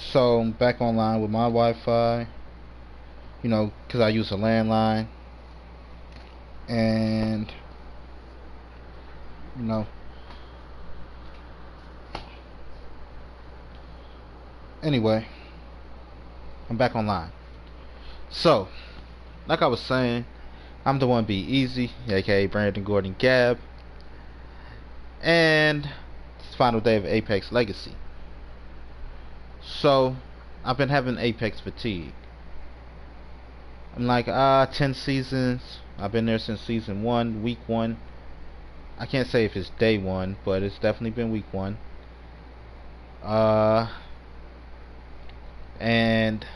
So I'm back online with my Wi-Fi, because I use a landline, and you know, anyway, I'm back online. So, like I was saying, I'm Da1beazy, aka Brandon Gordon Gabb, and it's the final day of Apex Legacy. So, I've been having Apex fatigue. I'm like, 10 seasons. I've been there since season 1, week 1. I can't say if it's day 1, but it's definitely been week 1. Uh, and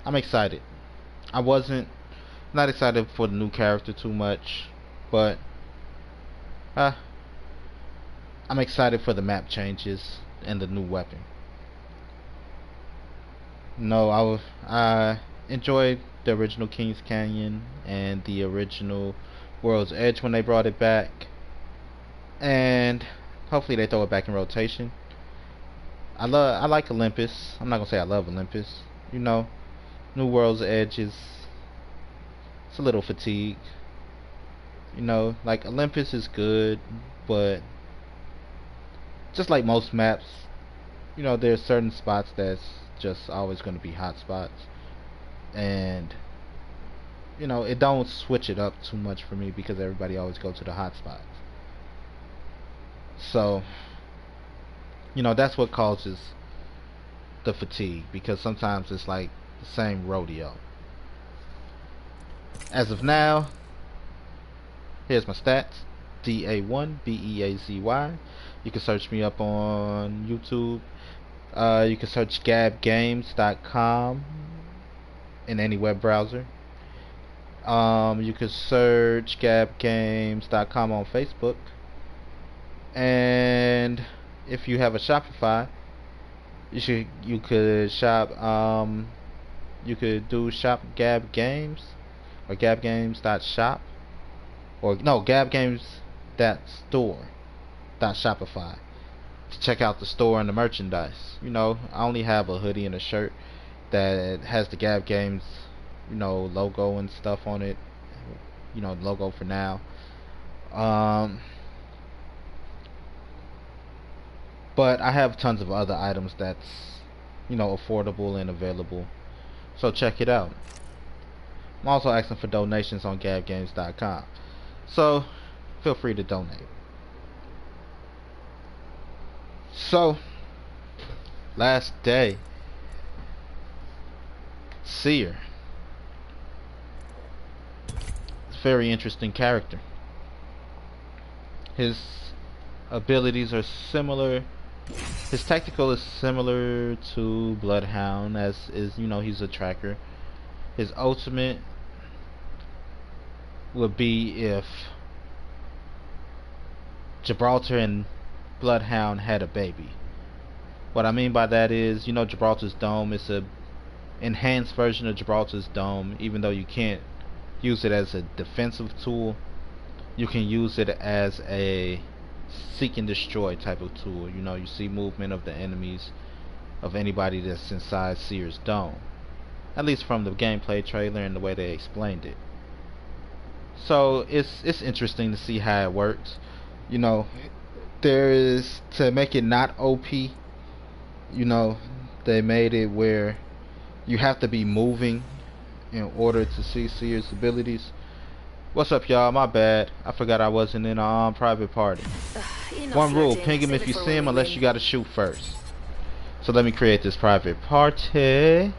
I'm excited. I wasn't not excited for the new character too much, but uh, I'm excited for the map changes and the new weapon. No, I enjoyed the original King's Canyon and the original World's Edge when they brought it back, and hopefully they throw it back in rotation. I like Olympus. I'm not gonna say I love Olympus. You know, New World's Edge is it's a little fatigue. Like Olympus is good, but just like most maps, there's certain spots that's just always going to be hot spots, and it don't switch it up too much for me because everybody always go to the hot spots. So, that's what causes the fatigue because sometimes it's like the same rodeo. As of now, here's my stats. Da1beazy. You can search me up on YouTube. You can search gabbgames.com in any web browser. You can search gabbgames.com on Facebook. And if you have a Shopify, you could shop you could do shop Gabb Games or gabbgames.shop or no gabbgames.store.shopify to check out the store and the merchandise. I only have a hoodie and a shirt that has the Gabb Games, logo and stuff on it. Logo for now. But I have tons of other items that's, affordable and available. So check it out. I'm also asking for donations on gabbgames.com. So feel free to donate. So, last day. Seer. It's a very interesting character. His abilities are similar. His tactical is similar to Bloodhound, as is, he's a tracker. His ultimate would be if Gibraltar and Bloodhound had a baby. What I mean by that is, Gibraltar's dome is a enhanced version of Gibraltar's dome. Even though you can't use it as a defensive tool, you can use it as a seek and destroy type of tool. You see movement of the enemies of anybody that's inside Seer's dome, at least from the gameplay trailer and the way they explained it. So it's interesting to see how it works. There is, to make it not OP, they made it where you have to be moving in order to see Seer's abilities. What's up, y'all? My bad. I forgot I wasn't in a private party. One rule: ping him if you see him, unless you gotta shoot first. So let me create this private party.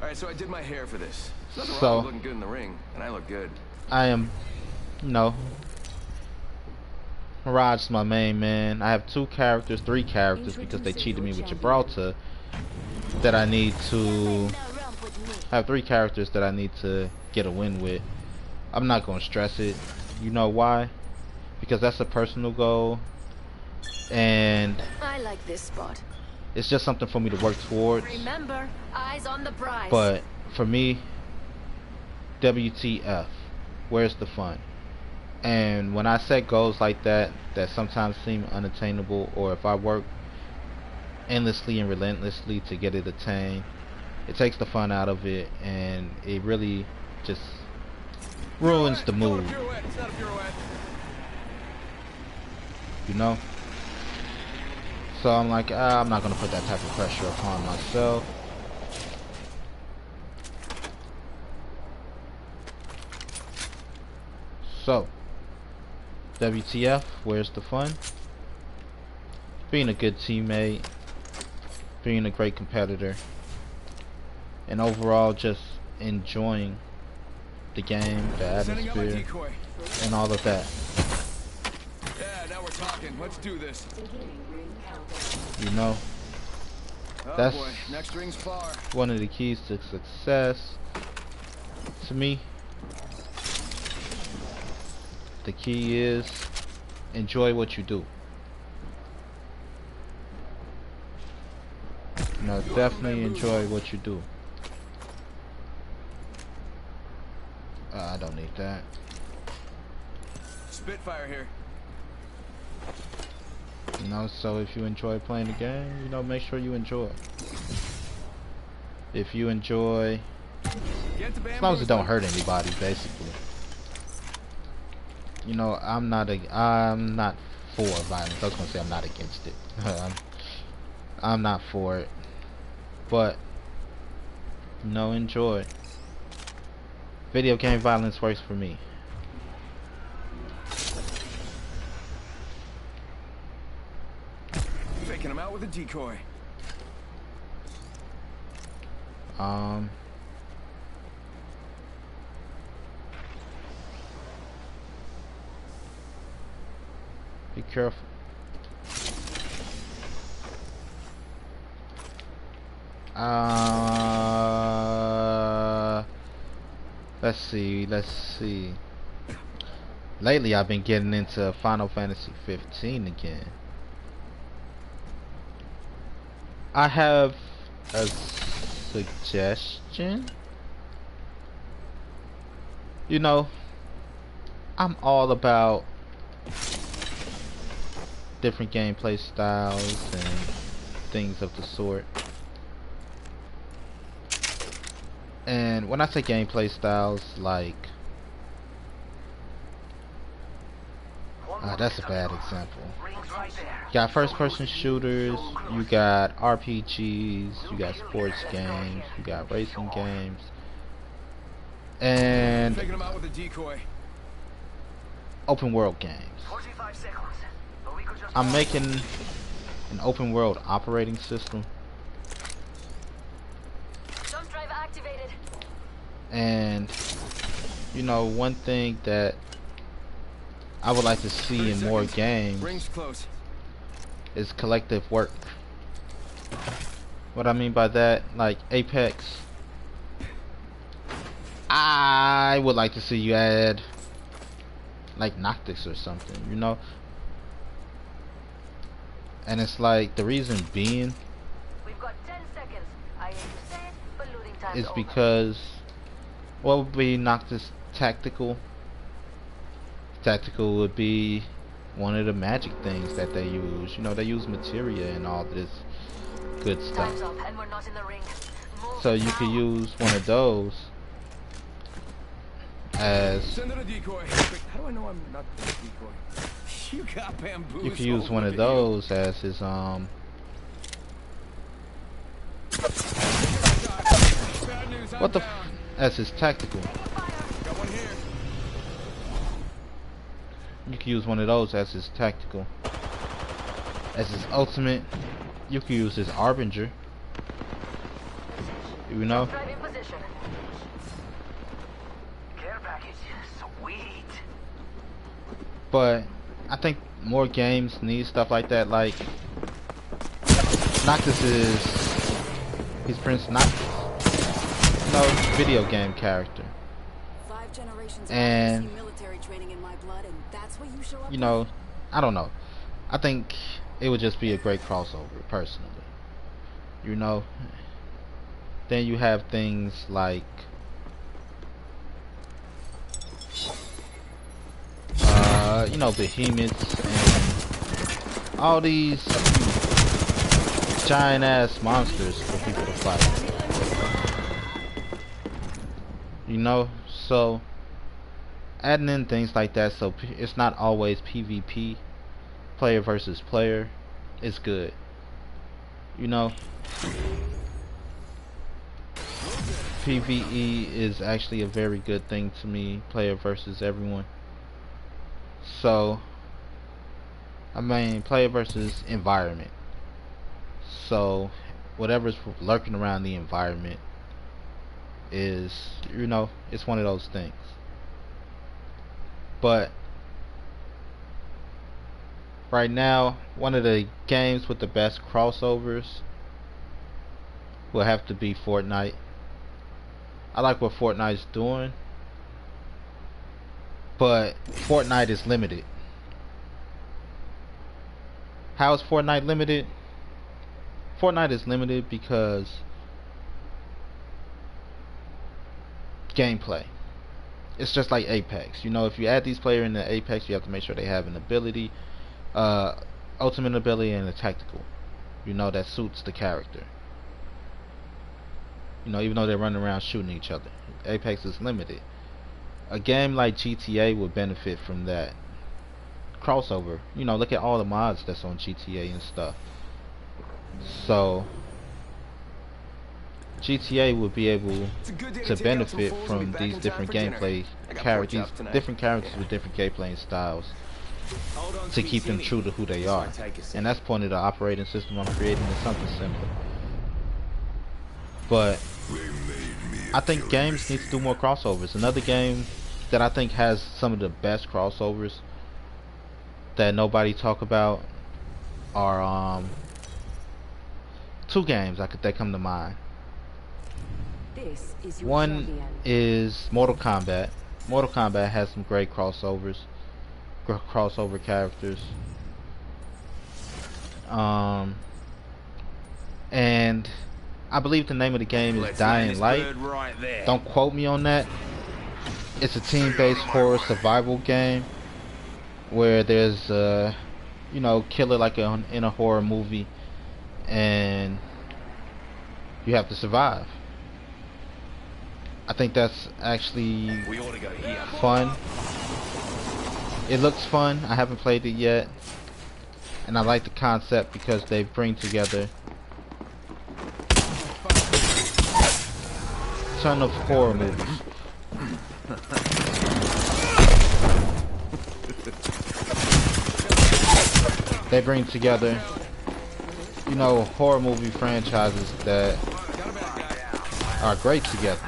Alright, so I did my hair for this. There's nothing So wrong with looking good in the ring, and I look good. I am, Mirage is my main man. I have three characters because they cheated me with Gibraltar. That I need to I have 3 characters that I need to get a win with. I'm not gonna stress it. You know why? Because that's a personal goal, and I like this spot. it's just something for me to work towards. Remember, eyes on the prize. But for me, WTF? Where's the fun? And when I set goals like that, that sometimes seem unattainable, or if I work endlessly and relentlessly to get it attained, it takes the fun out of it, and it really just ruins the mood. You know? So I'm like, I'm not gonna put that type of pressure upon myself. So, WTF, where's the fun? Being a good teammate, being a great competitor, and overall just enjoying the game, the atmosphere, and all of that. Yeah, now we're talking. Let's do this. You know, Oh boy, next ring's far. one of the keys to success. To me, the key is enjoy what you do. You know, definitely enjoy what you do. I don't need that. Spitfire here. You know, so if you enjoy playing the game, you know, make sure you enjoy. If you enjoy, as long as it don't hurt anybody, basically. You know, I'm not for violence. I was gonna say I'm not against it. I'm not for it, but you know, enjoy. Video game violence works for me. Faking him out with a decoy. Be careful. Let's see. Lately I've been getting into Final Fantasy 15 again. I have a suggestion. You know, I'm all about different gameplay styles and things of the sort. And when I say gameplay styles, like that's a bad example. You got first person shooters, you got RPGs, you got sports games, you got racing games, and open world games. I'm making an open world operating system, and you know, one thing that I would like to see in more games is collective work. What I mean by that, like Apex, I would like to see you add like Noctis or something, you know. And it's like, the reason being is because what would be Noctis tactical? Tactical would be one of the magic things that they use. You know, they use materia and all this good stuff. So you could use one of those as How do I know I'm not the decoy? You got bamboozled. you could use one of those as his what the as his tactical. Got one here. You could use one of those as his tactical. As his ultimate, you could use his Arbinger. You know? But I think more games need stuff like that. Like Noctis he's Prince Noctis. No, video game character. And you know, I don't know. I think it would just be a great crossover, personally. You know, then you have things like you know, behemoths and all these giant ass monsters for people to fight. You know, so adding in things like that, so it's not always PvP, player versus player, is good. You know, PvE is actually a very good thing to me, player versus everyone. So, I mean, player versus environment. So, whatever's lurking around the environment is, you know, it's one of those things. But right now, one of the games with the best crossovers will have to be Fortnite. I like what Fortnite's doing, but Fortnite is limited. How is Fortnite limited? Fortnite is limited because gameplay. It's just like Apex. You know, if you add these players into Apex, you have to make sure they have an ability, ultimate ability, and a tactical. You know, that suits the character. You know, even though they're running around shooting each other, Apex is limited. A game like GTA would benefit from that crossover. You know, look at all the mods that's on GTA and stuff. So GTA would be able to benefit from these different gameplay characters, different characters with different gameplay styles, to keep them true to who they are. And that's point of the operating system I'm creating, is something simple. But I think games need to do more crossovers. Another game that I think has some of the best crossovers that nobody talk about are two games that come to mind. One is Mortal Kombat. Mortal Kombat has some great crossovers, crossover characters. And I believe the name of the game is Dying Light. Don't quote me on that. It's a team-based horror survival game where there's you know, killer like in a horror movie, and you have to survive. I think that's actually fun. It looks fun. I haven't played it yet, and I like the concept because they bring together a ton of horror movies. They bring together, you know, horror movie franchises that are great together.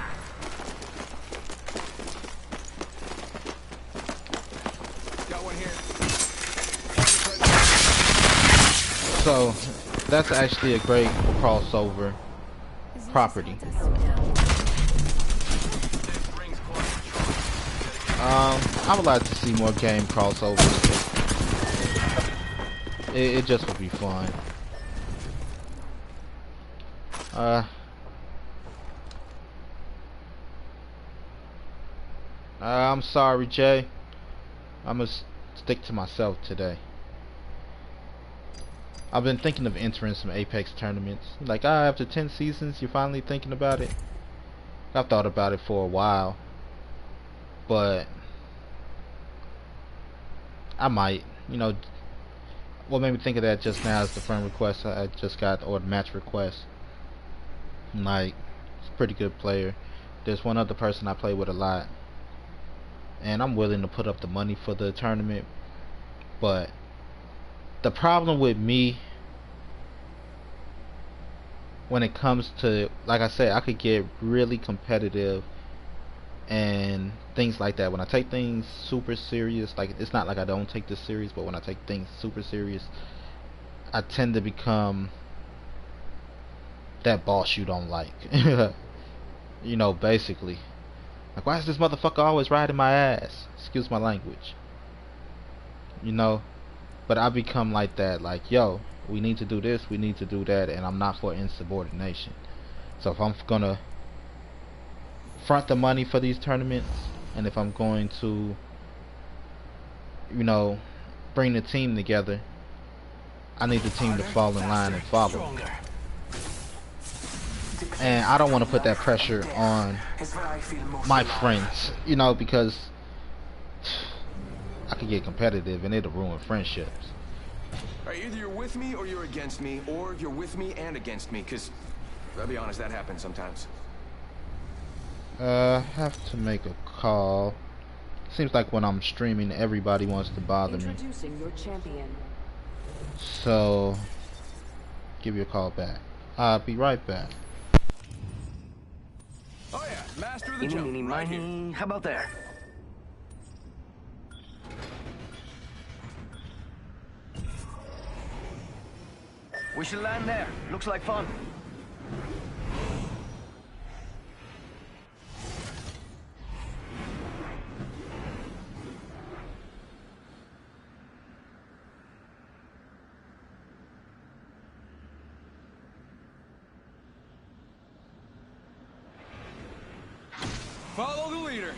So that's actually a great crossover property. I would like to see more game crossovers. It just would be fun. I'm sorry, Jay. I'm gonna stick to myself today. I've been thinking of entering some Apex tournaments. Like, after 10 seasons, you're finally thinking about it? I've thought about it for a while, but I might. You know, what made me think of that just now is the friend request I just got, or the match request. Like, it's a pretty good player. There's one other person I play with a lot, and I'm willing to put up the money for the tournament. But the problem with me, when it comes to, like I said, I could get really competitive and things like that. When I take things super serious, like, it's not like I don't take this serious, but when I take things super serious, I tend to become that boss you don't like. You know, basically. Like, why is this motherfucker always riding my ass? Excuse my language. You know? But I become like that, like, yo, we need to do this, we need to do that, and I'm not for insubordination. So if I'm gonna front the money for these tournaments, and if I'm going to you know, bring the team together, I need the team to fall in line and follow. And I don't want to put that pressure on my friends, you know, because I could get competitive and it'll ruin friendships. Alright, either you're with me or you're against me, or you're with me and against me, because, I'll be honest, that happens sometimes. Have to make a call. Seems like when I'm streaming, everybody wants to bother me. Introducing your champion. So, give you a call back. I'll be right back. Oh yeah, master of the jump, right here. How about there? We should land there. Looks like fun. Follow the leader.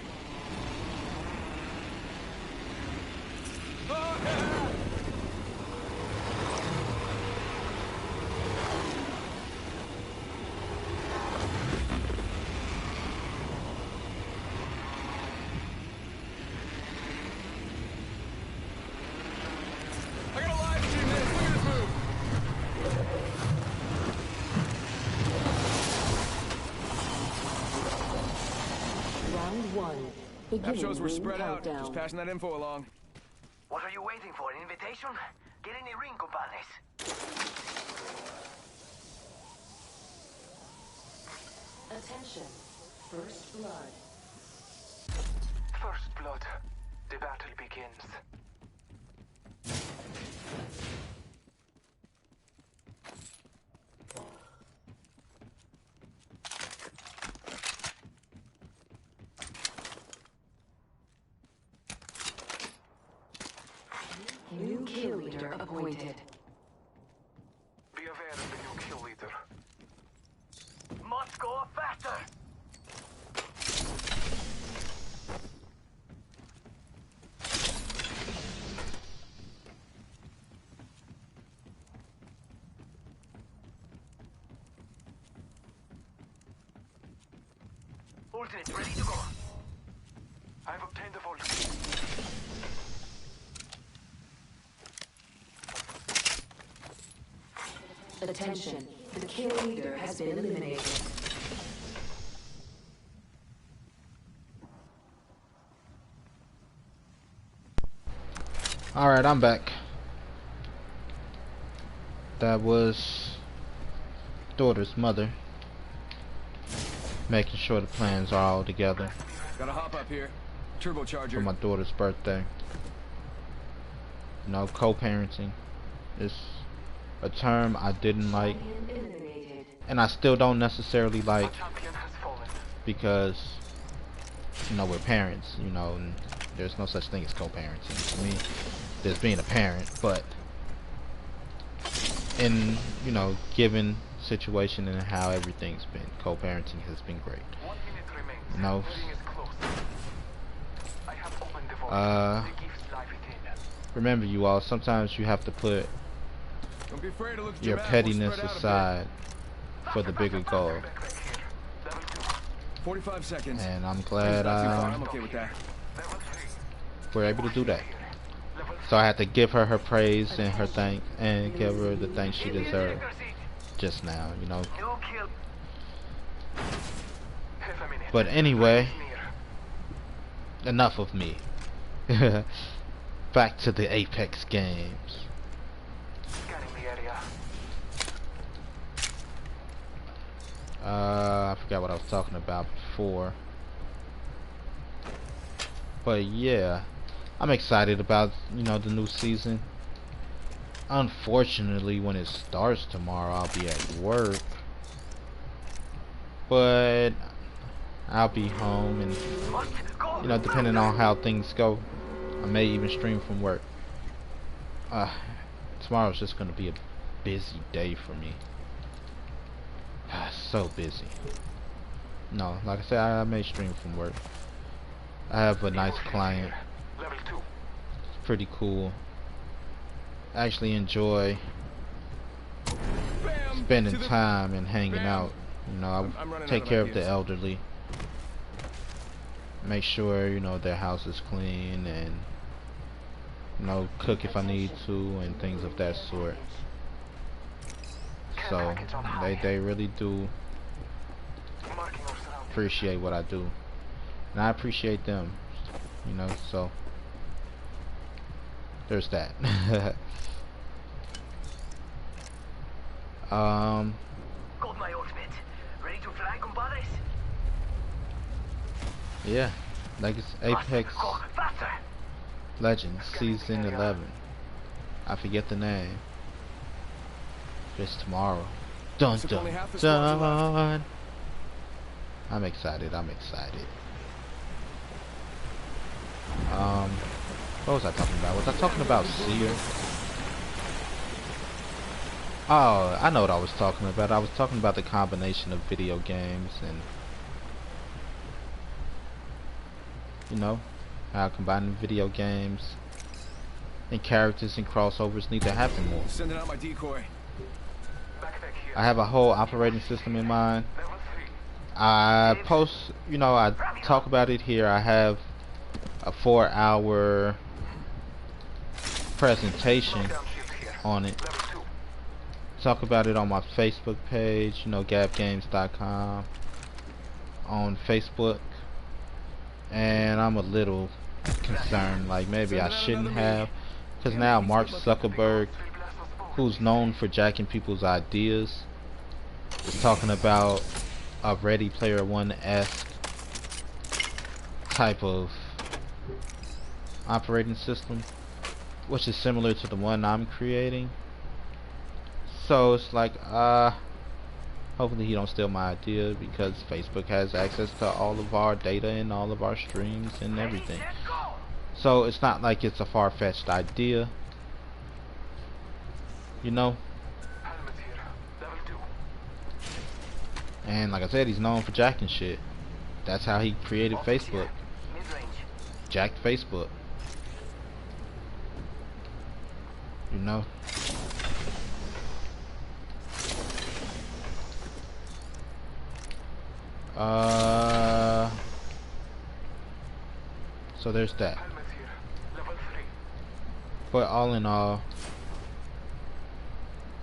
Oh, yeah. I got a live stream this. Look at this move. Round one. That Beginning shows we're ring spread out. countdown. Just passing that info along. What are you waiting for? An invitation? Get in the ring, compadres. Attention. First blood. First blood. The battle begins. New kill leader appointed. Be aware of the new kill leader. Must go faster! Ultimate ready to go. I've obtained the vault. Attention. The kill leader has been eliminated. Alright, I'm back. That was daughter's mother. Making sure the plans are all together Gotta hop up here. Turbocharger. for my daughter's birthday. You know, co-parenting is a term I didn't like, Eliminated. and I still don't necessarily like, Champion has fallen. because, you know, we're parents, you know, and there's no such thing as co-parenting. To me, there's being a parent, but in, you know, given situation and how everything's been, co-parenting has been great. 1 minute remains. You know, The ring is close. I have opened the vault. The gift lie within. remember you all, sometimes you have to put Don't be afraid to look at your map. We'll pettiness spread out a bit. aside for the bigger goal. Back right here. Level 2. 45 seconds. And I'm Not glad too far. I'm okay with that. Level 3. we're able to do that. Level So I had to give her her praise and her thank, and give her the thanks she deserved just now, you know. New kill. Half a minute. But anyway, Near. enough of me. Back to the Apex games. Scanning the area. I forgot what I was talking about before. But yeah, I'm excited about, you know, the new season. Unfortunately, when it starts tomorrow, I'll be at work. But I'll be home, and, you know, depending on how things go, I may even stream from work. Tomorrow's just gonna be a busy day for me. So busy. No, like I said, I may stream from work. I have a nice client. Level 2. pretty cool. I actually enjoy Bam! spending To the- time and hanging Bam. out. You know, I'm running I take out of care of the ideas. elderly. Make sure, you know, their house is clean, and, you know, cook if I need to, and things of that sort. So they really do Marking our surroundings. appreciate what I do, and I appreciate them, you know. So there's that. Got my ultimate. Ready to fly, compadres? Yeah, like it's Apex Go faster. Legends Season 11. I forget the name. Just tomorrow. Dun Looks like dun only half the squads are dun. I'm excited. I'm excited. What was I talking about? Was I talking about Seer? Oh, I know what I was talking about. I was talking about the combination of video games and, you know, how combining video games and characters and crossovers need to happen more. Sending out my decoy. Backpack here. I have a whole operating system in mind. Level 3. I post, you know, I talk about it here. I have a 4-hour presentation Down ship here. on it. Level 2. Talk about it on my Facebook page, you know, gabbgames.com on Facebook. And I'm a little concerned, like maybe I shouldn't have, because now Mark Zuckerberg, who's known for jacking people's ideas, is talking about a Ready Player One-esque type of operating system, which is similar to the one I'm creating. So it's like, hopefully he don't steal my idea, because Facebook has access to all of our data and all of our streams and everything. So it's not like it's a far-fetched idea, you know. Helmet here. Level 2. And like I said, he's known for jacking shit. That's how he created Optics Facebook. here. Mid-range. Jacked Facebook. You know. So there's that. Helmet here. Level 3. But all in all,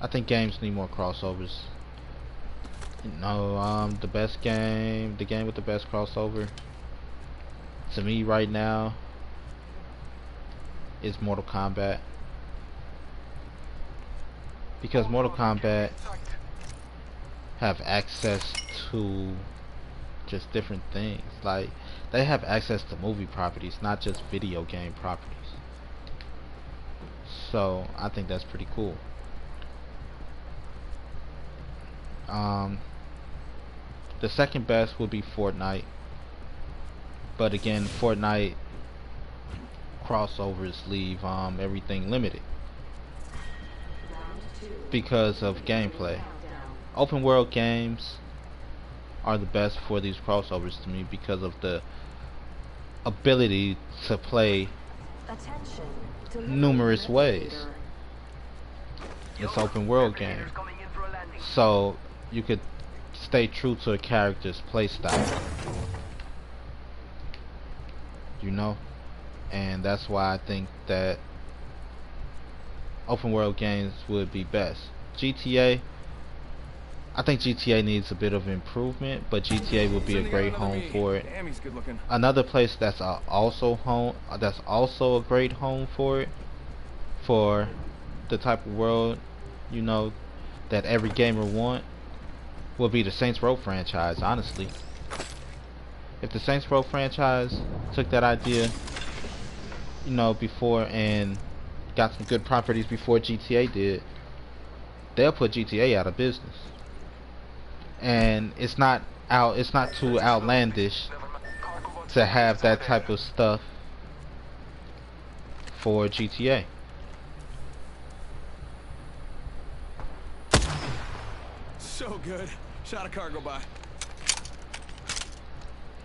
I think games need more crossovers. You know, the game with the best crossover to me right now is Mortal Kombat, because Mortal Kombat have access to just different things. Like, they have access to movie properties, not just video game properties. So I think that's pretty cool. The second best would be Fortnite, but again, Fortnite crossovers leave everything limited because of gameplay. Open world games are the best for these crossovers to me because of the ability to play numerous ways. It's open world game, Coming in for a landing. so you could stay true to a character's playstyle, you know. And that's why I think that open world games would be best. GTA, I think GTA needs a bit of improvement, but GTA would be a Sending out great another home me. for it. Damn, he's good looking. Another place that's also a great home for it, for the type of world, you know, that every gamer want, will be the Saints Row franchise. Honestly, if the Saints Row franchise took that idea, you know, before, and got some good properties before GTA did, they'll put GTA out of business. And it's not too outlandish to have that type of stuff for GTA. So good. Shot a cargo by.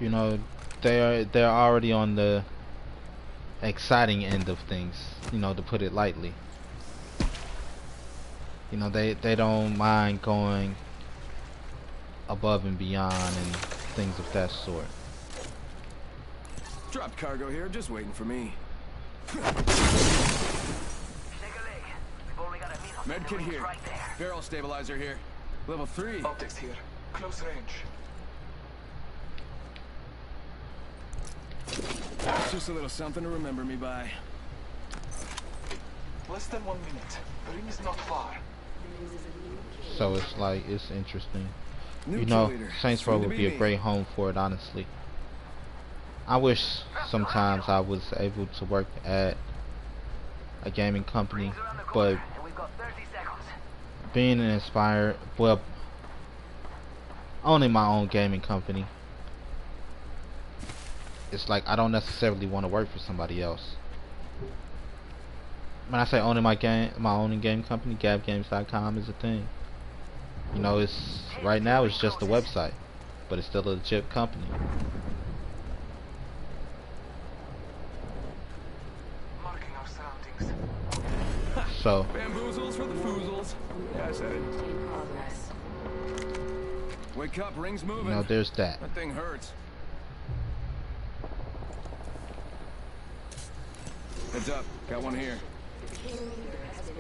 You know, they're already on the exciting end of things, you know, to put it lightly. You know, they don't mind going above and beyond and things of that sort. Dropped cargo here, just waiting for me. Medkit here. Right there. Barrel stabilizer here. Level 3. Optics here. Close range. Just a little something to remember me by. Less than 1 minute. The ring is not far. So it's like, it's interesting. New You know, kill leader. Saints Row Soon to would be a me. great home for it, honestly. I wish sometimes I was able to work at a gaming company, Rings around the but corner, and we've got 30 seconds. being an inspired, well, owning my own gaming company, it's like I don't necessarily want to work for somebody else. When I say owning my own game company, gabbgames.com is a thing. You know, it's right now it's just a website, but it's still a legit company. Marking our surroundings. So Bamboozles for the foozles. Yeah, I said it. In progress. Wake up, rings you moving. know, there's that. That thing hurts. Heads up, got one here.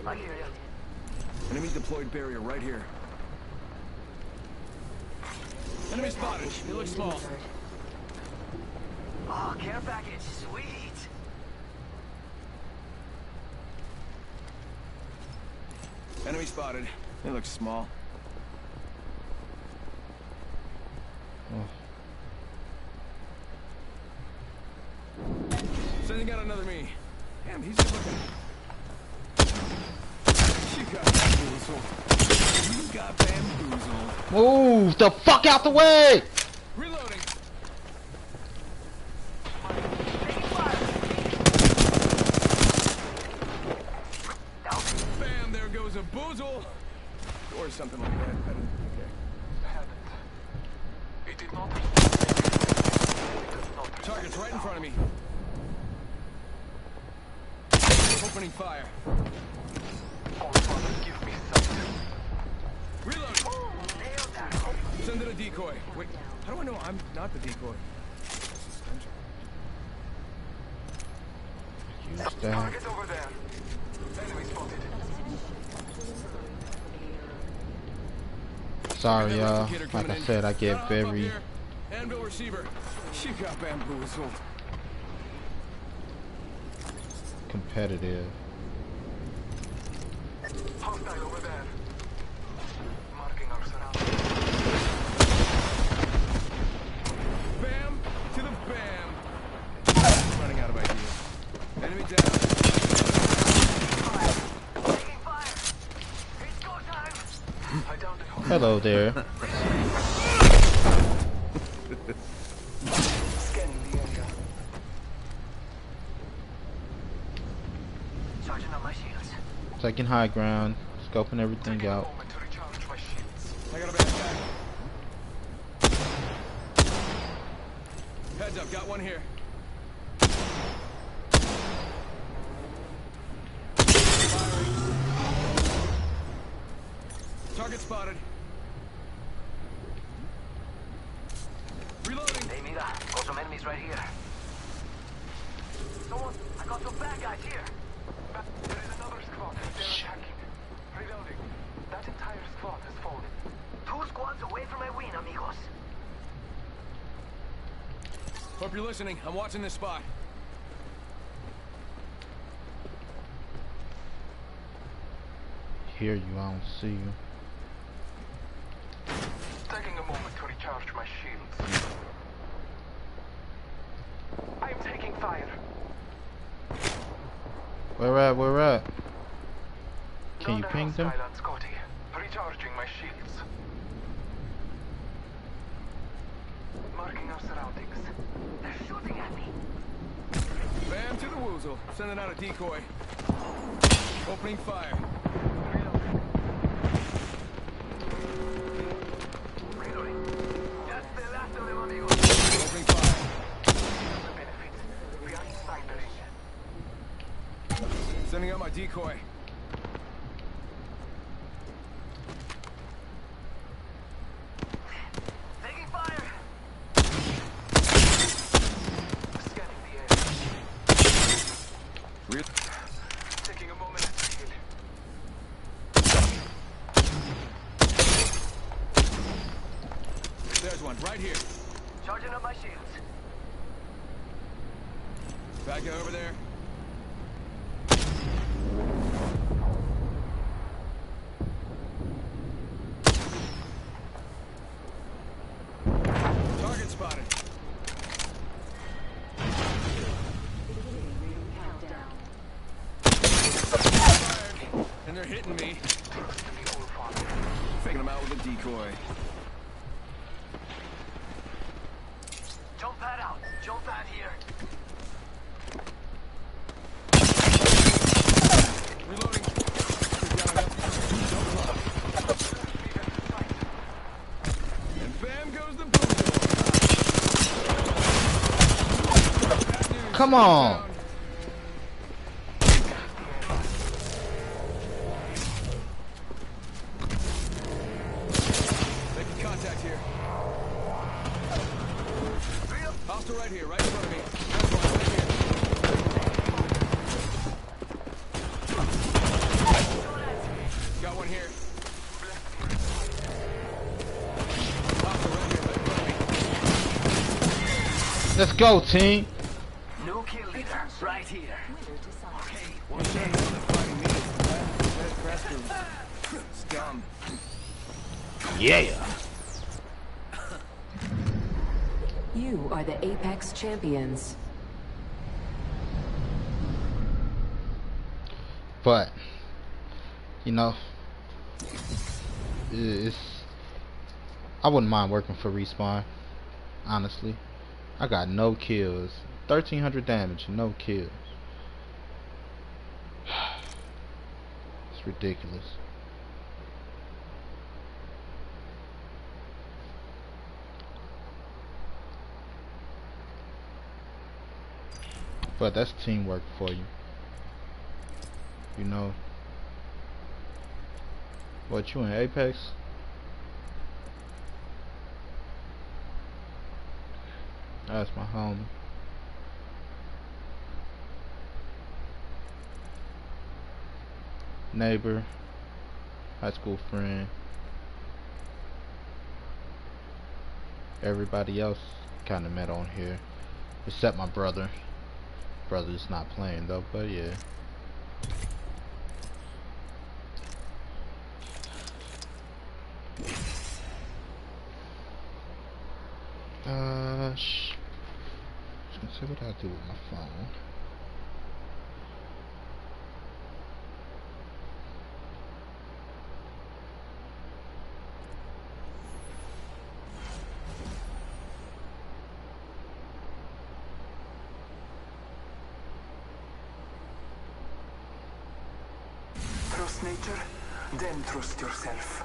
I hear you. Enemy deployed barrier right here. Enemy spotted. He looks small. Oh, care package. Sweet. Enemy spotted. He looks small. Sending out another me. Damn, he's good looking. You got bamboozled. You got bamboozled. Move the fuck out the way! Reloading. Bam, there goes a boozle. Or something like that. Okay. Hadn't. It did not. Target's right in front of me. Opening fire. Oh, Father, give me something. Reloading. Nailed that. Send in a decoy. Wait, how do I know I'm not the decoy? Suspension. Use that. Target over there. Enemy spotted. Sorry, y'all. Like I said, I get very Anvil receiver. She got bamboozled. competitive. Hostile over there. Marking our surroundings. Bam to the bam. Running out of ideas. Enemy down. Taking fire. It's go time. I downed it. Hello there. Scanning the area. Charging up my shields. Taking high ground, scoping everything Taking a out. moment to recharge my shields. I got a backpack. Heads up, got one here. Firing. Target spotted. Reloading. Hey, mira. Got some enemies right here. Someone, I got some bad guys here. There is another squad. They're attacking. Reloading. That entire squad has fallen. 2 squads away from my win, amigos. Hope you're listening. I'm watching this spot. Hear you, I don't see you. Taking a moment to recharge my shields. I am taking fire. Where at? Where at? Can you Not a ping them? hostile on Scotty. Recharging my shields. Marking our surroundings. They're shooting at me. Bam to the woozle. Sending out a decoy. Opening fire. Reloading. That's the last of them, amigos. Opening fire. The benefits. We are inside the ring. decoy. Taking fire. Scanning the air. Taking a moment to heal. There's one right here. Charging up my shields. Bad guy over there. Target spotted. Fired. And they're hitting me. Faking them out with a decoy. Jump pad out. Jump pad here. Reloading. And bam goes the boom door. Come on. Making contact here. Hostile right here, right in front of me. That's one right here. Got one here. Hostile right here, right in front of me. Let's go, team. No kill leader. Right here. Okay, one shot is fighting me. That rest is scum. Yeah. You are the Apex Champions. But you know, it's I wouldn't mind working for Respawn. Honestly, I got no kills, 1,300 damage, no kills. It's ridiculous. But that's teamwork for you. You know. What, you in Apex? That's my homie. Neighbor. High school friend. Everybody else kinda met on here. Except my brother. Brother's not playing though, but yeah. I was gonna say, what do I do with my phone? Trust nature, then trust yourself.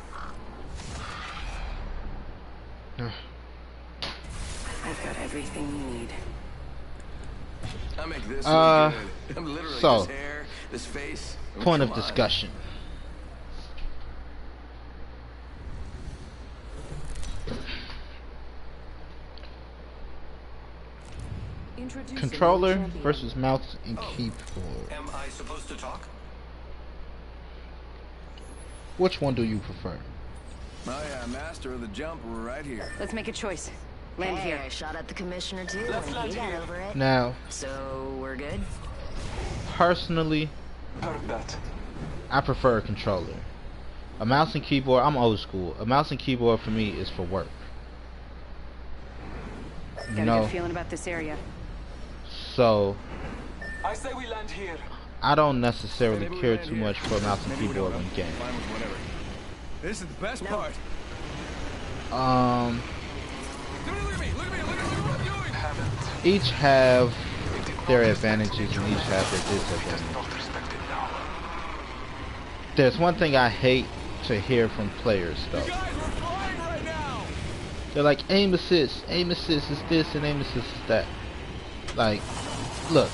I've got everything you need. I make this look good. I'm literally so, this hair, this face. Oh, point of come on. discussion. Introducing Controller the champion. versus mouse and keyboard. Am I supposed to talk? Which one do you prefer? Oh yeah, master of the jump right here. Let's make a choice. Land here. I shot at the commissioner too Let's when land he got here. over it. Now, So we're good. personally, Heard that. I prefer a controller. A mouse and keyboard, I'm old school. A mouse and keyboard for me is for work. You Got a know, good feeling about this area. so I say we land here. I don't necessarily Maybe we care land too here. much for a mouse and Maybe we keyboard don't. when game. Fine with whatever. This is the best part. Um, Look at me, look at me, look at what I'm doing. Haven't. each have their advantages and each have their disadvantages. Not respected now. There's one thing I hate to hear from players though. Guys, we're flying right now. They're like, aim assist is this and aim assist is that. Like, look,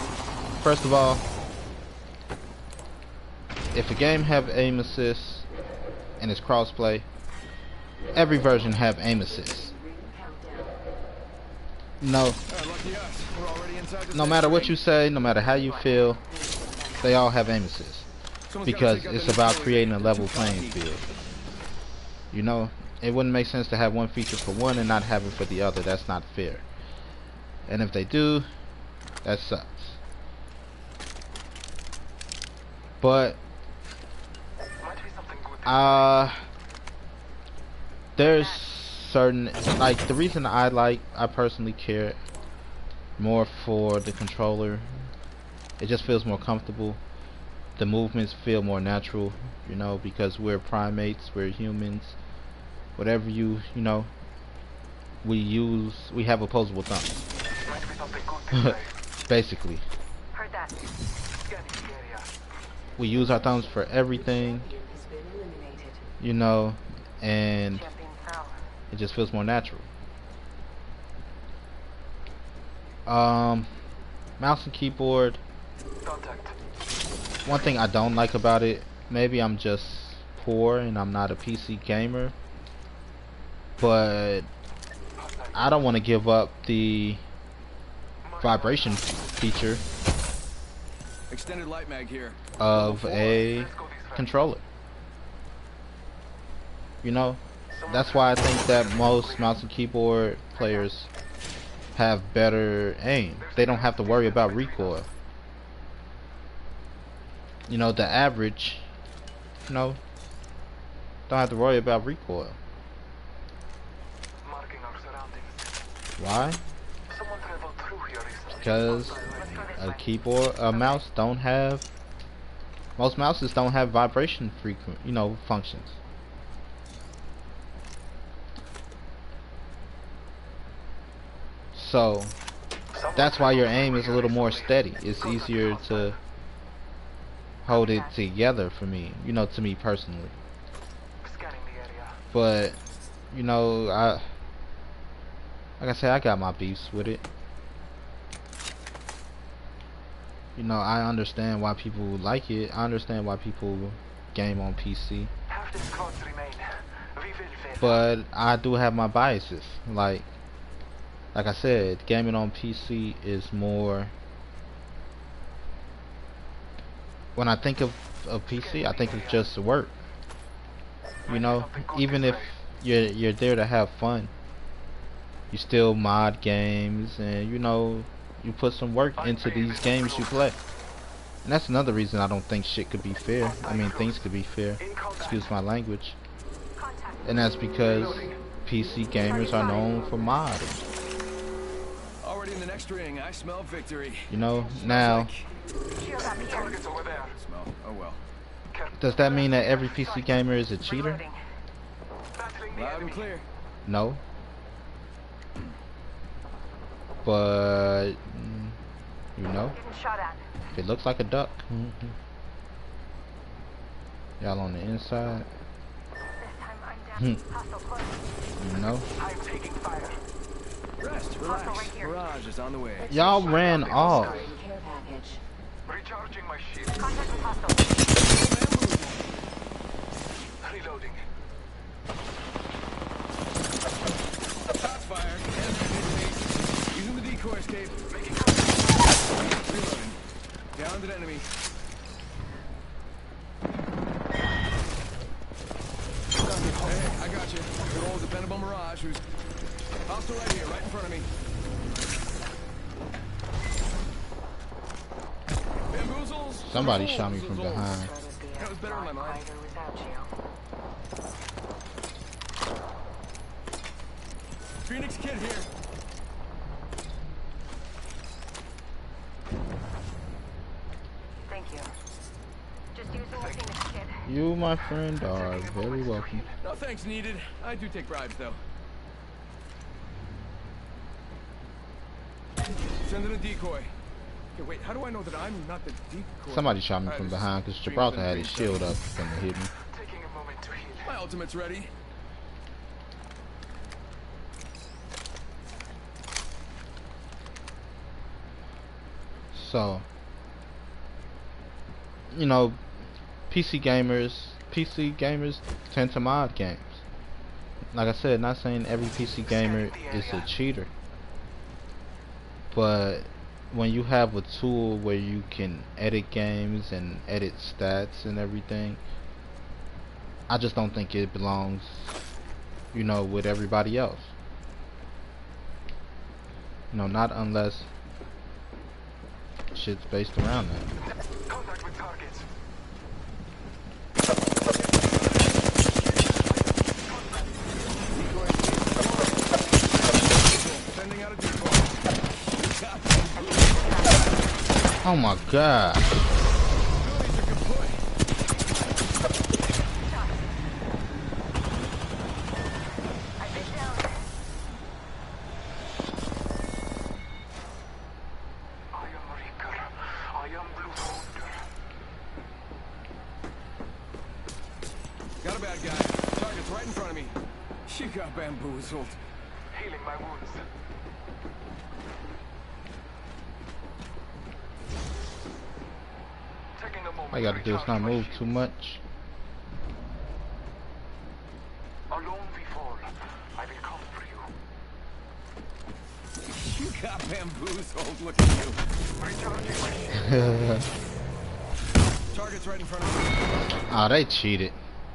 first of all, if a game have aim assist and it's crossplay, every version have aim assist. No, Lucky us. We're already inside the no matter what you say, no matter how you feel, they all have aim assist because it's about creating a level playing field. You know, it wouldn't make sense to have one feature for one and not have it for the other. That's not fair. And if they do, that sucks. But there's certain, like, the reason I personally care more for the controller, it just feels more comfortable. The movements feel more natural, you know, because we're primates, we're humans. Whatever you know, we have opposable thumbs. Basically. Heard that. Scanning the area. We use our thumbs for everything, you know, and it just feels more natural. Mouse and keyboard. Contact. One thing I don't like about it, maybe I'm just poor and I'm not a PC gamer, but I don't want to give up the vibration feature Extended light mag here. of a controller. You know, that's why I think that most mouse and keyboard players have better aim. They don't have to worry about recoil. You know, the average, you know, don't have to worry about recoil. Marking our surroundings. Why? Someone traveled through here recently. Because most mouses don't have vibration frequent, you know, functions. So that's why your aim is a little more steady. It's easier to hold it together for me, you know, to me personally. Scanning the area. But you know, like I said, I got my beefs with it. You know, I understand why people like it. I understand why people game on PC. Half the squads remain. We will fail. But I do have my biases. Like I said, gaming on PC is more. When I think of a PC, I think of just work. You know, even if you're there to have fun, you still mod games, and you know, you put some work into these games you play. And that's another reason I don't think shit could be fair. I mean, things could be fair. Excuse my language. And that's because PC gamers are known for modding. Already in the next ring, I smell victory. You know, now, Targets over there. Smell. Oh well. does that mean that every PC gamer is a cheater? Reloading. Battling the Loud and enemy. clear. No. But, you know, Getting shot at. if it looks like a duck. Y'all on the inside, This time I'm down. Hostile close. you know. I'm taking fire. Rest, relax. Mirage is on the way. Y'all ran off. Care package. Recharging my shield. Contact with hostile. Reloading. Shots fired. Using the decoy escape. Making contact. Reloading. Downed an enemy. Hey, I got you. Good old dependable Mirage who's hostile right here, right in front of me. Bamboozles. Somebody shot me from behind. That was better in my mind. Phoenix Kid here. Thank you. Just using the Phoenix kit. You, my friend, are very welcome. No thanks needed. I do take bribes though. Send in a decoy. Okay, wait, how do I know that I'm not the decoy? Somebody shot me from behind because Gibraltar had his shield up and hit me. Taking a moment to heal. My ultimate's ready. So, you know, PC gamers tend to mod games. Like I said, not saying every PC gamer is a cheater, but when you have a tool where you can edit games and edit stats and everything, I just don't think it belongs, with everybody else. Not unless shit's based around that. Contact with targets. Sending out a decoy. Oh my god. Abilities are deployed. I've been down. I am Reaper. I am Blue Holder. Got a bad guy. Target's right in front of me. She got bamboozled. Healing my wounds. Taking a moment All you gotta to do is recharge not my move shield. too much. Alone we fall. I will come for you. You got bamboozled. Look at you. Recharging my shield. Target's right in front of me. Oh, they cheated.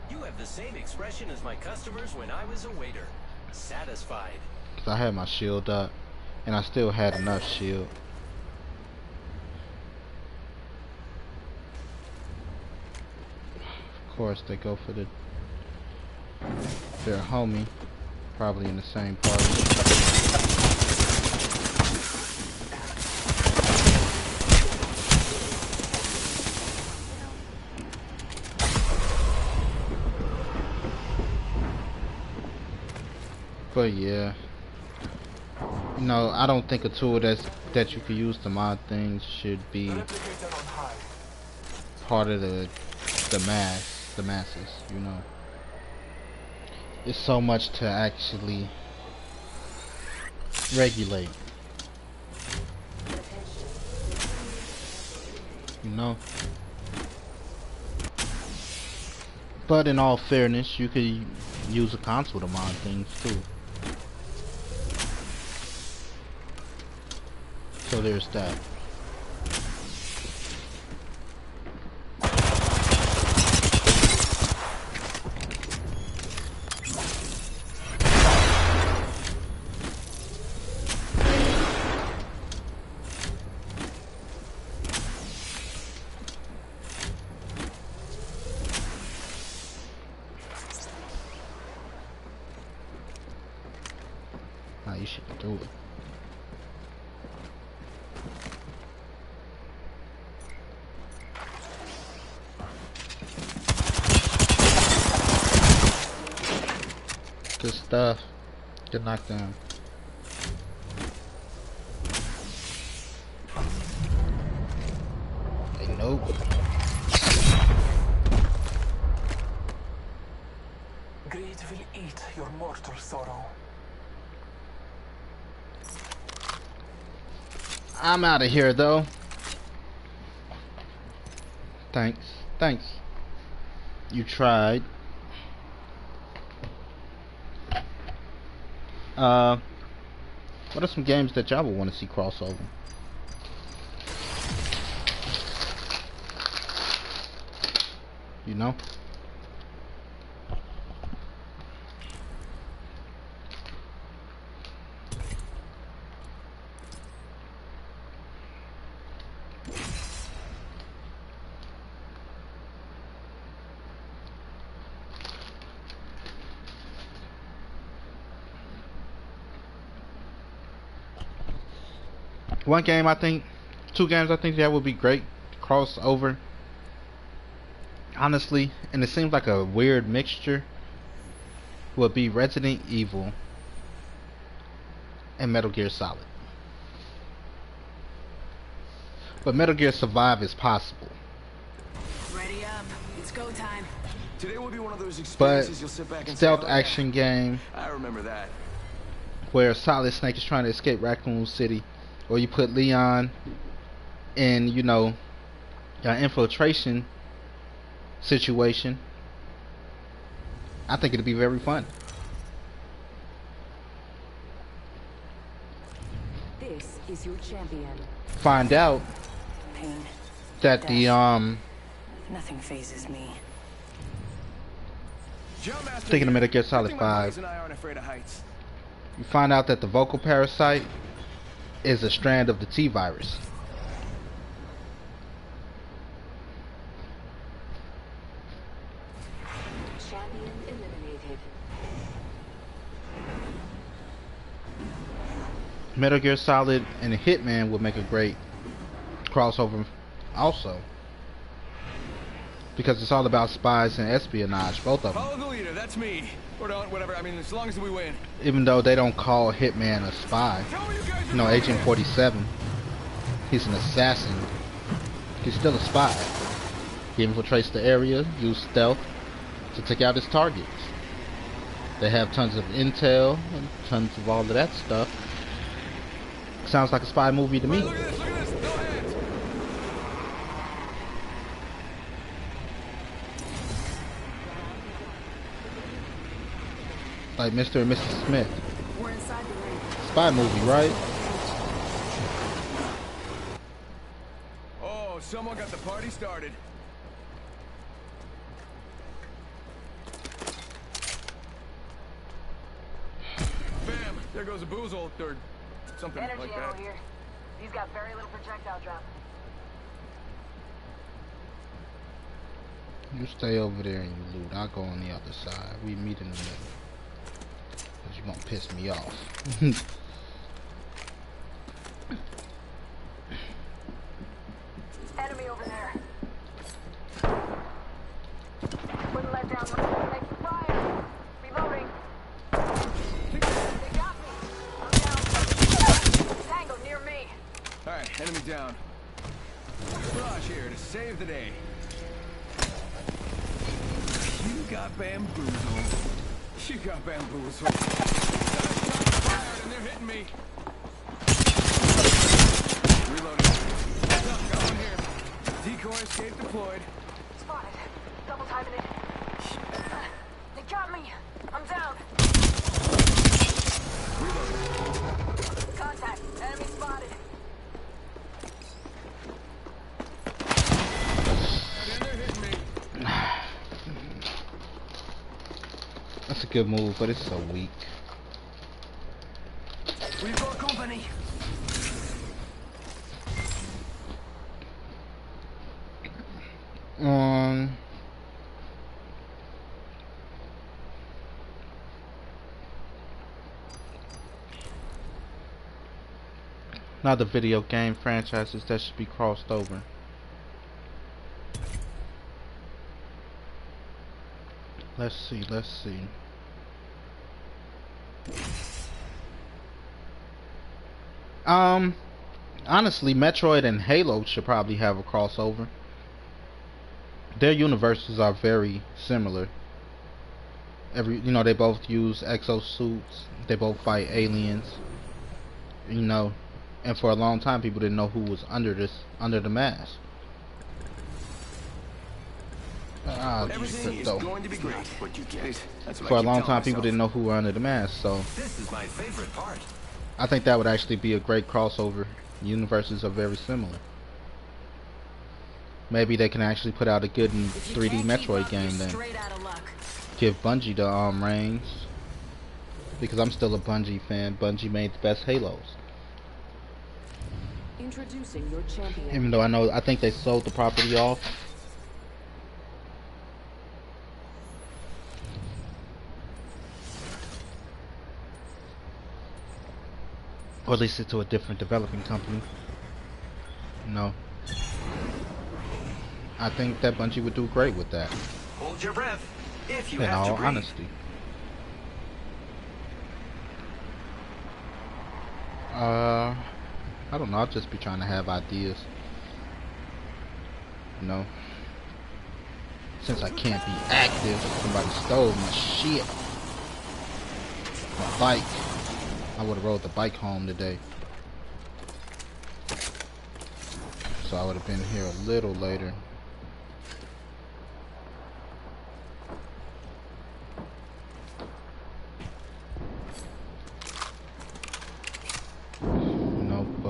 You have the same expression as my customers when I was a waiter. Satisfied. Cause I had my shield up, and I still had enough shield. Of course, they go for their homie, probably in the same party. But yeah, I don't think a tool that you can use to mod things should be Replicator on high. part of the masses. It's so much to actually regulate. But in all fairness, you could use a console to mod things too. So there's that. Nah, you should do it. Good stuff. Good knockdown. Hey, nope. Greed will eat your mortal sorrow. I'm out of here though. Thanks. You tried. What are some games that y'all would want to see crossover? One game I think, two games I think that would be great crossover. Honestly, and it seems like a weird mixture, would be Resident Evil and Metal Gear Solid. But Metal Gear Survive is possible. Ready up. It's go time. Today will be one of those But experiences you'll sit back and stealth say, "Oh, yeah, action game I remember that." where Solid Snake is trying to escape Raccoon City, or you put Leon in, infiltration situation. I think it'd be very fun. This is your champion. Find out Pain. that the Nothing phases me. thinking of Metal Gear Solid 5. And I aren't afraid of heights. You find out that the vocal parasite is a strand of the T virus. Champion eliminated. Metal Gear Solid and Hitman would make a great crossover also, because it's all about spies and espionage, both of them. Follow the leader, that's me. Or don't, whatever, I mean, as long as we win. Even though they don't call Hitman a spy. You know, Agent 47, he's an assassin. He's still a spy. He infiltrates the area, uses stealth to take out his targets. They have tons of intel and tons of all of that stuff. Sounds like a spy movie to me. Look at this, no hands. Like Mr. and Mrs. Smith. We're inside the ring. Spy movie, right? Oh, someone got the party started. Bam! There goes a boozle, or something Energy like ammo that. here. These got very little projectile drop. You stay over there and you loot. I'll go on the other side. We meet in the middle. Cause you gonna piss me off. Enemy over there. Wouldn't let down. Make fire. Reloading. They got me. I'm down. Tango near me. Alright, enemy down. Barrage here to save the day. You got bamboozled. You got bamboozled. Fired and they're hitting me. Reloading. Got one here. Decoy escape deployed. Spotted. Double timing it. They got me. I'm down. Reloading. Contact. Enemy spotted. And they're hitting me. That's a good move, but it's so weak. We've got company. Now the video game franchises that should be crossed over. Let's see. Honestly, Metroid and Halo should probably have a crossover. Their universes are very similar. They both use exosuits. They both fight aliens. And for a long time, people didn't know who was under the mask. Everything is going to be great. What you get. That's what For I a keep long telling time, people myself. didn't know who were under the mask. So This is my favorite part. I think that would actually be a great crossover. Universes are very similar. Maybe they can actually put out a good If you 3D can't keep Metroid up, game you're then. straight out of luck. Give Bungie the reins, because I'm still a Bungie fan. Bungie made the best Halos. Introducing your champion. Even though I think they sold the property off. Or at least to a different developing company. No. I think that Bungie would do great with that. Hold your breath. If you In have to all breathe. honesty. I don't know, I'll just be trying to have ideas. Since I can't be active, somebody stole my shit. My bike. I would have rode the bike home today. So I would have been here a little later.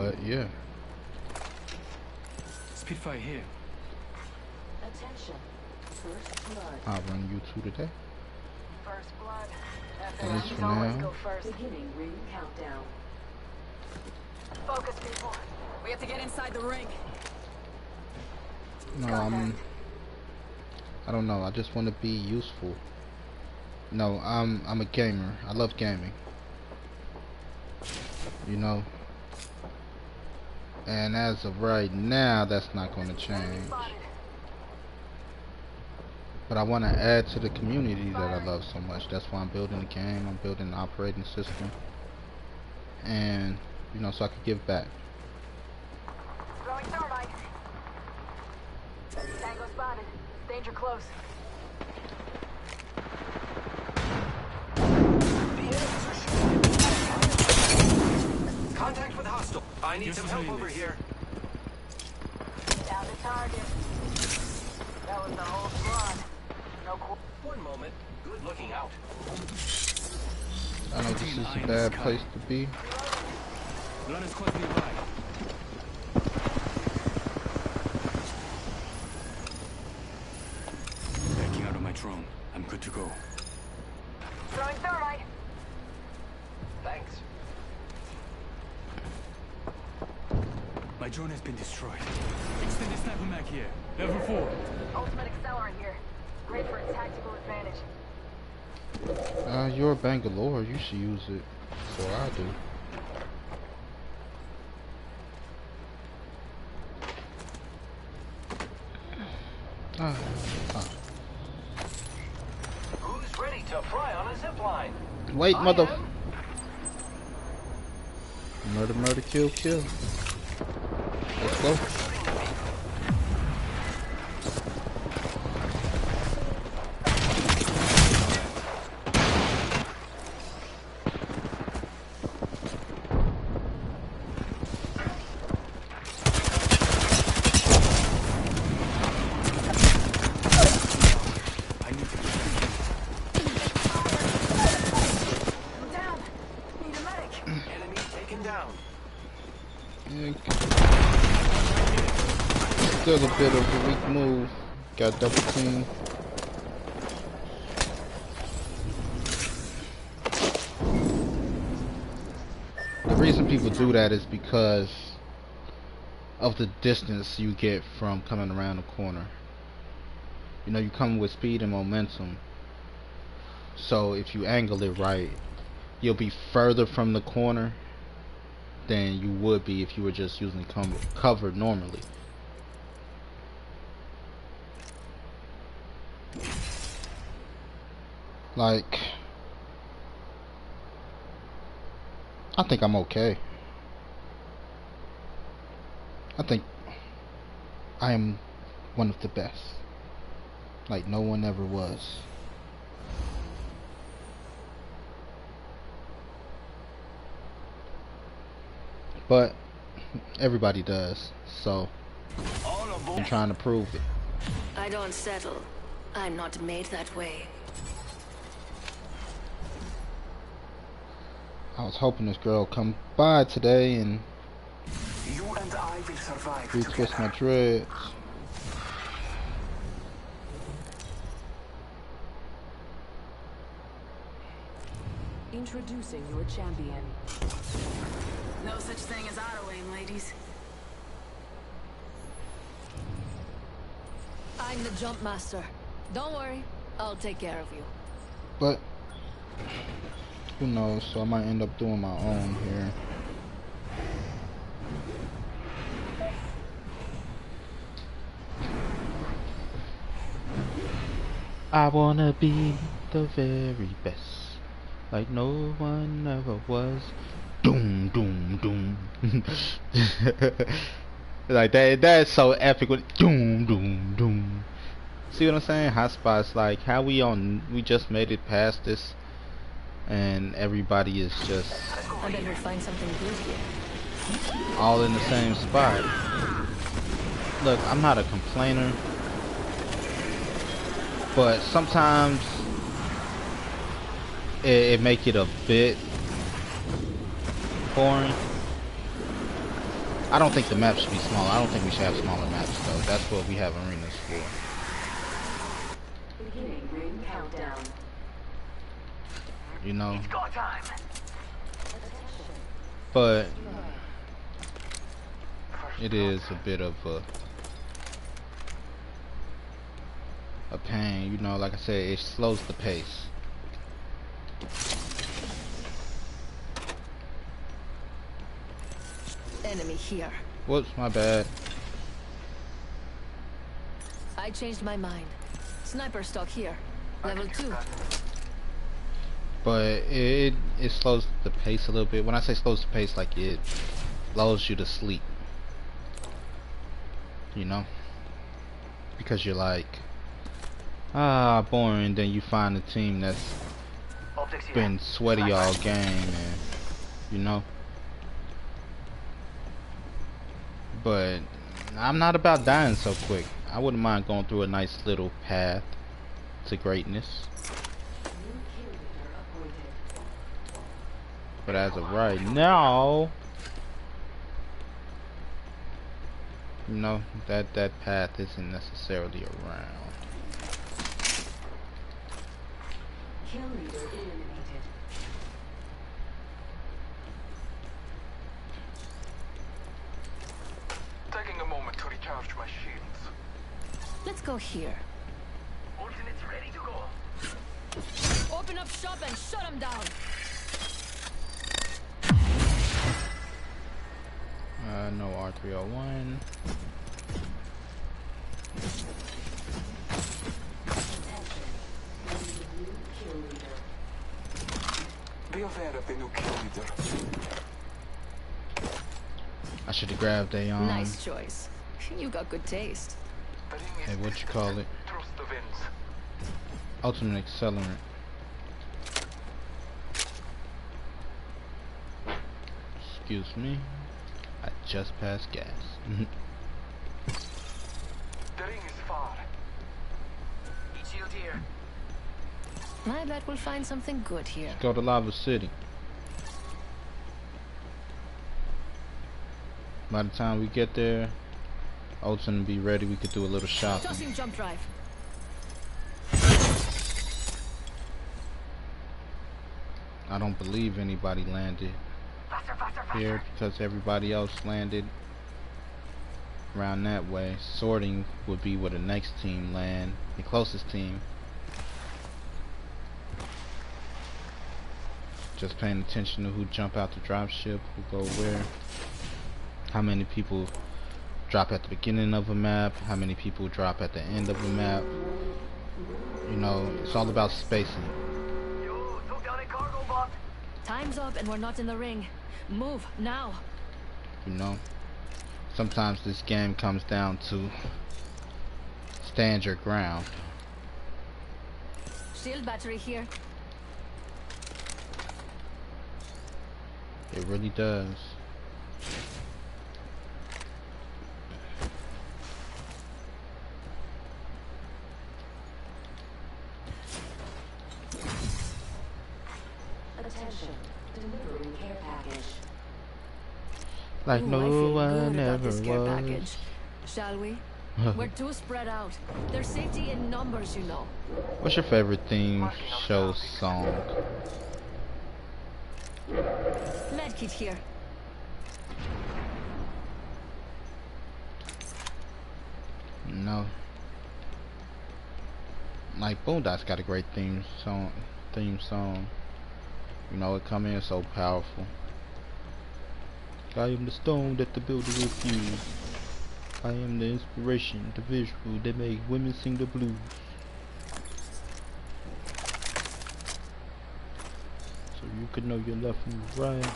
But yeah. Spitfire here. Attention. First blood. I'll run you two today. First blood. At least for always now. go first. Beginning ring countdown. Focus, people. We have to get inside the ring. No, I don't know. I just want to be useful. No, I'm a gamer. I love gaming. You know. And as of right now, that's not going to change. But I want to add to the community that I love so much. That's why I'm building the game. I'm building an operating system. And, you know, so I could give back. Throwing thermite. Tango spotted. Danger close. Contact with hostile. I need some help over here. Down to target. That was the whole squad. No cool. One moment. Good looking out. I know this is a bad place to be. Runners close nearby. Backing out of my drone. I'm good to go. Throwing thermite. Thanks. My drone has been destroyed. Extended sniper mag here. Level 4. Ultimate accelerant here. Great for a tactical advantage. You're Bangalore. You should use it. So I do. Who's ready to fly on a zipline? Wait, mother. Murder, murder, kill, kill. Let's go. Still a bit of a weak move. Got double team. The reason people do that is because of the distance you get from coming around the corner. You know, you come with speed and momentum. So if you angle it right, you'll be further from the corner than you would be if you were just using cover normally. Like, I think I'm okay. I think I am one of the best. Like no one ever was. But everybody does, so I'm trying to prove it. I don't settle. I'm not made that way. I was hoping this girl would come by today and You and I will survive retwist my together. dreads. Introducing your champion. No such thing as auto aim, ladies. I'm the jump master. Don't worry, I'll take care of you. But who knows, so I might end up doing my own here. I wanna be the very best, like no one ever was. Doom, doom, doom. Like that's so epic with doom, doom, doom. See what I'm saying? Hotspots, like how we just made it past this, and everybody is just I bet we'll find something good here. all in the same spot. Look, I'm not a complainer, but sometimes it make it a bit boring. I don't think the map should be smaller. I don't think we should have smaller maps though. That's what we have arenas for. Beginning ring countdown. You know. It's go time. But it is a bit of a pain, you know, like I said, it slows the pace. Enemy here. Whoops, my bad. I changed my mind. Sniper stock here. Level 2. But it slows the pace a little bit. When I say slows the pace, like it lulls you to sleep. You know? Because you're like, ah, boring. Then you find a team that's been sweaty all game, and you know. But I'm not about dying so quick. I wouldn't mind going through a nice little path to greatness. But as of right now, you know, that path isn't necessarily around. Kill leader eliminated. Taking a moment to recharge my shields. Let's go here. Ultimate's ready to go. Open up shop and shut them down. No R301. Be aware of the new kill leader. I should have grabbed a Nice choice. You got good taste. The ring is hey, what you call it? trust the winds. Ultimate accelerant. Excuse me. I just passed gas. The ring is far. Heat shield here. I bet we'll find something good here. Go to Lava City. By the time we get there, Ultimate will be ready. We could do a little shopping. Tossing jump drive. I don't believe anybody landed Faster, faster, faster. here because everybody else landed around that way. Sorting would be where the next team land, the closest team. Just paying attention to who jump out the dropship, who go where, how many people drop at the beginning of a map, how many people drop at the end of a map. You know, it's all about spacing. You took down a cargo bot. Time's up and we're not in the ring. Move now. You know, sometimes this game comes down to stand your ground. Shield battery here. It really does. Attention. Delivering care package. Like Ooh, I no feel one good about ever this care was. package. Shall we? We're too spread out. There's safety in numbers, you know. What's your favorite theme show song? Medkit here. No. Like Boondocks got a great theme song. You know, it come in so powerful. I am the stone that the builder refused. I am the inspiration, the visual that make women sing the blues. So you could know your left from your right.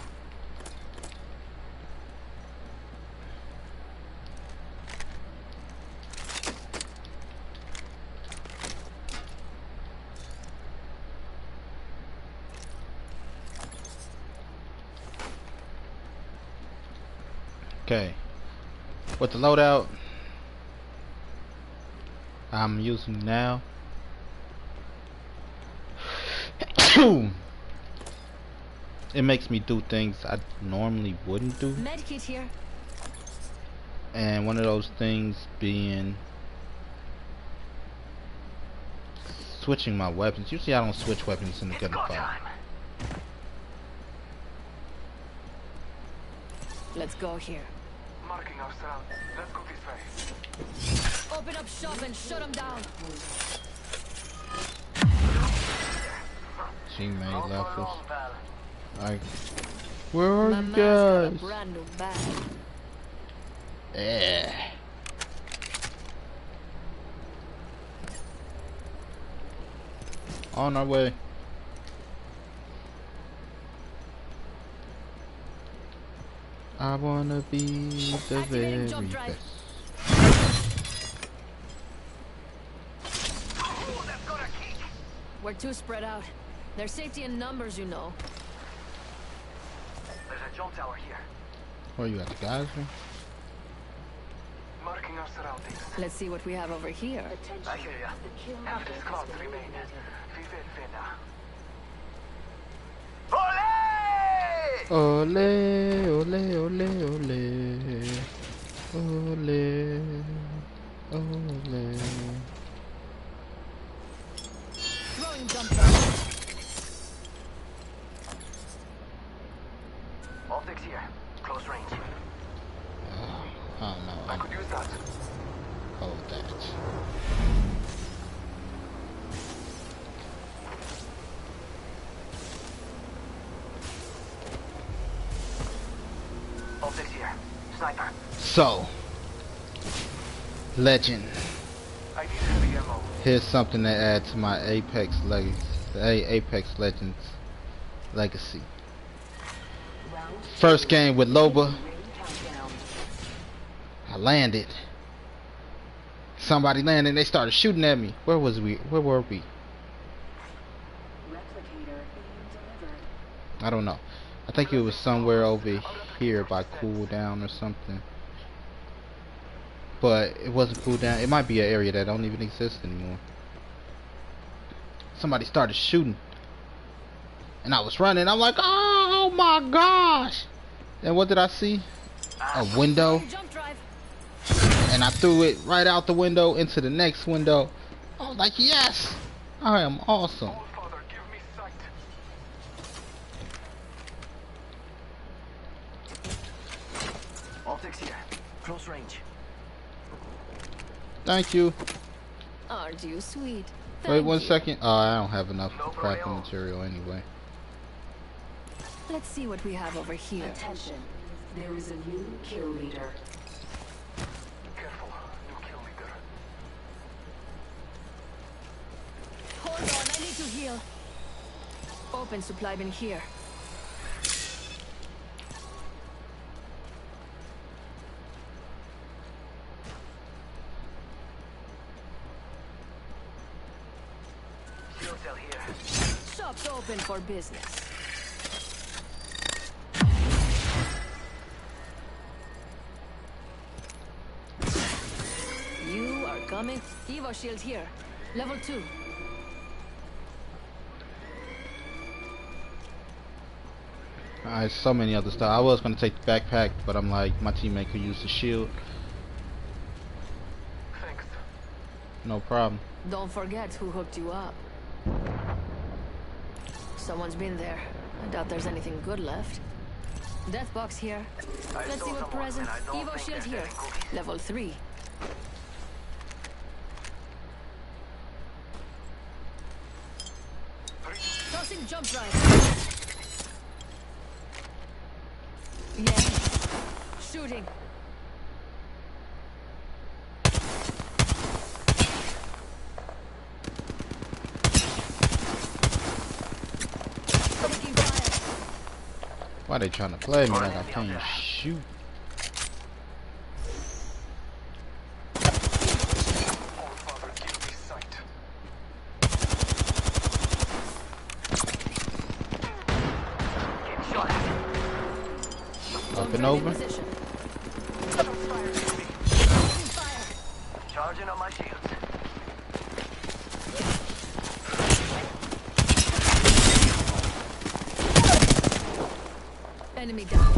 Okay, with the loadout I'm using now, it makes me do things I normally wouldn't do. Medkit here. and one of those things being switching my weapons. Usually I don't switch weapons in the gunfight. Let's go here. Marking our surround. Let's go this way. Open up shop and shut them down. Teammate left us. Alright. Where are My you man's got a guys? brand new bag. Yeah. On our way. I wanna be the very jump drive. best. We're too spread out. There's safety in numbers, you know. There's a jump tower here. Where you at, the guys? Marking our surroundings. Let's see what we have over here. I hear ya. Half the squads remain. Vive Vena. Ole, ole, ole, ole, ole, ole. Throwing jump drive. Optics here. Close range. I don't know. I could use that. Hold that. Optics here. Sniper. So, legend. I need heavy ammo. Here's something to add to my Apex Legends legacy. First game with Loba, I landed. Somebody landed and they started shooting at me. Where was we? Where were we? I don't know. I think it was somewhere over here by cooldown or something. But it wasn't cooldown. It might be an area that don't even exist anymore. Somebody started shooting. And I was running. I'm like, oh my gosh. And what did I see? A window. Jump drive. And I threw it right out the window into the next window. I was like, yes, I am awesome. Father, give me sight. Optics here. Close range. Thank you. Aren't you sweet? Wait Thank 1 you. second. Oh, I don't have enough No crafting problemo. material anyway. Let's see what we have over here. Attention. There is a new kill leader. Careful. New kill leader. Hold on, I need to heal. Open supply bin here. Shield cell here. Shop's open for business. You are coming. Evo shield here. Level 2. Alright, so many other stuff. I was gonna take the backpack, but I'm like, my teammate could use the shield. Thanks. No problem. Don't forget who hooked you up. Someone's been there. I doubt there's anything good left. Death box here. I Let's saw see what someone, present. and I don't Evo think shield they're here. selling cookies. Level 3. Tossing jump drive. Yeah. Shooting. Taking fire. Why they trying to play me like I can't shoot? All Father, give me sight. Get shot at. Up and over. Position. Fire at me. Taking fire. Charging on my shields. Enemy down.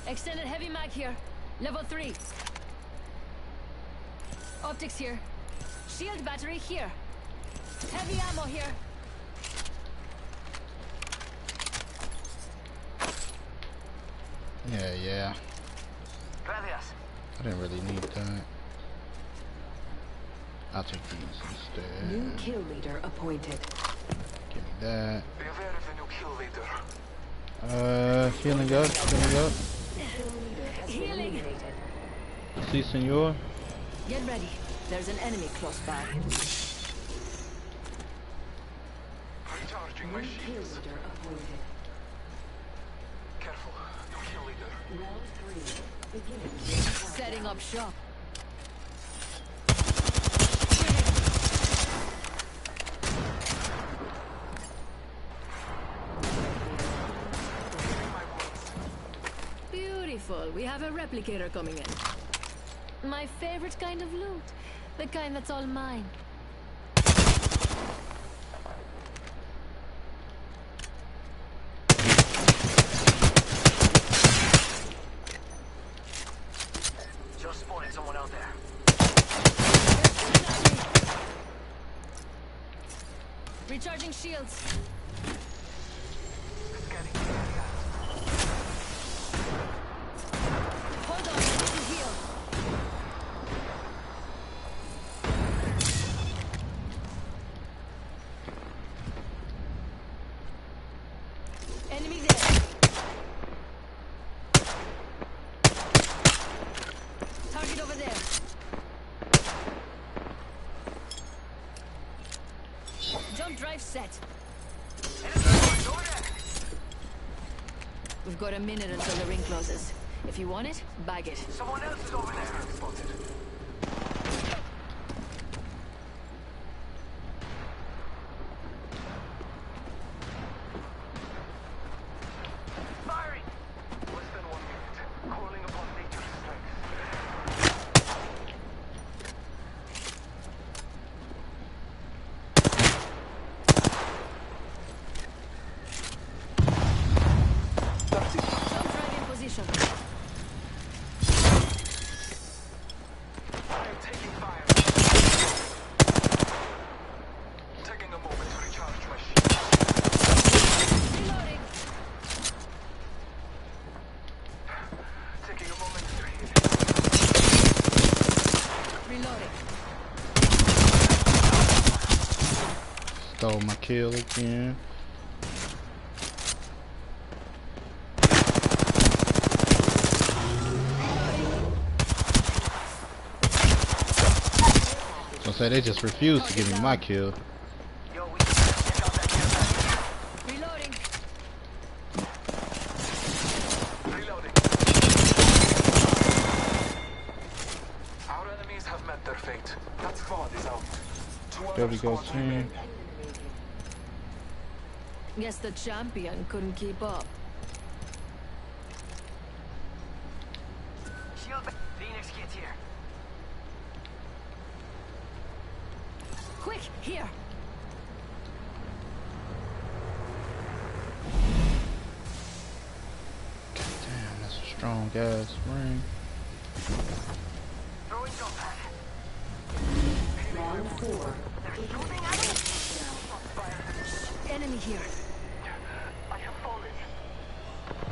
Extended heavy mag here. Level 3. Optics here. Shield battery here. Heavy ammo here. Yeah. Gracias. I didn't really need that. I'll take these instead. New kill leader appointed. Give me that. Be aware of the new kill leader. Healing up. Healing. Si, senor. Get ready. There's an enemy close by. Recharging my New kill shields. leader appointed. Careful, new kill leader. Round 3. Beginning. Setting up shop. Beautiful. We have a replicator coming in. My favorite kind of loot. The kind that's all mine. Just spotted someone out there. Recharging shields. Scanning. Hold on, I need to heal. Enemy there. Target over there. Jump drive set. Over there. We've got a minute until the ring closes. If you want it, bag it. Someone else is over there. Spotted. Firing. Less than 1 minute. Calling upon nature's strength. Jump drive in position. I am taking fire. Taking a moment to recharge my shield. Reloading. Taking a moment to heal. Reloading. Stole my kill again. So say they just refuse to give me my kill. Yo, we can check out that care package. Reloading. Reloading. Our enemies have met their fate. That squad is out. Two There other we go, squads team. remain. Guess the champion couldn't keep up. Shield. Phoenix kit here. Quick, here. Damn, that's a strong ass ring. Throwing jump pad. Round 4. They're shooting at us. Enemy here. I have fallen.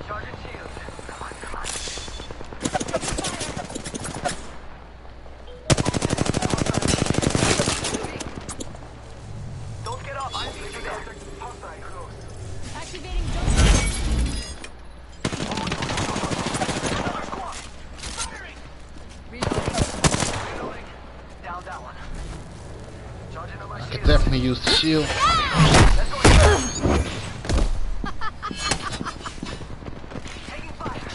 Charging shields. Come on. Don't get up. I'll meet you there. Hostile close. Activating jump drive. Another squad. Firing. Reloading. Reloading. Down that one. Charging on my I shield. could definitely use the shield. Let's go here. Taking fire.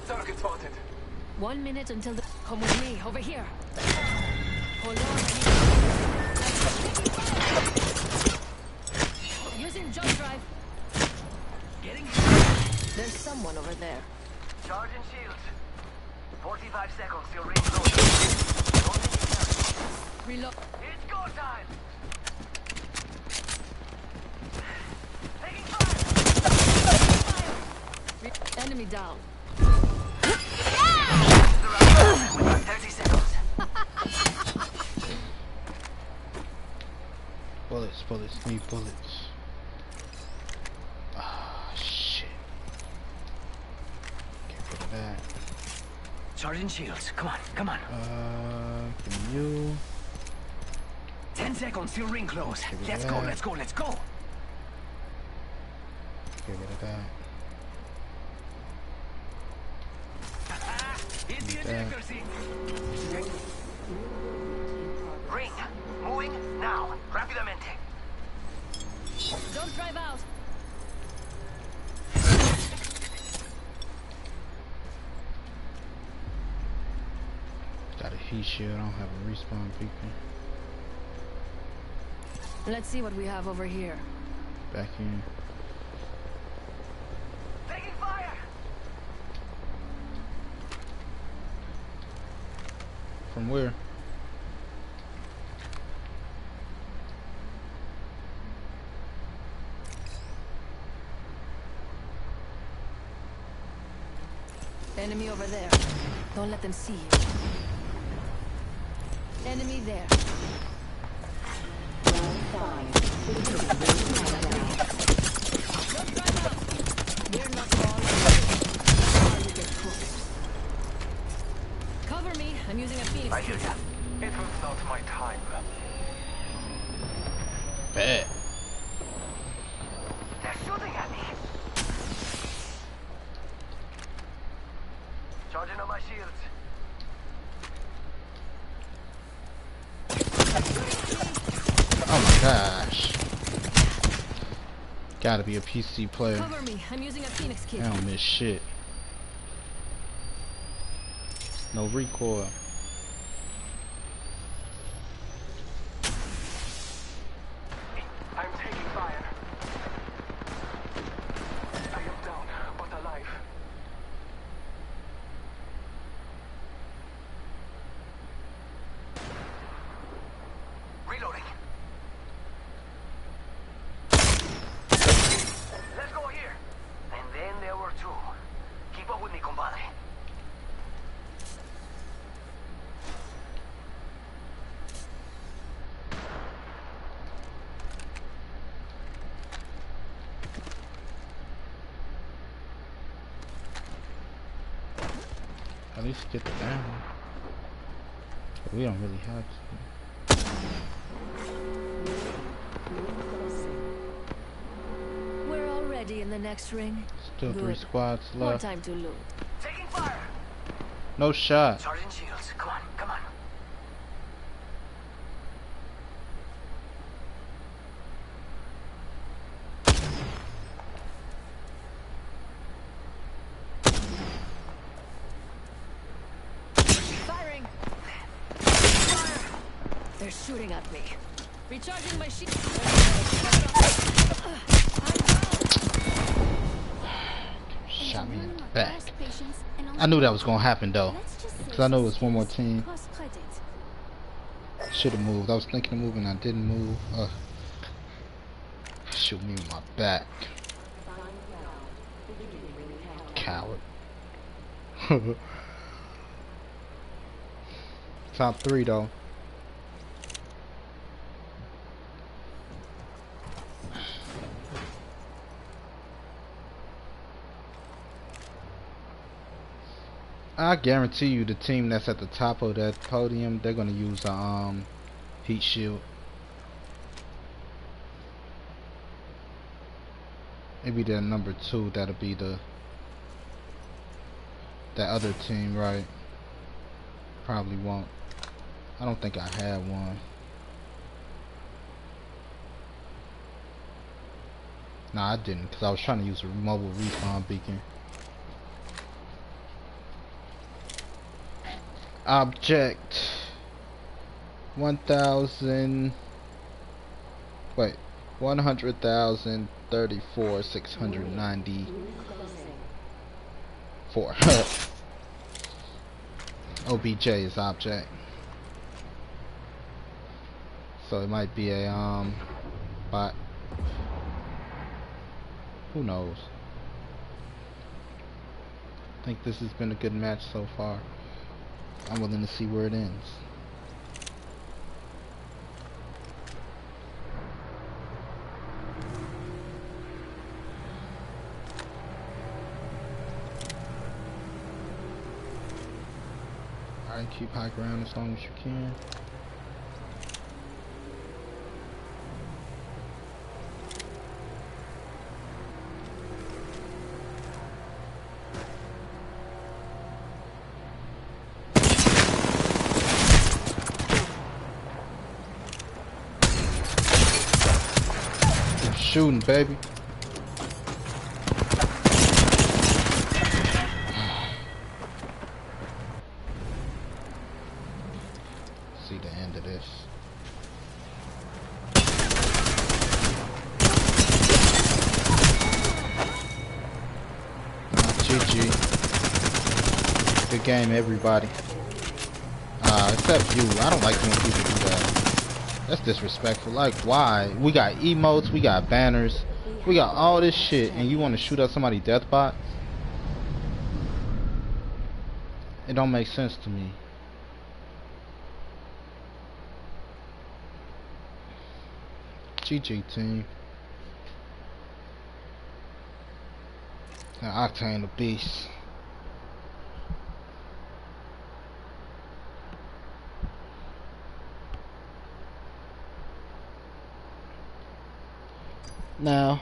Target spotted. 1 minute until the... Come with me, over here. Hold on. Using jump drive. Getting There's someone over there. charging shields. 45 seconds till ring closes. Don't need to carry. Reload. It's go time. Taking fire. Enemy down. We got 30 seconds. Bullets, bullets, need bullets. Ah, shit. Get rid of that. Charging shields. Come on, come on. Give me you. 10 seconds till ring close. Get rid of Let's go, that. let's go, let's go. Get rid of that. It's the That. ejector seat. Ring. Moving now. Rápidamente. Don't drive out. Got a heat shield. I don't have a respawn beacon. Let's see what we have over here. Back in. Taking fire. From where? Enemy over there. Don't let them see you. Enemy there. Don't drive out. We're not all or you get cooked. Cover me. I'm using a Phoenix. I hear ya. It was not my time. Bad. They're shooting at me. Charging on my shields. Oh my gosh. Gotta be a PC player. Cover me. I'm using a Phoenix kit. I don't miss shit. No recoil. I'm taking fire. I am down, but alive. Reloading. Let's go here. And then there were two. Keep up with me, compadre. At least get down. But we don't really have to. We're already in the next ring. Still 3 Good. squads More left. time to loot. Taking fire. No shot. Charging shields. Come on, come on. Firing. They're shooting at me. Recharging my shield. Shot me in the back. I knew that was gonna happen though. Because I know it was one more team. Should have moved. I was thinking of moving, I didn't move. Shoot me in my back. Coward. Top 3 though. I guarantee you the team that's at the top of that podium, they're gonna use a heat shield. Maybe they're number 2, that'll be that other team, right? Probably won't. I don't think I had one. Nah, I didn't, because I was trying to use a mobile respawn beacon. Object 1,000. Wait, 100,034,694. OBJ is object. So it might be a bot. Who knows? I think this has been a good match so far. I'm willing to see where it ends. Alright, keep high ground as long as you can. Shooting, baby. See the end of this. GG. Good game, everybody. Except you. I don't like when people do that. That's disrespectful. Like, why? We got emotes, we got banners, we got all this shit, and you want to shoot up somebody's death box? It don't make sense to me. GG team. Now Octane the beast. Now,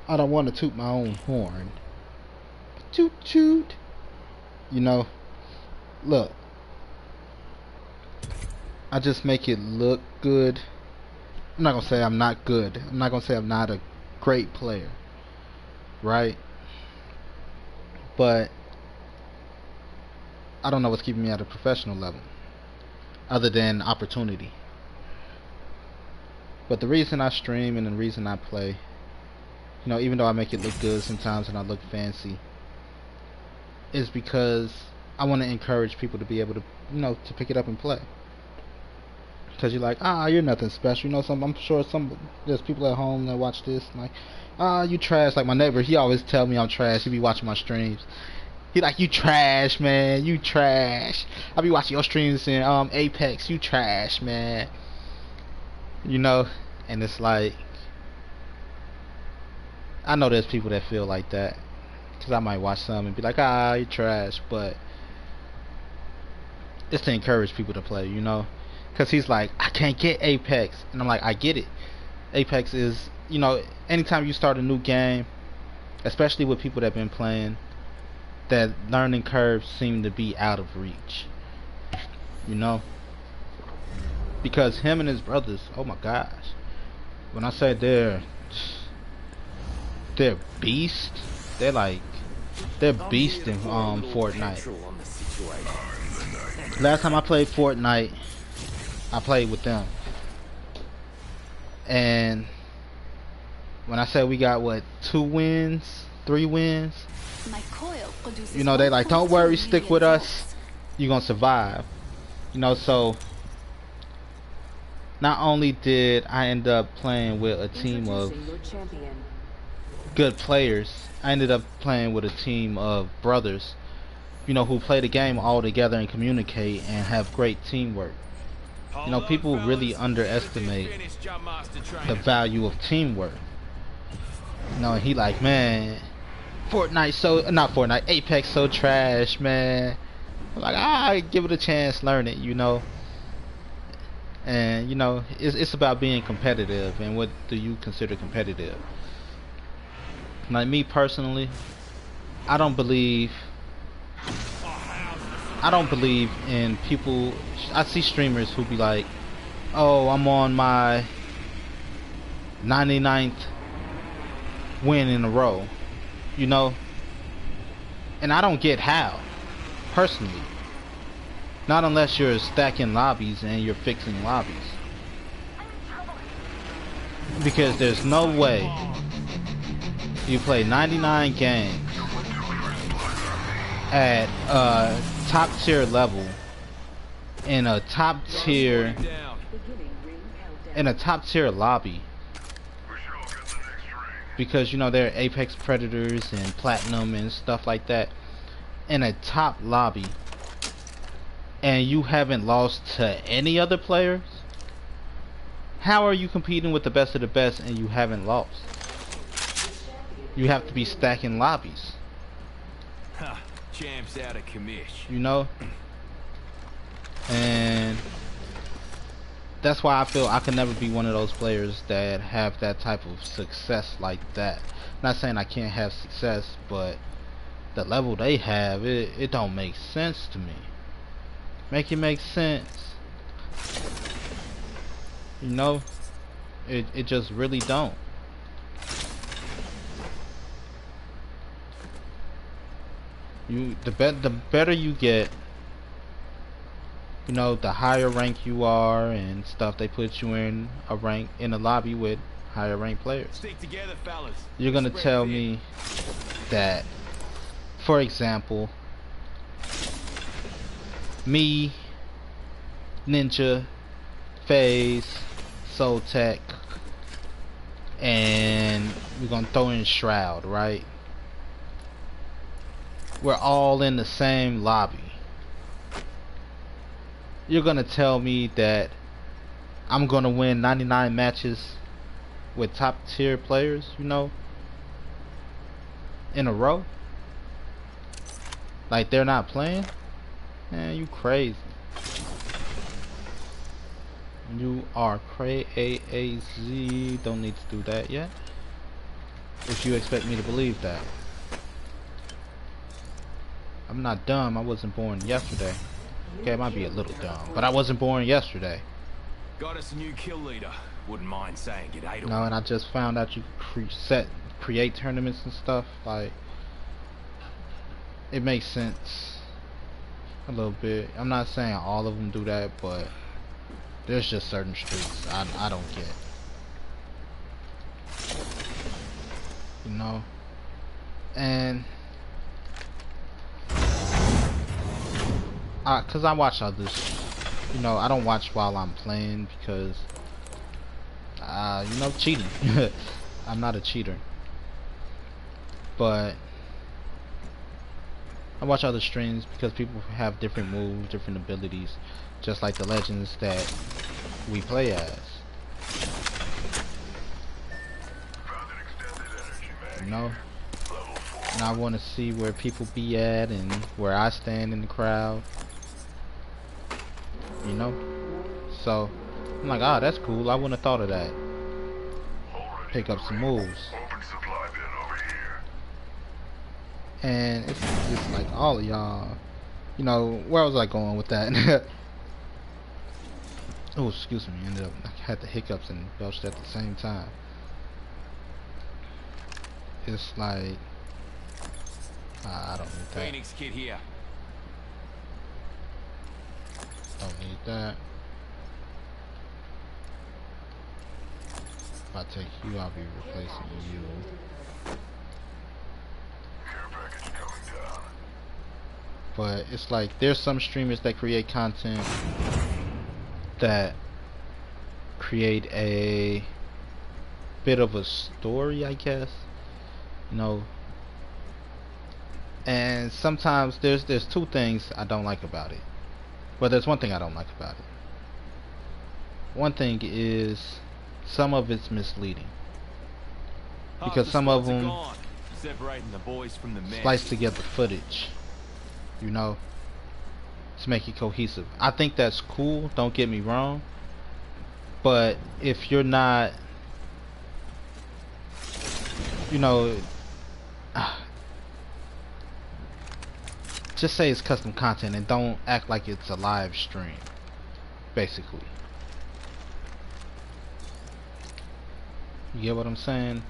I don't want to toot my own horn. Toot toot. You know, look. I just make it look good. I'm not gonna say I'm not good. I'm not gonna say I'm not a great player. Right? But I don't know what's keeping me at a professional level. Other than opportunity. But the reason I stream and the reason I play, you know, even though I make it look good sometimes and I look fancy, is because I want to encourage people to be able to, you know, to pick it up and play. Because you're like, you're nothing special. You know, I'm sure there's people at home that watch this and like, you trash. Like my neighbor, he always tell me I'm trash. He be watching my streams. He like, you trash, man. You trash. I be watching your streams in Apex. You trash, man. You know, and it's like, I know there's people that feel like that, because I might watch some and be like, you're trash, but it's to encourage people to play, you know, because he's like, I can't get Apex, and I'm like, I get it. Apex is, you know, anytime you start a new game, especially with people that have been playing, that learning curves seem to be out of reach, you know. Because him and his brothers, oh my gosh, when I say they're beasts, they're beasts in Fortnite. Last time I played Fortnite, I played with them, and when I say we got what, 2 wins, 3 wins, you know, they like, don't worry, stick with us, you're gonna survive, you know. So not only did I end up playing with a team of good players, I ended up playing with a team of brothers, you know, who play the game all together and communicate and have great teamwork. You know, people really underestimate the value of teamwork. You know, and he like, man, Apex so trash, man. I'm like, give it a chance, learn it, you know. And you know, it's about being competitive, and what do you consider competitive? Like me personally, I don't believe in people. I see streamers who be like, oh, I'm on my 99th win in a row, you know, and I don't get how, personally. Not unless you're stacking lobbies and you're fixing lobbies. Because there's no way you play 99 games at a top tier level in a top tier lobby because you know there are Apex Predators and Platinum and stuff like that in a top lobby, and you haven't lost to any other players. How are you competing with the best of the best and you haven't lost? You have to be stacking lobbies. Ha! Champ's out of commish. You know? And that's why I feel I can never be one of those players that have that type of success like that. Not saying I can't have success, but the level they have, it don't make sense to me. Make it make sense. You know? It just really don't. The better you get, you know, the higher rank you are and stuff, they put you in a rank in a lobby with higher ranked players. Stick together, fellas. You're gonna Spread tell thin. me that, for example, me, Ninja, FaZe, Soul Tech, and we're gonna throw in Shroud, right? We're all in the same lobby. You're gonna tell me that I'm gonna win 99 matches with top tier players, you know, in a row? Like they're not playing? Man, you crazy. You are crazy. Don't need to do that yet. If you expect me to believe that. I'm not dumb. I wasn't born yesterday. Okay, it might be a little dumb, but I wasn't born yesterday. Got us a new kill leader. Wouldn't mind saying g'day to No, him. and I just found out you create tournaments and stuff. Like, it makes sense a little bit. I'm not saying all of them do that, but there's just certain streaks I don't get. You know? And cause I watch others. You know, I don't watch while I'm playing because you know, cheating. I'm not a cheater. But I watch other streams because people have different moves, different abilities, just like the legends that we play as. You know? And I want to see where people be at and where I stand in the crowd. You know? So I'm like, ah, that's cool. I wouldn't have thought of that. Pick up some moves. And it's just like all of y'all, you know, where was I going with that? Oh, excuse me, ended up, I had the hiccups and belched at the same time. It's like, I don't need that. Phoenix kid here. Don't need that. If I take you, I'll be replacing you. But it's like there's some streamers that create content that create a bit of a story, I guess, you know. And sometimes there's two things I don't like about it. Well, there's one thing I don't like about it. One thing is some of it's misleading because some of them Separating the boys from the men. splice together footage, you know, to make it cohesive. I think that's cool, don't get me wrong, but if you're not, you know, just say it's custom content and don't act like it's a live stream, basically. You get what I'm saying?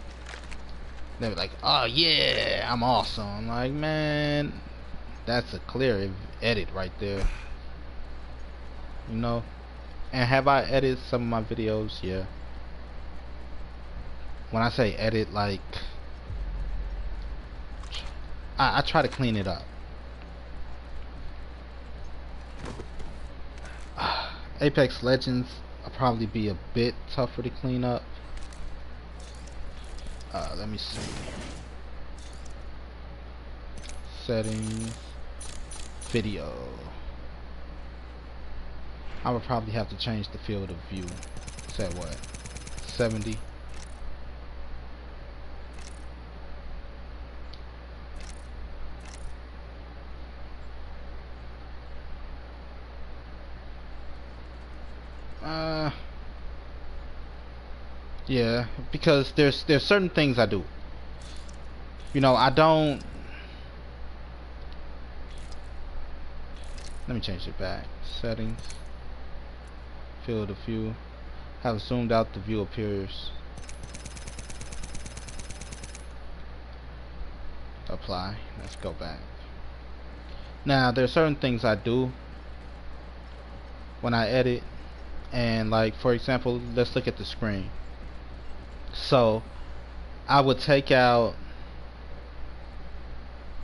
They're like, oh yeah, I'm awesome. I'm like, man, that's a clear edit right there. You know? And have I edited some of my videos? Yeah. When I say edit, like, I try to clean it up. Apex Legends will probably be a bit tougher to clean up. Let me see. Settings, video. I would probably have to change the field of view. Set what? 70. Yeah, because there's certain things I do. You know, I don't. Let me change it back. Settings, field of view. Have zoomed out, the view appears. Apply. Let's go back. Now there's certain things I do when I edit, and like for example, let's look at the screen. So I would take out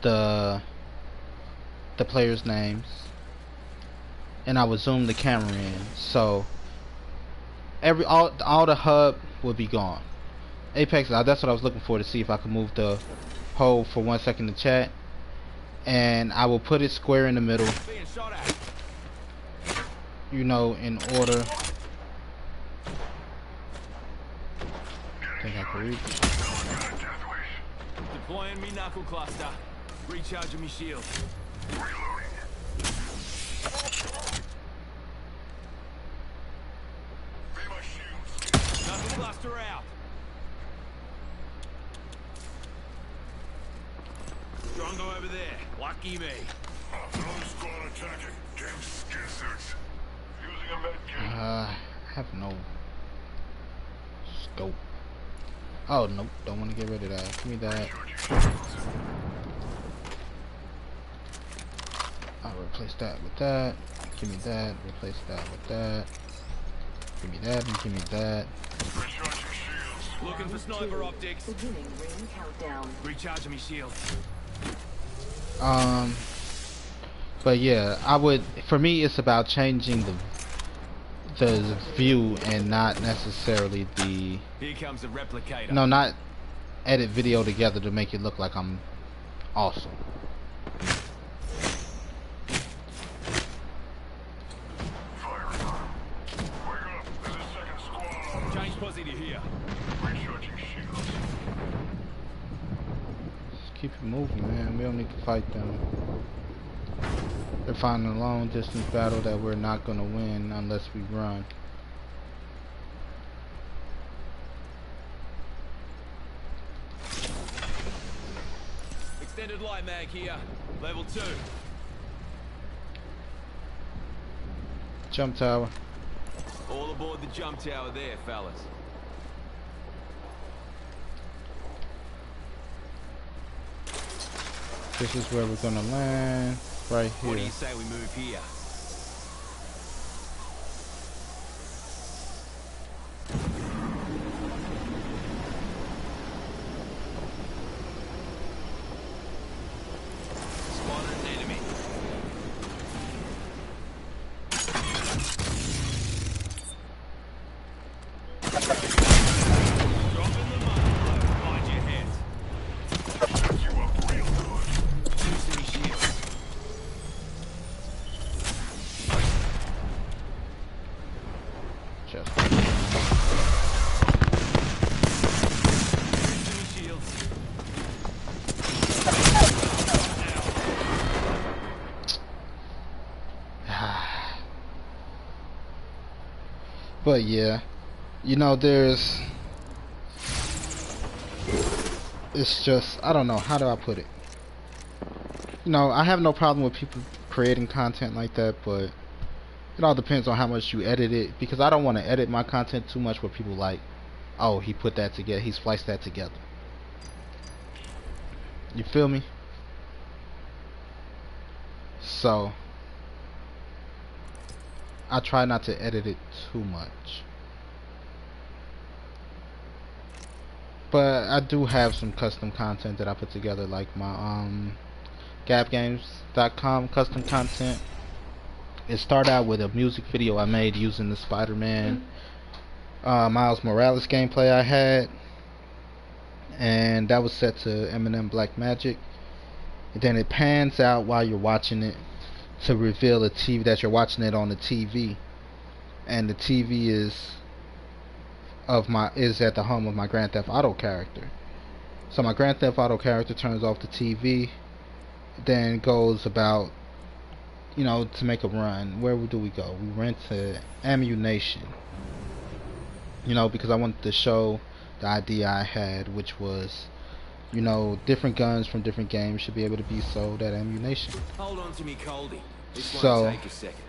the players' names, and I would zoom the camera in, so all the hub would be gone. Apex, that's what I was looking for, to see if I could move the hold for 1 second to chat, and I will put it square in the middle, you know, in order. I think I can reach. Deploying me knuckle cluster. Recharging me shield. Knuckle cluster out. Drongo over there. Lucky me. Another squad attacking. Game skin suits. Using a med kit. I have no scope. Oh nope, don't want to get rid of that. Give me that. I'll replace that with that. Give me that. Replace that with that. Give me that and give me that. Looking for sniper optics. Beginning ring countdown. Recharging me shield. But yeah, I would. For me, it's about changing the view and not necessarily the. Here comes a replicator. No, not edit video together to make it look like I'm awesome. Change posse to here. Just keep it moving, man. We don't need to fight them. They're fighting a long distance battle that we're not gonna win unless we run. Extended light mag here. Level 2. Jump tower. All aboard the jump tower there, fellas. This is where we're gonna land. Right here. What do you say we move here? Spotted an enemy. Dropping the mud. Mind your head. You up real good. Using me shields. Just. Shields. But yeah, you know, it's just, I don't know, how do I put it? You know, I have no problem with people creating content like that, but it all depends on how much you edit it, because I don't want to edit my content too much where people like, oh, he put that together, he spliced that together. You feel me? So I try not to edit it too much. But I do have some custom content that I put together, like my gabbgames.com custom content. It started out with a music video I made using the Spider-Man Miles Morales gameplay I had, and that was set to Eminem Black Magic. And then it pans out while you're watching it to reveal the TV that you're watching it on the TV, and the TV is at the home of my Grand Theft Auto character. So my Grand Theft Auto character turns off the TV, then goes about, to make a run. Where do we go? We rent to Ammunition. Because I wanted to show the idea I had, which was, different guns from different games should be able to be sold at Ammunition. Hold on to me, Coldy. This So, won't take a second.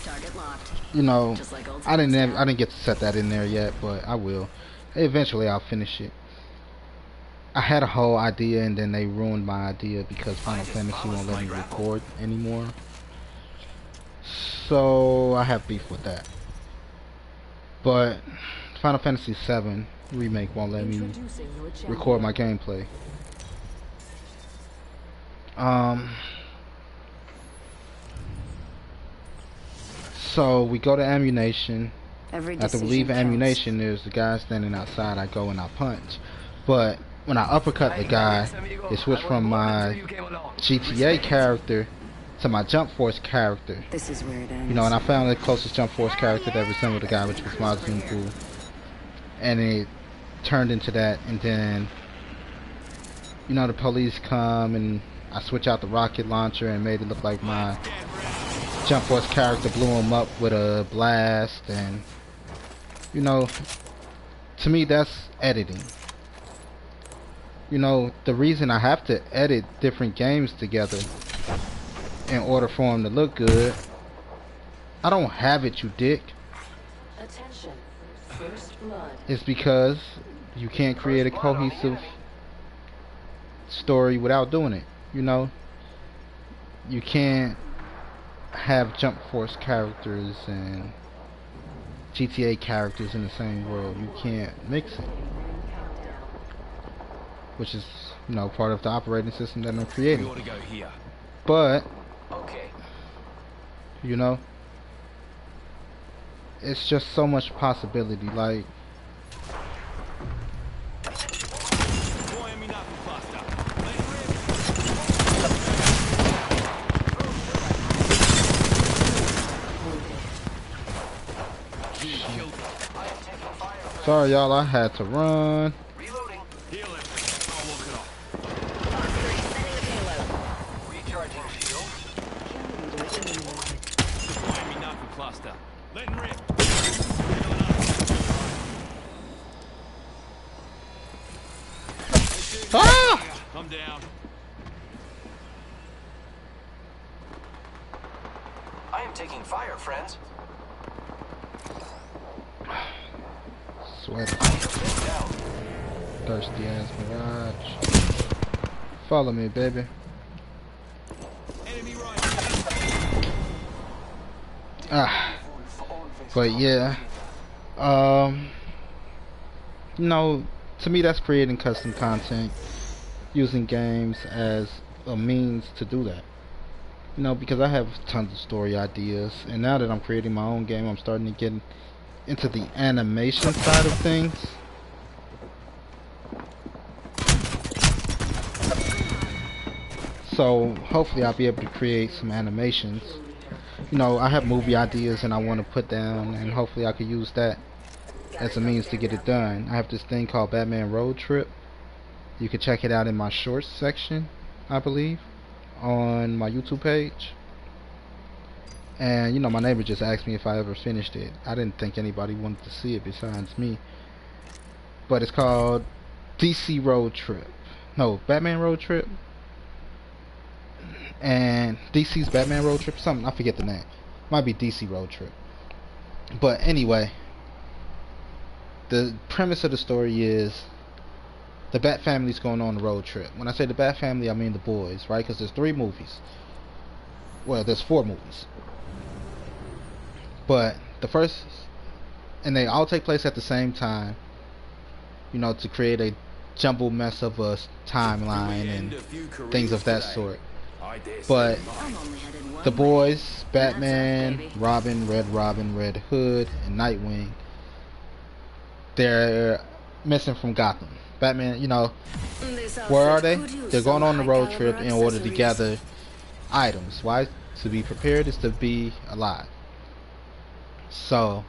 Target locked. Just like old I times didn't now. I didn't get to set that in there yet, but I will. Eventually, I'll finish it. I had a whole idea, and then they ruined my idea because Final Fantasy won't let me record anymore. So I have beef with that. But Final Fantasy VII Remake won't let me Introducing your record champion. my gameplay. So we go to Ammunition. Every After we decision leave counts. Ammunition, there's the guy standing outside. I go and I punch. But when I uppercut the guy, it switched from my GTA character to my Jump Force character. This is where it ends. And I found the closest Jump Force character that resembled the guy, which was Mazumbu. And it turned into that, and then, the police come, and I switch out the rocket launcher and made it look like my Jump Force character blew him up with a blast, and, to me that's editing. The reason I have to edit different games together in order for them to look good, I don't have it, you dick. Attention. First blood. It's because you can't create a cohesive story without doing it. You can't have Jump Force characters and GTA characters in the same world. You can't mix it, which is part of the operating system that I'm creating. We ought to go here. But Okay. it's just so much possibility. Like, sorry y'all, I had to run. Reloading. Heal him. I'll walk it off. Recharging shield. Deploying me knuckle cluster. Letting rip. Ah! I'm down. I am taking fire, friends. Sweat. Get down. Thirsty ass mirage. Follow me, baby. Enemy right. Ah. But yeah. To me that's creating custom content, using games as a means to do that. Because I have tons of story ideas, and now that I'm creating my own game, I'm starting to get into the animation side of things. So hopefully I'll be able to create some animations. I have movie ideas and I want to put down, and hopefully I could use that as a means to get it done. I have this thing called Batman Road Trip. You can check it out in my shorts section, I believe, on my YouTube page. And my neighbor just asked me if I ever finished it. I didn't think anybody wanted to see it besides me. But it's called DC Road Trip. No, Batman Road Trip. And DC's Batman Road Trip, something, I forget the name. Might be DC Road Trip. But anyway, the premise of the story is the Bat family's going on a road trip. When I say the Bat family, I mean the boys, right? Because there's 3 movies. Well, there's 4 movies. But the first, and they all take place at the same time, to create a jumbled mess of a timeline and things of that sort. But the boys, Batman, Robin, Red Hood, and Nightwing, they're missing from Gotham. Batman, you know, This where are outfit they? could use They're going some on the road high-caliber trip in order to accessories. gather items. Why? To be prepared is to be alive. So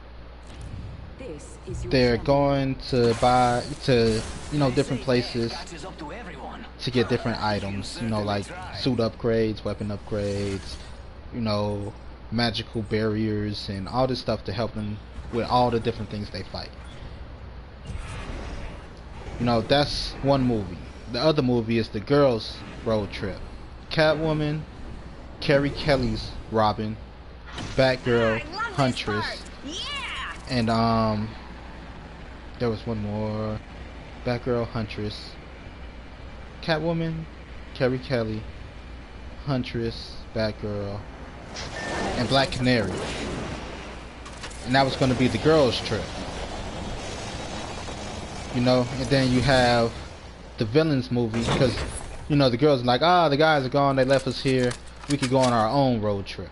This is your they're champion. going to buy to, you know, different places Catches up to everyone. to get different items, you know, like suit upgrades, weapon upgrades, you know, magical barriers and all this stuff to help them with all the different things they fight. You know, that's one movie. The other movie is the girls' road trip. Catwoman, Carrie Kelly's Robin, Batgirl, Huntress, and there was one more. Batgirl, Huntress, Catwoman, Carrie Kelly, Huntress, Batgirl, and Black Canary. And that was going to be the girls' trip. You know, and then you have the villains movie, because, you know, the girls are like, ah, the guys are gone, they left us here, we could go on our own road trip.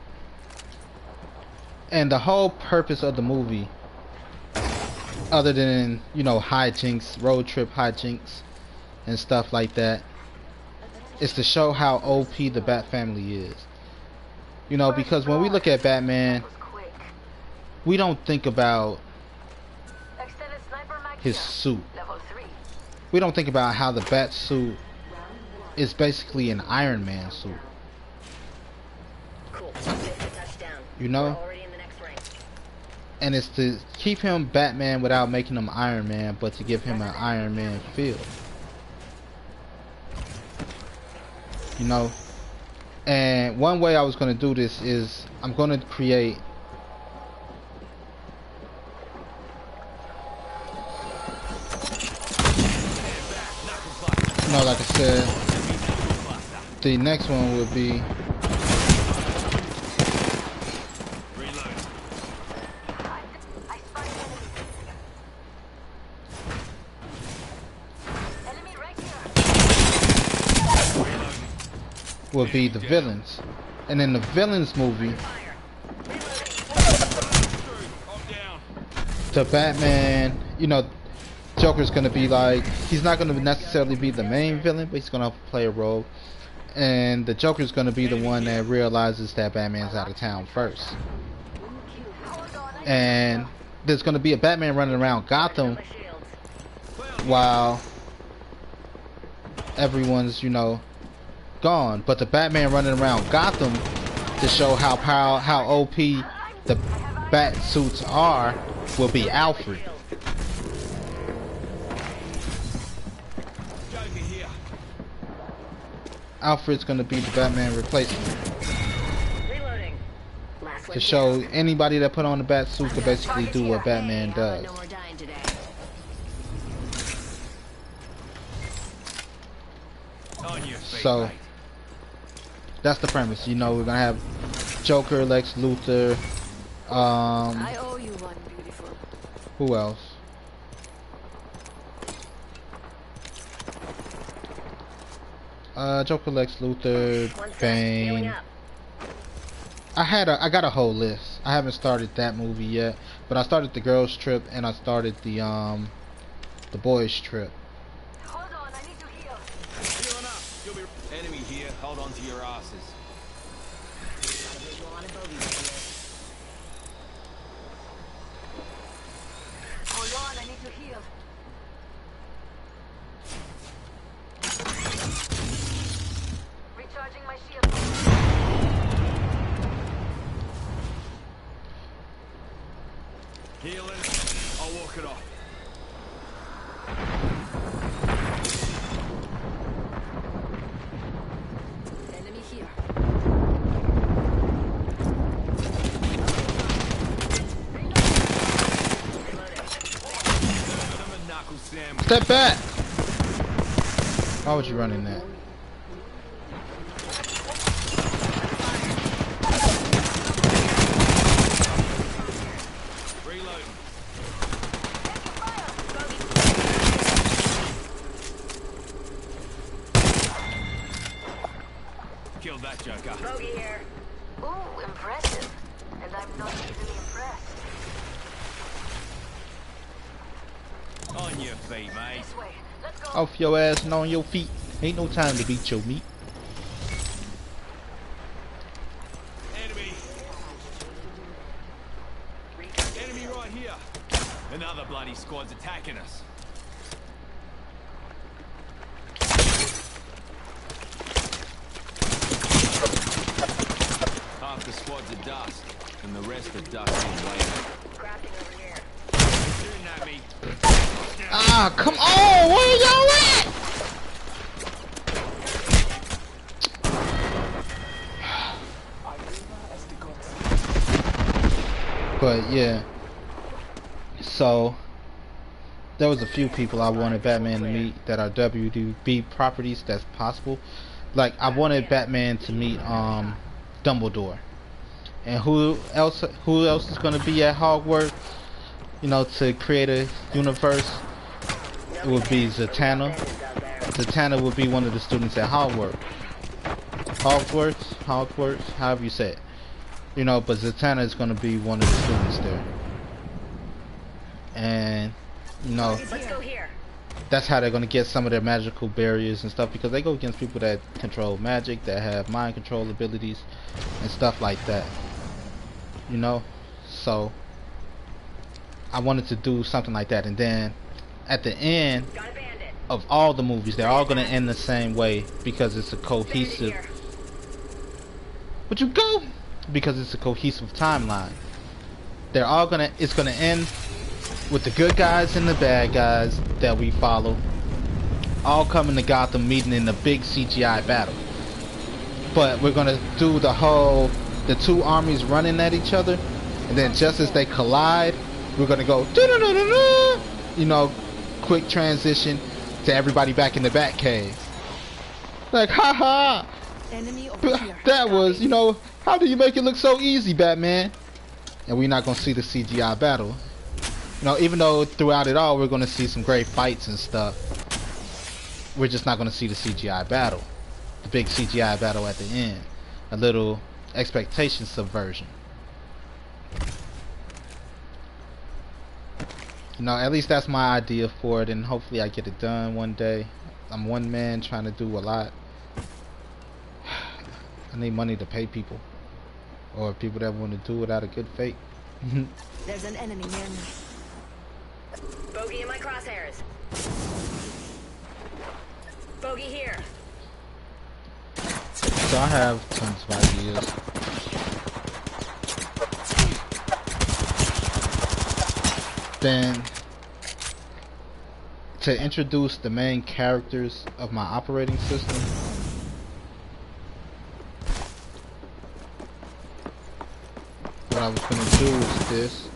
And the whole purpose of the movie, other than, you know, hijinks, road trip hijinks and stuff like that, is to show how OP the Bat family is. You know, because when we look at Batman, we don't think about his suit. We don't think about how the Bat suit is basically an Iron Man suit. You know? And it's to keep him Batman without making him Iron Man, but to give him an Iron Man feel. You know? And one way I was going to do this is I'm going to create like I said, the next one would be the villains. And in the villains movie, the Batman, you know, Joker's gonna be like, he's not gonna necessarily be the main villain, but he's gonna play a role. And the Joker's gonna be the one that realizes that Batman's out of town first. And there's gonna be a Batman running around Gotham while everyone's, you know, gone. But the Batman running around Gotham to show how OP the Bat suits are will be Alfred. Alfred's gonna be the Batman replacement. To show anybody that put on the Bat suit to basically do what Batman does. So that's the premise. You know, we're gonna have Joker, Lex Luthor, I owe you one, beautiful. who else? Joker, Lex Luthor, Bane. I got a whole list. I haven't started that movie yet, but I started the girls' trip and I started the boys' trip. Hold on, I need to heal. Healing up. You'll be enemy here. Hold on to your asses. Hold on, I need to heal. Recharging my shield. Healing. I'll walk it off. Enemy here. Step back! Why would you run in that? Killed that Joker. Bogey here. Ooh, impressive. And I'm not easily impressed. On your feet, mate. This way. Off your ass and on your feet. Ain't no time to beat your meat. Enemy. Enemy right here. Another bloody squad's attacking us. Half the squad's are dust, and the rest are dust and waiting. Shooting at me. Ah, come on! Where y'all at? But yeah, so there was a few people I wanted Batman to meet that are WB properties that's possible. Like I wanted Batman to meet Dumbledore, and who else is going to be at Hogwarts? You know, to create a universe, it would be Zatanna. Zatanna would be one of the students at Hogwarts. Hogwarts, however you say it. You know, but Zatanna is going to be one of the students there. And, you know, that's how they're going to get some of their magical barriers and stuff, because they go against people that control magic, that have mind control abilities, and stuff like that. You know? So, I wanted to do something like that. And then, at the end of all the movies, they're all going to end the same way, because it's a cohesive... Would you go? Because it's a cohesive timeline. They're all gonna, it's gonna end with the good guys and the bad guys that we follow all coming to Gotham, meeting in a big CGI battle. But we're gonna do the two armies running at each other, and then just as they collide, we're gonna go you know, quick transition to everybody back in the Batcave. Like, haha, that was, you know, how do you make it look so easy, Batman? And we're not gonna see the CGI battle. You know, even though throughout it all we're gonna see some great fights and stuff, we're just not gonna see the CGI battle. The big CGI battle at the end. A little expectation subversion. You know, at least that's my idea for it, and hopefully I get it done one day. I'm one man trying to do a lot. I need money to pay people. Or people that want to do without a good fate. There's an enemy near me. Bogey in my crosshairs. Bogey here. So I have tons of ideas. Then, to introduce the main characters of my operating system, what I was going to do is this.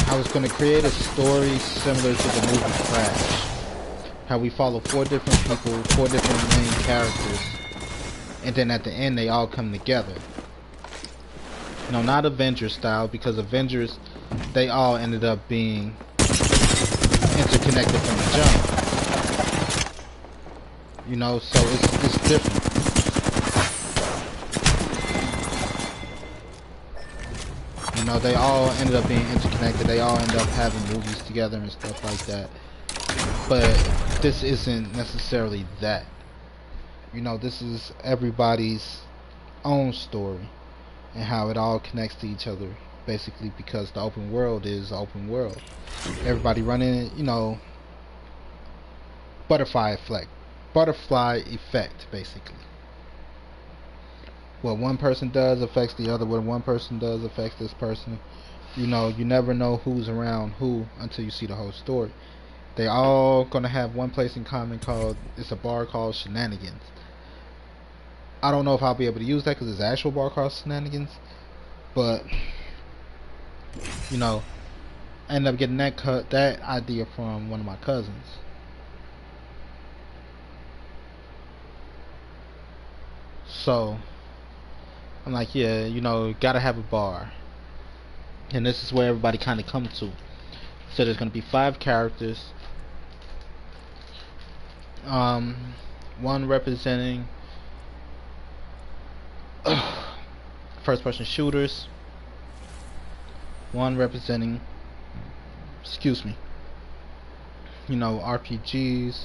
I was going to create a story similar to the movie Crash. How we follow 4 different people, 4 different main characters, and then at the end they all come together. No, not Avengers style, because Avengers, they all ended up being interconnected from the jump. You know, so it's different. You know, they all ended up being interconnected. They all ended up having movies together and stuff like that. But this isn't necessarily that. You know, this is everybody's own story and how it all connects to each other, basically, because the open world is open world. Everybody running, you know, butterfly effect, basically. What one person does affects the other. What one person does affects this person. You know, you never know who's around who until you see the whole story. They all gonna have one place in common called, it's a bar called Shenanigans. I don't know if I'll be able to use that because it's an actual bar called Shenanigans, but you know, I ended up getting that idea from one of my cousins. So I'm like, yeah, you know, gotta have a bar, and this is where everybody kind of comes to. So there's gonna be 5 characters. One representing first person shooters, one representing, excuse me, you know, RPGs,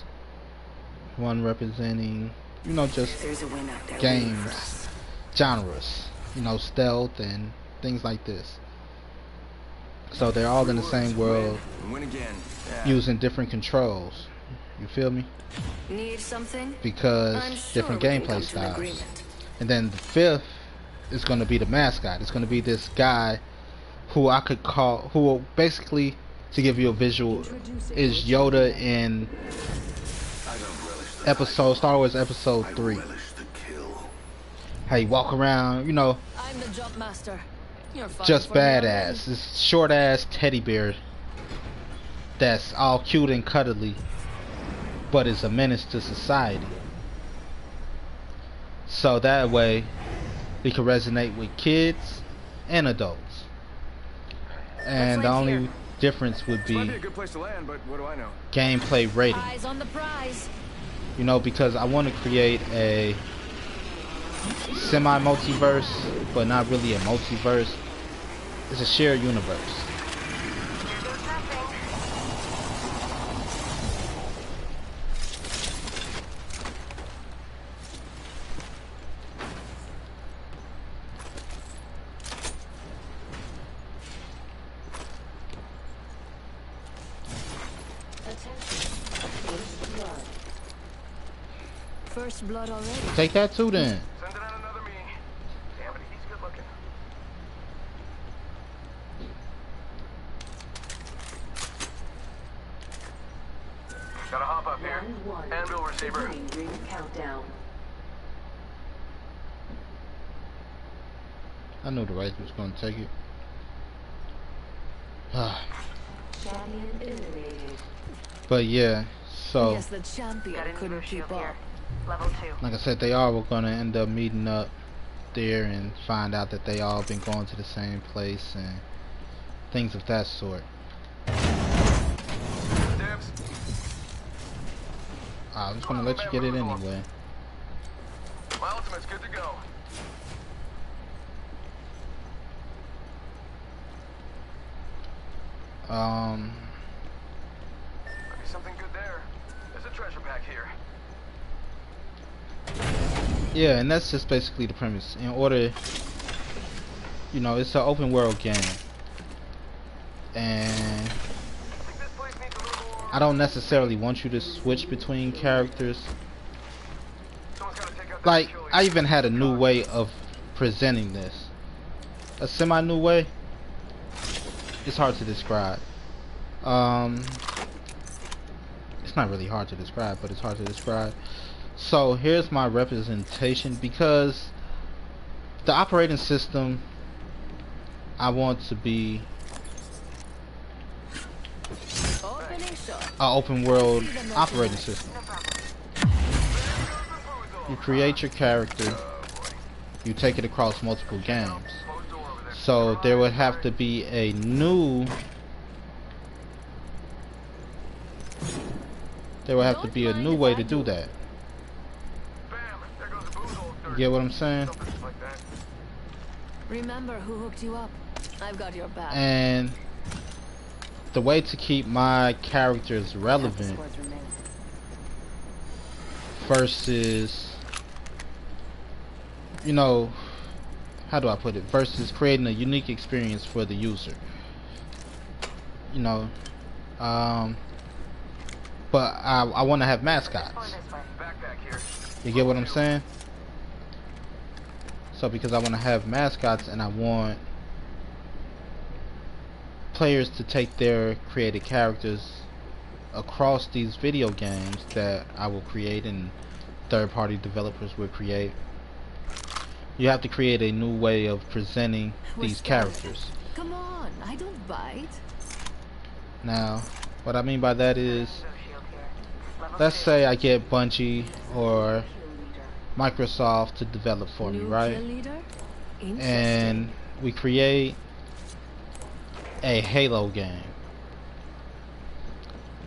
one representing, you know, just There's a win out there waiting for games, us. genres, you know, stealth and things like this. So they're all in the same world, Win again. Yeah. using different controls. You feel me? Need something? Because I'm sure different we can gameplay come to an styles. agreement. And then the fifth is going to be the mascot. It's going to be this guy who I could call, who will basically, to give you a visual, is Yoda in Star Wars Episode 3. How you walk around, you know, I'm the jump master. You're fine just for me already. badass. This short ass teddy bear that's all cute and cuddly, but is a menace to society. So that way, it can resonate with kids and adults. And the only difference would This might be be a good place to land, but what do I know? gameplay rating. Eyes on the prize. You know, because I want to create a semi-multiverse, but not really a multiverse. It's a shared universe. First blood already. Take that too then. Sending out another me. Damn it, he's good looking. Gotta hop up here. Anvil receiver. Ring countdown. I knew the right was going to take it. Champion eliminated. But yeah, so Yes, the champion couldn't keep up. Level 2. like I said, they all were going to end up meeting up there and find out that they all been going to the same place and things of that sort. Dibs. I was going to let you get it anyway. My ultimate's good to go. Might be something good there. There's a treasure pack here. Yeah, and that's just basically the premise. In order, you know, it's an open world game, and I think this place needs a little more. I don't necessarily want you to switch between characters. Someone's gotta take out that Like, Achilles. I even had a new way of presenting this. A semi-new way. It's hard to describe. It's not really hard to describe, but it's hard to describe. So here's my representation, because the operating system I want to be Opening shot. an open world operating system. You create your character, you take it across multiple games. So there would have to be a new way to do that. Bam! There goes a booze hole. You get what I'm saying? Something like that. Remember who hooked you up? I've got your back. And the way to keep my characters relevant versus, you know, how do I put it, versus creating a unique experience for the user, you know, but I want to have mascots. Backpack here. You get what I'm saying? So because I want to have mascots, and I want players to take their created characters across these video games that I will create and third-party developers will create, you have to create a new way of presenting these characters. Come on, I don't bite. Now, what I mean by that is, let's say I get Bungie or Microsoft to develop for me, New right? kill leader? And we create a Halo game.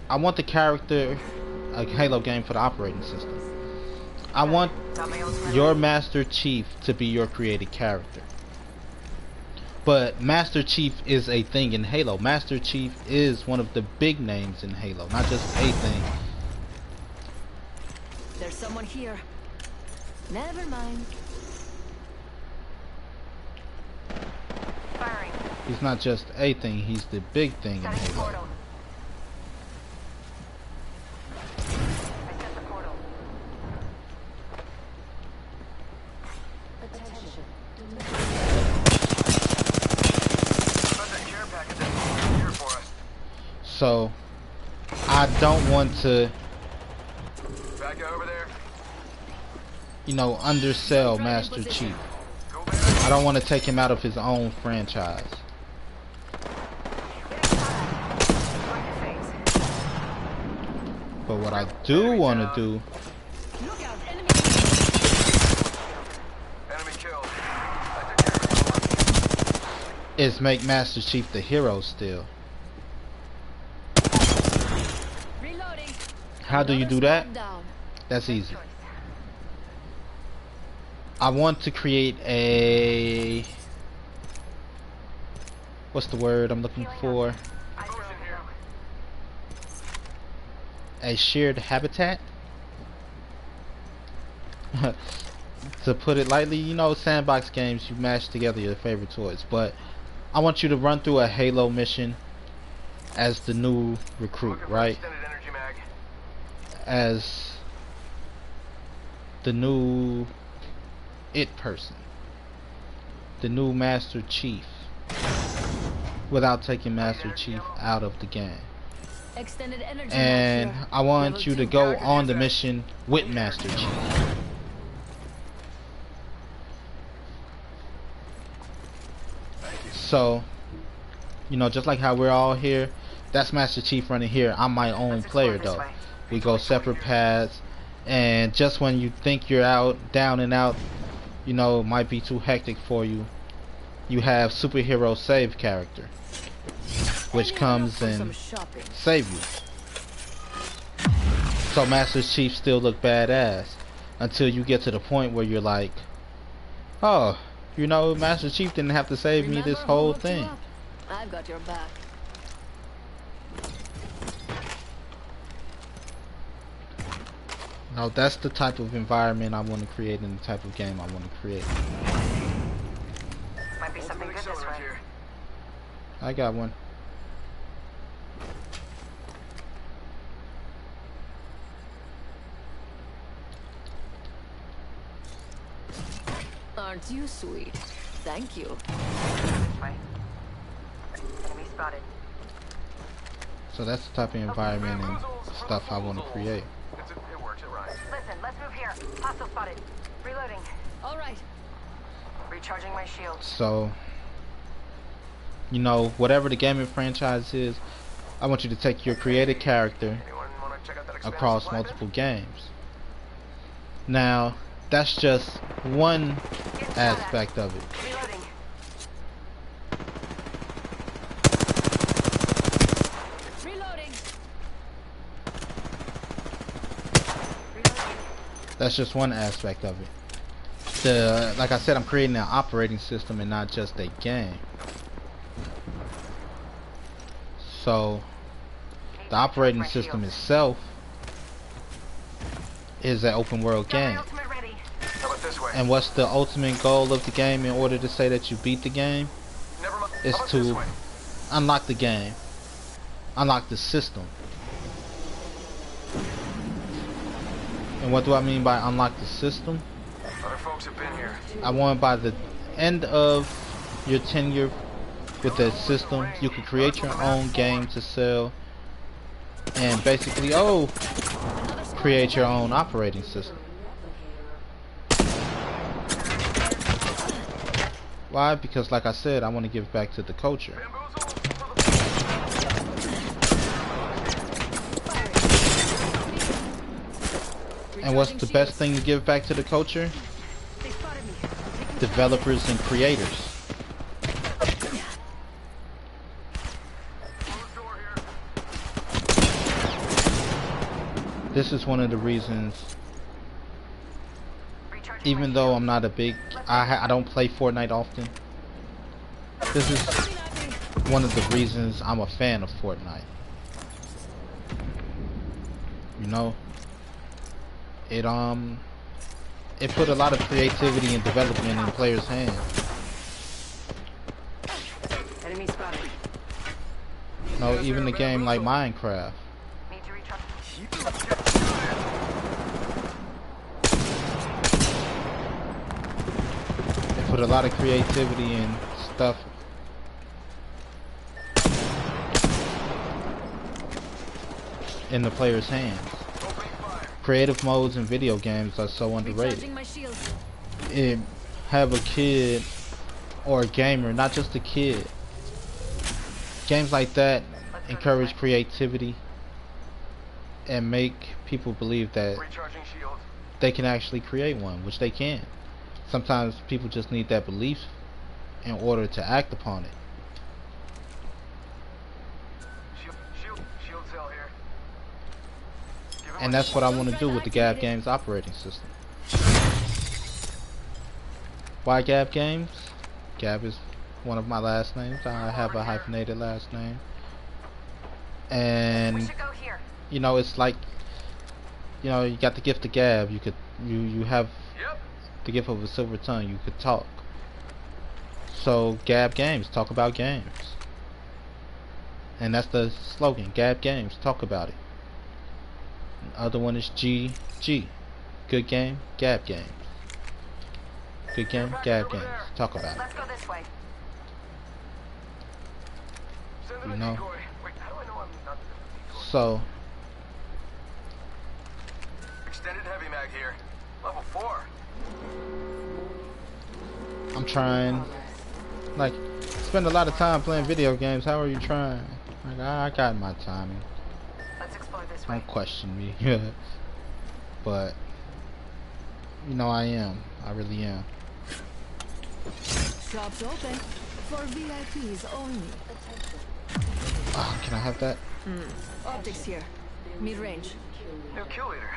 I want the character, a Halo game for the operating system. I want your Master Chief to be your created character. But Master Chief is a thing in Halo. Master Chief is one of the big names in Halo, not just a thing. There's someone here. Never mind. Firing. He's not just a thing, he's the big thing in Setting Halo. portal. I set the portal. Attention. Put that care package that's here for us. So I don't want to, Back over there. you know, undersell Master Chief. Go back. I don't want to take him out of his own franchise. But what I do want to do Look out, enemy. Enemy killed. I took care of it. is make Master Chief the hero still. Reloading. How do you do Another that? squad down. That's easy. I want to create a... What's the word I'm looking for? A shared habitat? To put it lightly, you know, sandbox games, you mash together your favorite toys. But I want you to run through a Halo mission as the new recruit, Looking for right? extended energy mag. As the new it person, the new Master Chief, without taking Master Chief out of the game. Extended energy. And here. I want Level you to 2. go on the mission with Master Chief. So, you know, just like how we're all here, that's Master Chief running here. I'm my own player though. We go separate paths, and just when you think you're out, down and out, you know, it might be too hectic for you, you have superhero save character, which comes and save you. So Master Chief still look badass until you get to the point where you're like, oh, you know, Master Chief didn't have to save me this whole thing. I've got your back. Now that's the type of environment I want to create and the type of game I want to create. Might be something good this way. Here. I got one. Aren't you sweet? Thank you. This way. Enemy spotted. So that's the type of environment and stuff I want to create. It works, it rhymes. Listen, let's move here. Hostile spotted. Reloading. All right. Recharging my shields. So, you know, whatever the gaming franchise is, I want you to take your created character Anyone wanna check out that expensive across supply bin? multiple games. Now, that's just one aspect of it. Reloading. Reloading. Reloading. That's just one aspect of it. Like I said, I'm creating an operating system and not just a game. So, the operating system itself is an open world Got my game. ultimate ready. How about this way? And what's the ultimate goal of the game in order to say that you beat the game? Never mind. Is How about this to way? unlock the game. Unlock the system. And what do I mean by unlock the system? Other folks have been here. I want by the end of your tenure with the system, you can create your own game to sell and basically, create your own operating system. Why? Because like I said, I want to give back to the culture. And what's the best thing to give back to the culture? They spotted me. Developers and creators. This is one of the reasons, even though I'm not a big, I don't play Fortnite often, This is one of the reasons I'm a fan of Fortnite. You know, it put a lot of creativity and development in players' hands. Enemy spotted. You know, even a game like Minecraft. Need to recharge. It put a lot of creativity and stuff in the player's hands. Creative modes in video games are so underrated. Recharging my shields. It have a kid or a gamer, not just a kid. Games like that encourage creativity and make people believe that Recharging shields. they can actually create one, which they can. Sometimes people just need that belief in order to act upon it. Shield cell here. And that's what I want to do with the Gabb Games operating system. Why Gabb Games? Gabb is one of my last names. I have a hyphenated last name. We And should go here. you know, it's like, you know, you got the gift of Gabb. You have the gift of a silver tongue. You could talk. So Gabb Games, talk about games. And that's the slogan. Gabb Games, talk about it. The other one is GG. Good game, Gabb Games. Good game, Gabb Games. Talk about it. Let's go this way. You know. Wait, how do I know I'm not the decoy? So Extended heavy mag here. Level 4. I'm trying. Like, spend a lot of time playing video games. How are you trying? Like, I got my timing. Let's explore this way. Don't question me. But you know, I am. I really am. Shops open for VIPs only. Can I have that? Optics here. Mid-range. New kill leader.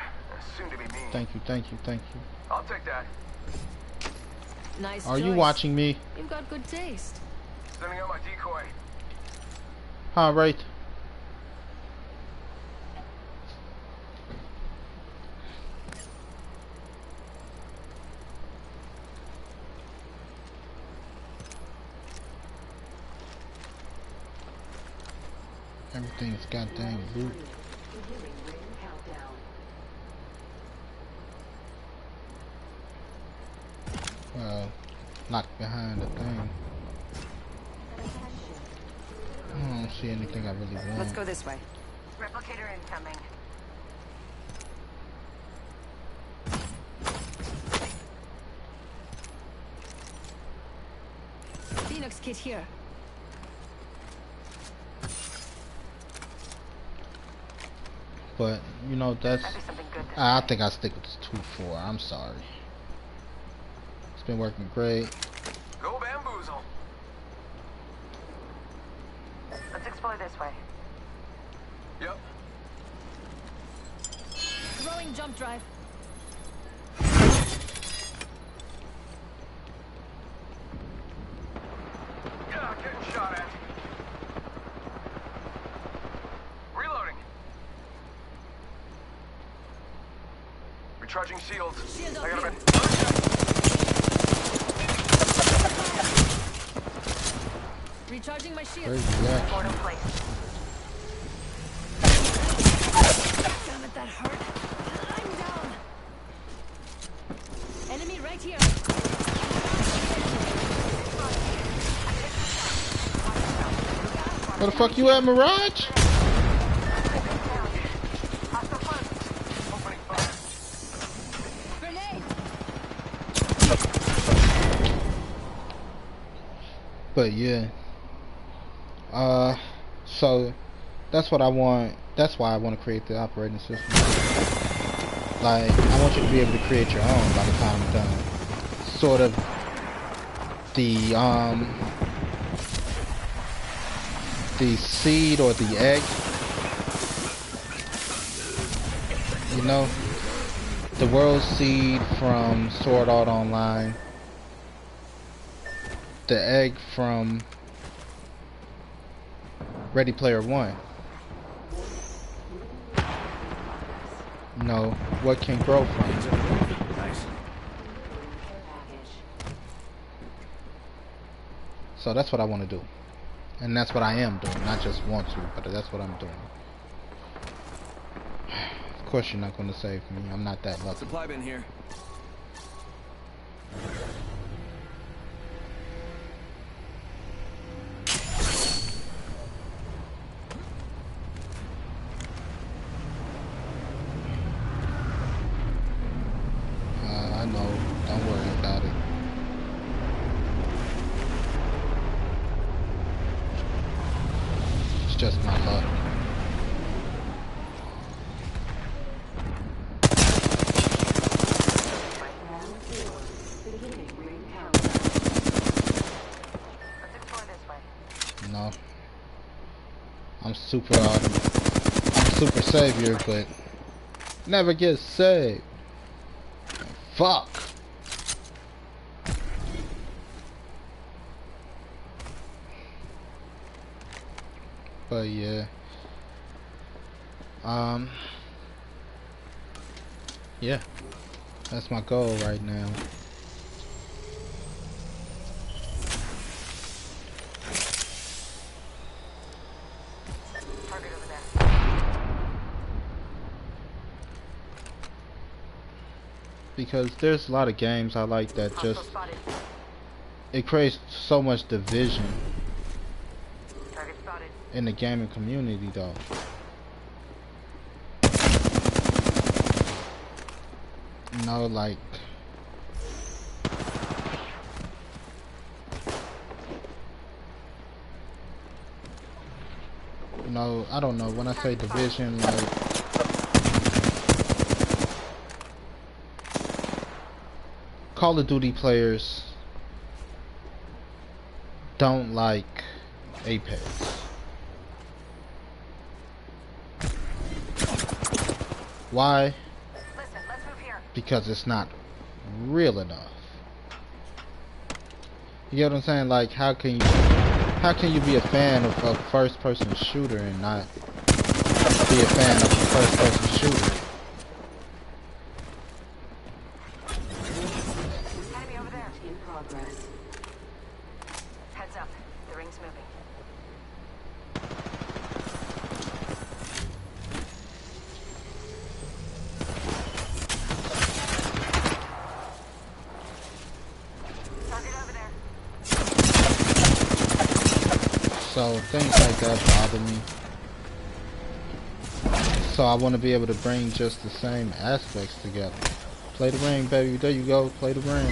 Soon to be me. Thank you, thank you, thank you. I'll take that. Nice Are choice. you watching me? You've got good taste. Sending out my decoy. Huh, right? Everything's goddamn loot. Well, locked behind the thing. I don't see anything I really want. Let's go this way. Replicator incoming. Phoenix kit here. But you know, that's. Might be something good this I way. think I'll stick with the 2-4. I'm sorry. It's been working great. Go bamboozle. Let's explore this way. Yep. Throwing jump drive. Yeah, getting shot at. Reloading. Recharging shields. Shield I up got here. him. Recharging my shield. Where's the action? Portal place. Damn it, that hurt. I'm down. Enemy right here. Where the fuck you at, Mirage? Opening fire. Grenade. But yeah. So that's what I want. That's why I want to create the operating system. Like, I want you to be able to create your own by the time I'm done. Sort of the seed or the egg. You know, the world seed from Sword Art Online. The egg from Ready Player One. No, what can grow from it? Nice. So that's what I want to do. And that's what I am doing. Not just want to, but that's what I'm doing. Of course you're not going to save me. I'm not that lucky. Supply bin here. I know. Don't worry about it. It's just my luck. No. I'm super savior, but never get saved. Fuck. But yeah. Yeah. That's my goal right now. Target over there. Because there's a lot of games I like that Hostile just spotted. it creates so much division Target spotted. in the gaming community though. You know, like I don't know, when I say division, like Call of Duty players don't like Apex. Why? Listen, let's move here. Because it's not real enough. You get what I'm saying? Like, how can you be a fan of a first-person shooter and not be a fan of a first-person shooter? Enemy over there. In progress. Heads up. The ring's moving. Target over there. So things like that bother me. So I want to be able to bring just the same aspects together. Play the ring, baby. There you go. Play the ring.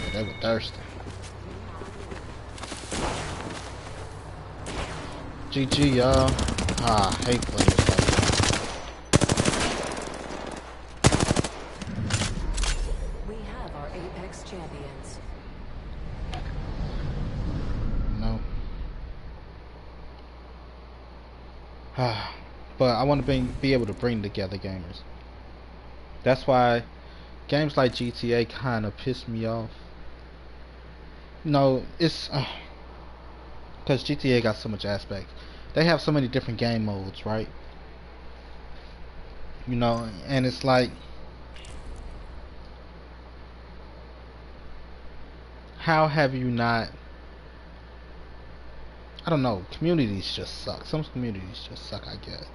Yeah, they were thirsty. GG, y'all. Ah, I hate players like that. We have our Apex champions. No. But I want to be able to bring together gamers. That's why games like GTA kind of piss me off. No, it's because GTA got so much aspects. They have so many different game modes, right? You know, and it's like, how have you not? I don't know. Communities just suck. Some communities just suck, I guess.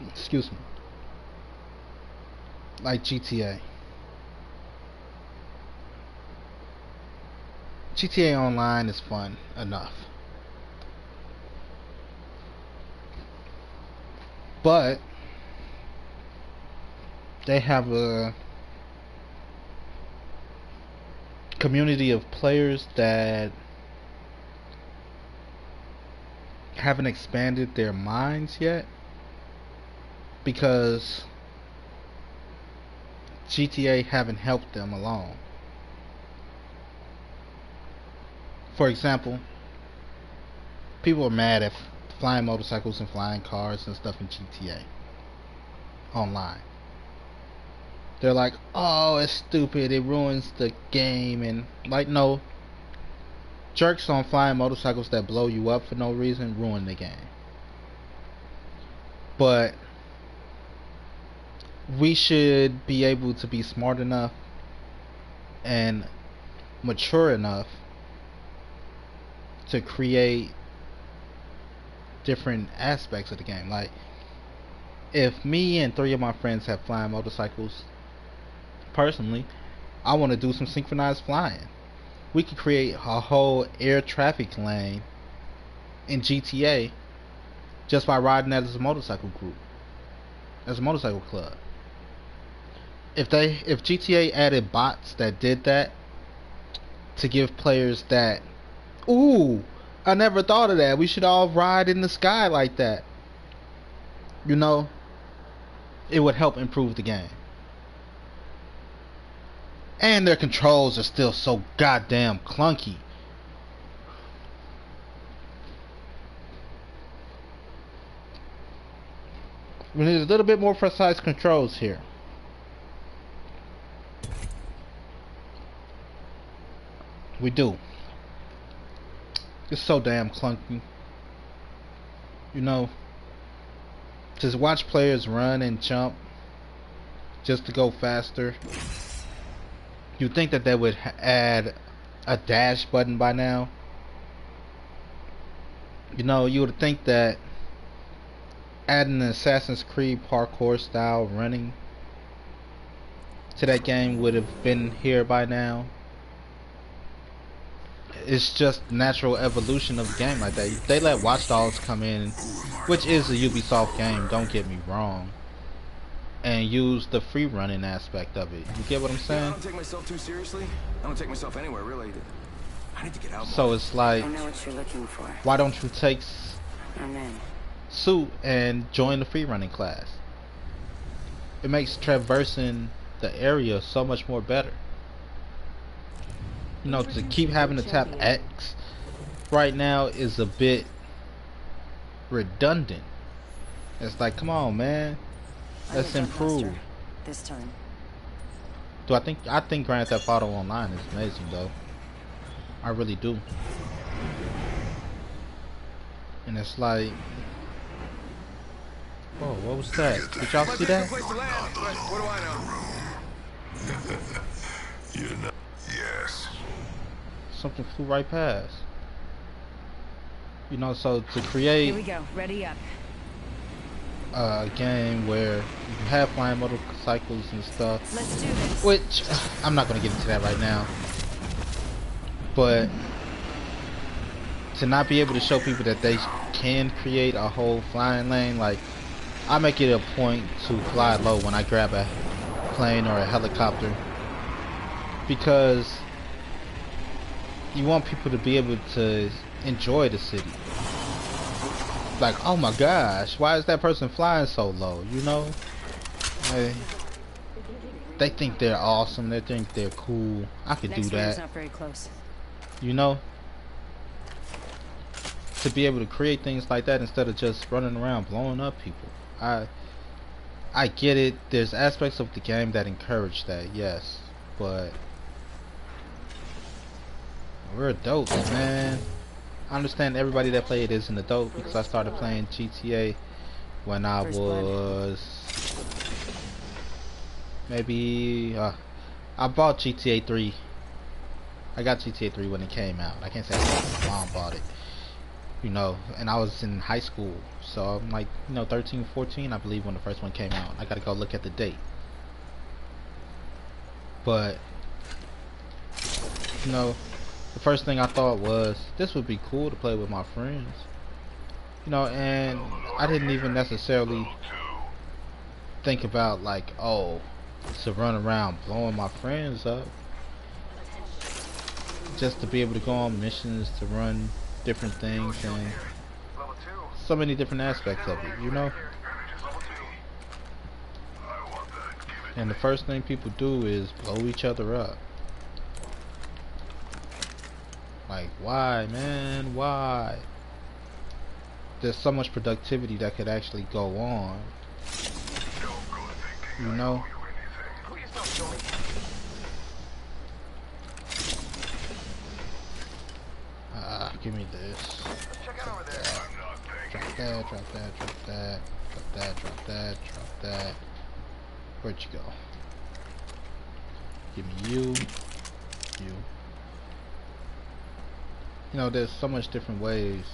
Excuse me. Like GTA. GTA Online is fun enough. But they have a community of players that haven't expanded their minds yet, because GTA haven't helped them along. For example, people are mad at flying motorcycles and flying cars and stuff in GTA Online. They're like, oh, it's stupid, it ruins the game, and like, no, jerks on flying motorcycles that blow you up for no reason ruin the game. But we should be able to be smart enough and mature enough to create different aspects of the game. Like, if me and 3 of my friends have flying motorcycles, personally, I want to do some synchronized flying. We could create a whole air traffic lane in GTA just by riding that as a motorcycle group, as a motorcycle club. If GTA added bots that did that to give players that, ooh, I never thought of that, we should all ride in the sky like that, you know, it would help improve the game. And their controls are still so goddamn clunky. We need a little bit more precise controls here. We do. It's so damn clunky. You know, just watch players run and jump just to go faster. You'd think that they would add a dash button by now. You know, you would think that adding an Assassin's Creed parkour style running to that game would have been here by now. It's just natural evolution of the game like that. They let Watch Dogs come in, which is a Ubisoft game, don't get me wrong, and use the free running aspect of it. You get what I'm saying? I don't take myself too seriously. I don't take myself anywhere, really. I need to get out more. So it's like, I know what you're looking for. why don't you take I'm in. suit and join the free running class? It makes traversing the area so much more better. You know, to keep having to tap X right now is a bit redundant. It's like, come on, man, let's improve. This time. I think Grand Theft Auto Online is amazing though. I really do. And it's like, whoa, what was that? Did y'all see that? Place to land, but what do I know? You know. Yes. Something flew right past. You know, so to create Here we go. Ready up. a game where you can have flying motorcycles and stuff, Let's do this. which I'm not going to get into that right now, but to not be able to show people that they can create a whole flying lane, like, I make it a point to fly low when I grab a plane or a helicopter, because you want people to be able to enjoy the city. Like, oh my gosh, why is that person flying so low? You know, they think they're awesome. They think they're cool. I could do that. Not very close. You know, to be able to create things like that instead of just running around blowing up people. I get it. There's aspects of the game that encourage that, yes, but we're adults, man. I understand everybody that played is an adult because I started playing GTA when I was maybe I bought GTA 3. I got GTA 3 when it came out. I can't say my mom bought it, you know, and I was in high school, so I'm like, you know, 13, 14, I believe, when the first one came out. I gotta go look at the date, but you know, the first thing I thought was, this would be cool to play with my friends. You know, and I didn't even necessarily think about, like, oh, to run around blowing my friends up. Just to be able to go on missions, to run different things, and so many different aspects of it, you know? And the first thing people do is blow each other up. Like, why, man? Why? There's so much productivity that could actually go on. You know? Give me this. Check out over there. Drop that, drop that, drop that, drop that, drop that, drop that. Where'd you go? Give me you. You. You know, there's so much different ways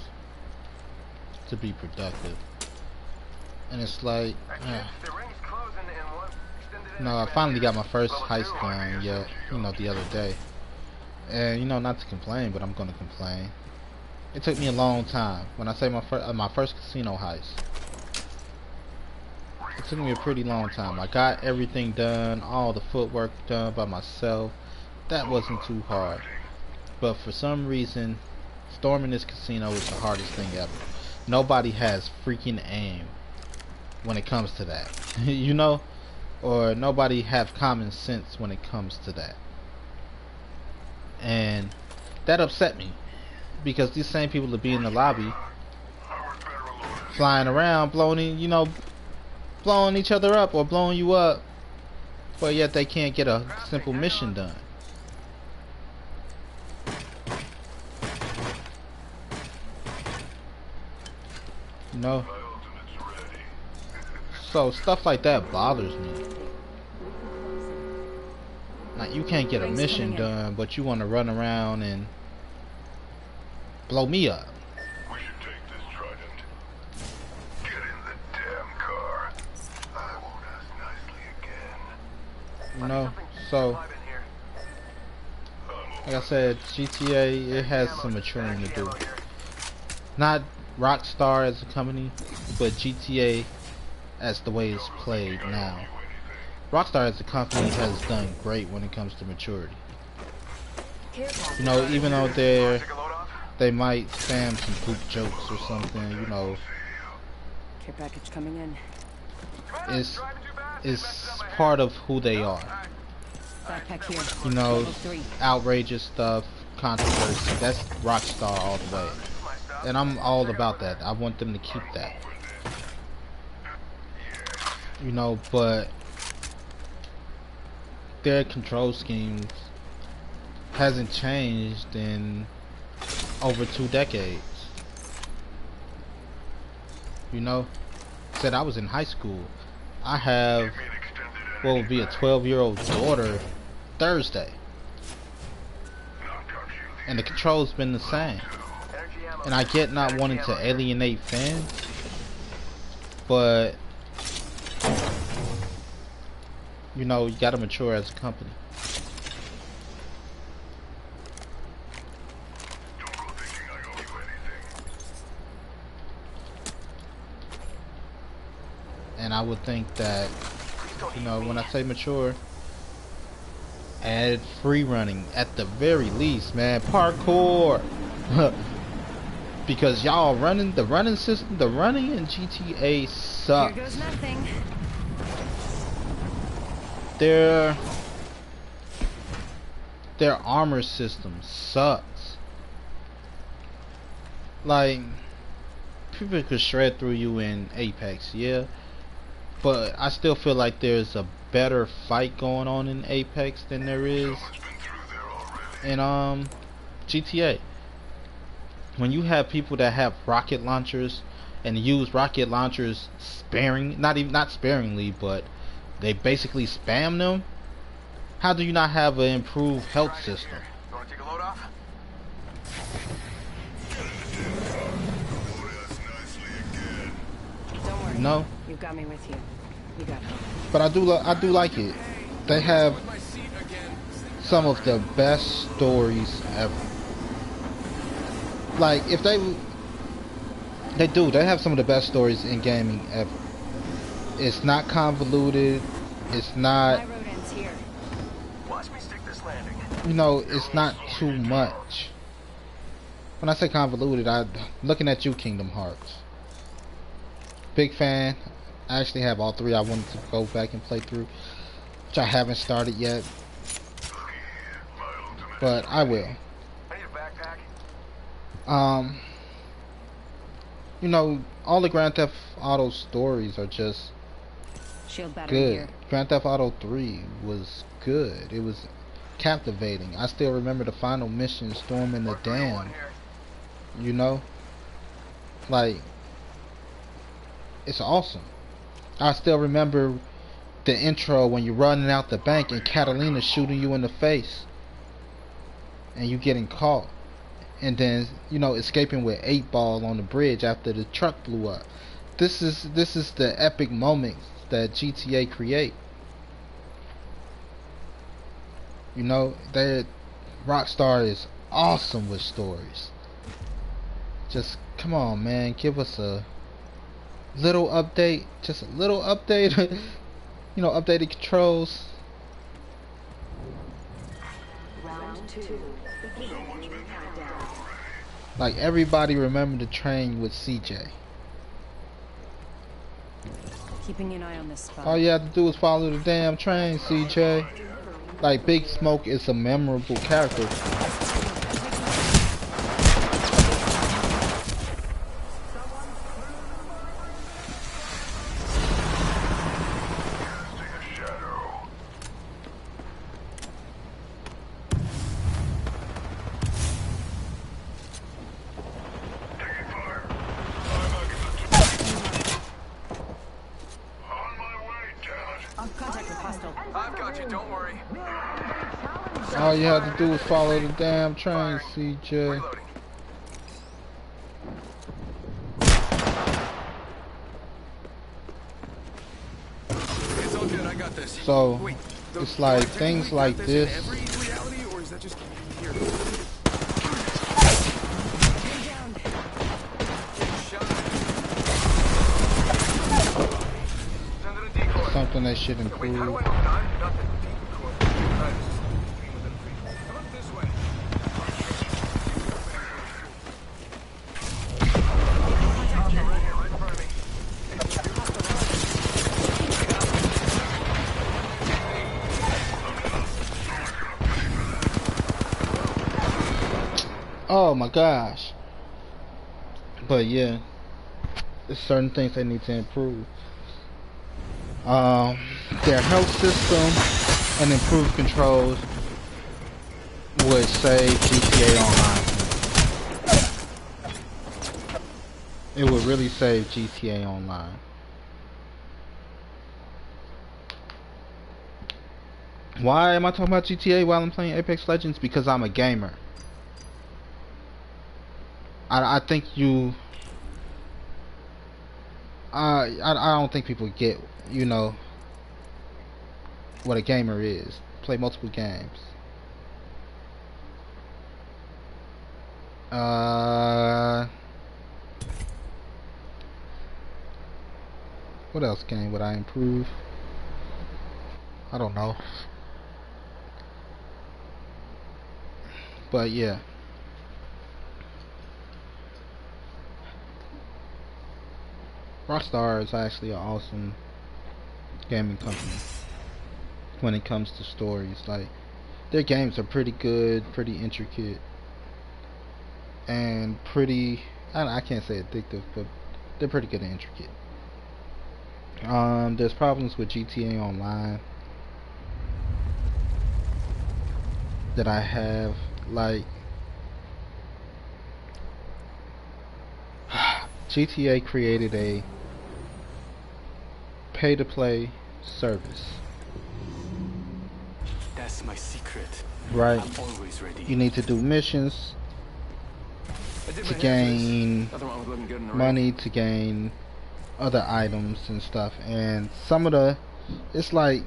to be productive. And it's like, no, I finally got my first heist done yet, you know, the other day. And you know, not to complain, but I'm gonna complain. It took me a long time. When I say my first casino heist, it took me a pretty long time. I got everything done, all the footwork done by myself. That wasn't too hard. But for some reason, storming this casino is the hardest thing ever. Nobody has freaking aim when it comes to that. You know? Or nobody have common sense when it comes to that. And that upset me. Because these same people will be in the lobby flying around, blowing each other up or blowing you up, but yet they can't get a simple mission done. You know? So stuff like that bothers me. Like, you can't get a mission done, but you want to run around and blow me up. We should take this trident. Get in the damn car. I won't ask nicely again. You know? So, like I said, GTA, it has some maturing to do. Not Rockstar as a company, but GTA as the way it's played now. Rockstar as a company has done great when it comes to maturity. You know, even though they might spam some poop jokes or something, you know, Care package coming in. it's part of who they are. Backpack here. You know, outrageous stuff, controversy, that's Rockstar all the way. And I'm all about that. I want them to keep that. You know, but their control schemes hasn't changed in over 2 decades. You know, said I was in high school. I have what would be a 12-year-old daughter Thursday, and the control's been the same. And I get not wanting to alienate fans, but you know, you gotta mature as a company. And I would think that, you know, when I say mature, add free running at the very least, man. Parkour. Because y'all the running system, the running in GTA sucks. Here goes nothing. Their armor system sucks. Like, people could shred through you in Apex, yeah, but I still feel like there's a better fight going on in Apex than there is in GTA. When you have people that have rocket launchers and use rocket launchers not sparingly, but they basically spam them, how do you not have an improved health system? You want to take a load off? Don't worry. No, You've got me with you. You got hope. but I do like it. They have some of the best stories ever. Like, if they have some of the best stories in gaming ever. It's not convoluted. It's not, My road ends here. Watch me stick this landing. you know, it's not too much. When I say convoluted, I'm looking at you, Kingdom Hearts. Big fan. I actually have all 3 I wanted to go back and play through, which I haven't started yet, but I will. I need a backpack. You know, all the Grand Theft Auto stories are just Shield battery good. here. Grand Theft Auto 3 was good. It was captivating. I still remember the final mission, storming the dam. You know, like, it's awesome. I still remember the intro when you're running out the bank and Catalina's shooting you in the face and you getting caught, and then, you know, escaping with 8-Ball on the bridge after the truck blew up. This is the epic moments that GTA create. You know, Rockstar is awesome with stories. Just come on, man, give us a little update, just a little update. You know, updated controls. Round 2. Beginning countdown. Like, everybody remember the train with CJ. Keeping an eye on this spot. All you have to do is follow the damn train, CJ. Like, Big Smoke is a memorable character. I've got you, don't worry. All you have to do is follow the damn train, CJ. Reloading. It's all good, I got this. So, Wait, it's like things like this. Every reality, or is that just here? Something they should improve. Oh my gosh. But yeah, there's certain things they need to improve. Their health system and improved controls would save GTA Online. It would really save GTA Online. Why am I talking about GTA while I'm playing Apex Legends? Because I'm a gamer. I think you... I don't think people get, you know, what a gamer is. Play multiple games. What else game would I improve? I don't know. But yeah. Rockstar is actually an awesome gaming company when it comes to stories. Like, their games are pretty good, pretty intricate, and pretty, I can't say addictive, but they're pretty good and intricate. There's problems with GTA Online that I have, like GTA created a pay-to-play service. That's my secret. Right. I'm always ready. You need to do missions to gain money, to gain other items and stuff. And some of the, it's like,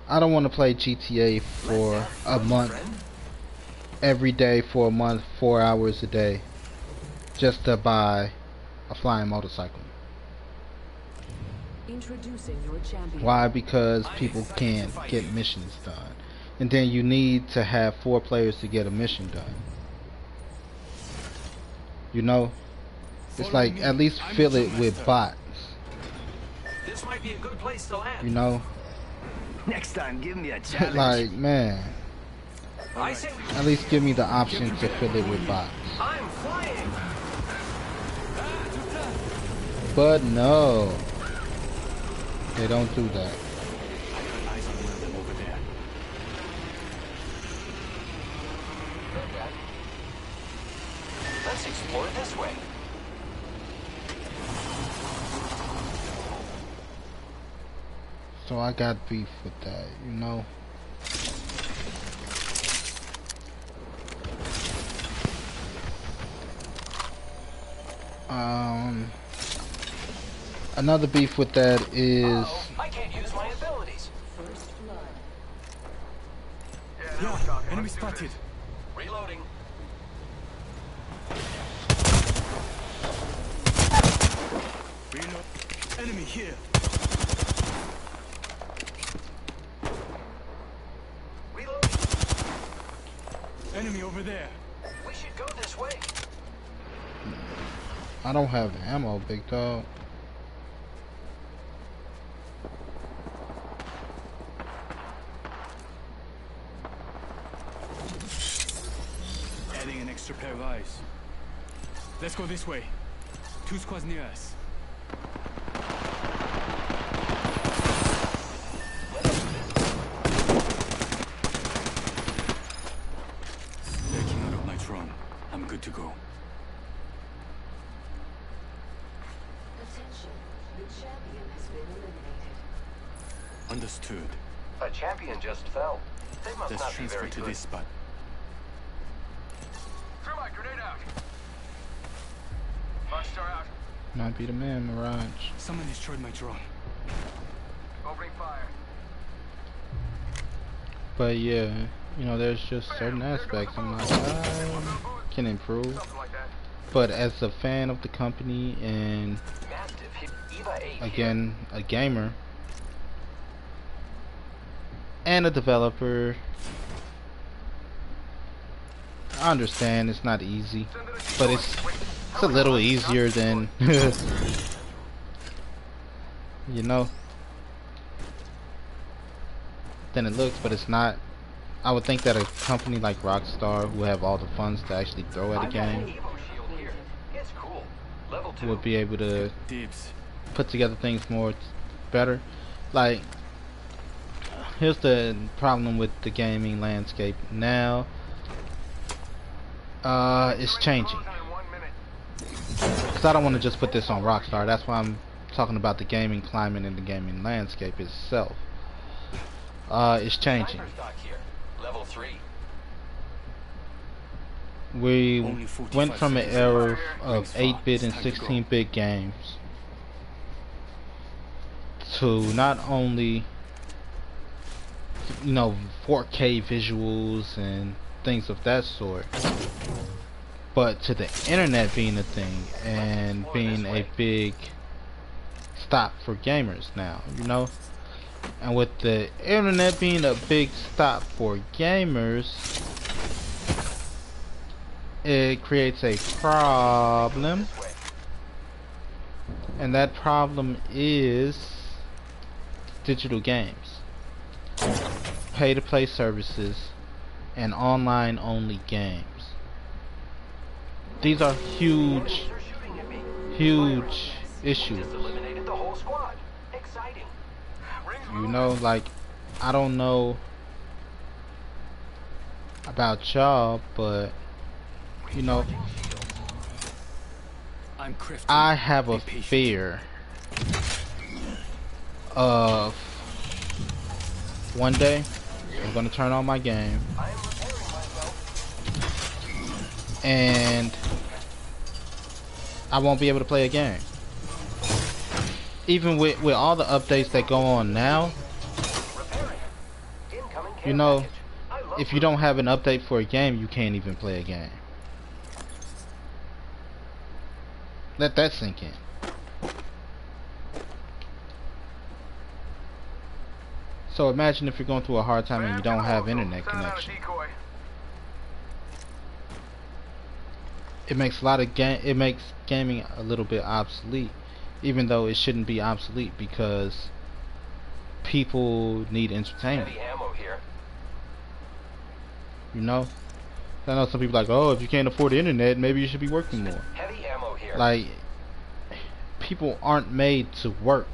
I don't want to play GTA for a month, every day for a month, 4 hours a day, just to buy a flying motorcycle. Introducing your champion. Why? Because people can't get missions done. And then you need to have 4 players to get a mission done. You know? It's like, at least fill it with bots. This might be a good place to land. You know? Next time, give me a challenge. Like, man. I say we... At least give me the option to fill it with bots. I'm flying. But no. They don't do that. I got eyes on one of them over there. Let's explore this way. So I got beef with that, you know. Another beef with that is I can't use my abilities. Yeah, enemy spotted. Reloading. Reload. Enemy here. Reloading. Enemy over there. We should go this way. I don't have ammo, big dog. Adding an extra pair of eyes. Let's go this way. 2 squads near us. Backing out of my drone. I'm good to go. Attention. The champion has been eliminated. Understood. A champion just fell. They must Let's not be transfer very to good. this spot. Throw my grenade out. Rockstar out. Might be the man, Mirage. Someone destroyed my drone. Opening fire. But yeah, you know, there's just certain aspects I'm like, I can improve. Something like that. But as a fan of the company and Mastiff hit Eva 8 again a gamer and a developer, I understand it's not easy, but it's a little easier than you know, than it looks, but it's not. I would think that a company like Rockstar, who have all the funds to actually throw at a game, Evo shield here. It's cool. Level 2. would be able to Dibs. put together things more better. Like, here's the problem with the gaming landscape now. It's changing. Closing in 1 minute. Because I don't want to just put this on Rockstar. That's why I'm talking about the gaming climate and the gaming landscape itself. It's changing. Sniper stock here. Level 3. We Only 45 went from an seconds. era of Rings far. 8-bit and It's time to go. 16-bit games to not only, you know, 4K visuals and things of that sort, but to the internet being a thing and being a big stop for gamers now, you know. And with the internet being a big stop for gamers, it creates a problem, and that problem is digital games, pay-to-play services, and online-only games. These are huge, huge issues. Just eliminated the whole squad. Exciting. You know, like, I don't know about y'all, but you know, I'm crafting. I have a Be patient. fear of one day I'm gonna turn on my game and I won't be able to play a game. Even with all the updates that go on now, you know, if you don't have an update for a game, you can't even play a game. Let that sink in. So imagine if you're going through a hard time and you don't have internet connection. It makes it makes gaming a little bit obsolete, even though it shouldn't be obsolete because people need entertainment. Heavy ammo here. You know, I know some people are like, oh, if you can't afford the internet, maybe you should be working more. Heavy ammo here. Like, people aren't made to work.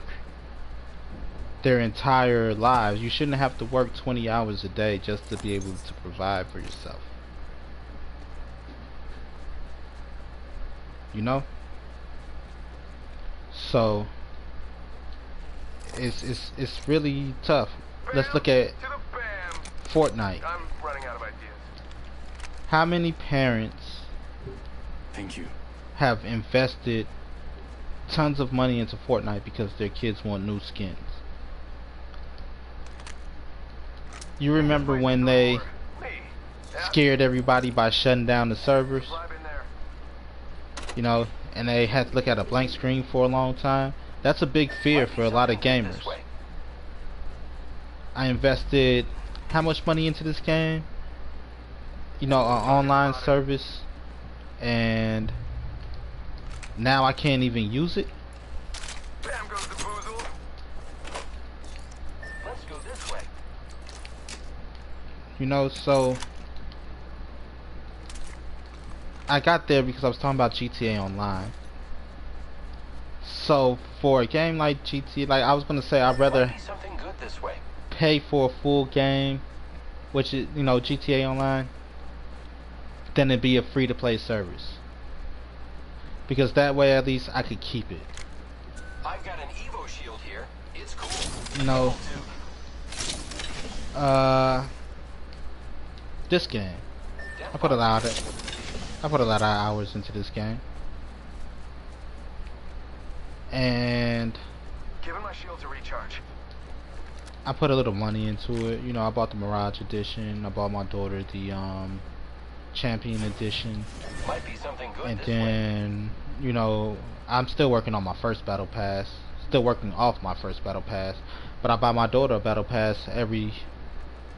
their entire lives. You shouldn't have to work 20 hours a day just to be able to provide for yourself. You know? So it's really tough. Let's look at To the bam. Fortnite. I'm running out of ideas. How many parents Thank you. have invested tons of money into Fortnite because their kids want new skins? You remember when they Me. Yeah. scared everybody by shutting down the servers? Vibe in there. You know, and they had to look at a blank screen for a long time. That's a big fear for a lot of gamers. I invested how much money into this game? You know, an online service, and now I can't even use it. Bam goes the boozle. Let's go this way. You know, so I got there because I was talking about GTA Online. So for a game like GTA, like I was gonna say, I'd rather Might be something good this way. pay for a full game, which is, you know, GTA Online, than it be a free-to-play service. Because that way at least I could keep it. I've got an Evo shield here. It's cool. You know, this game, I put a lot of hours into this game, and Giving my shields a recharge. I put a little money into it. You know, I bought the Mirage Edition. I bought my daughter the Champion Edition, Might be something good and this way. then, you know, I'm still working on my first battle pass. Still working off my first battle pass, but I buy my daughter a battle pass every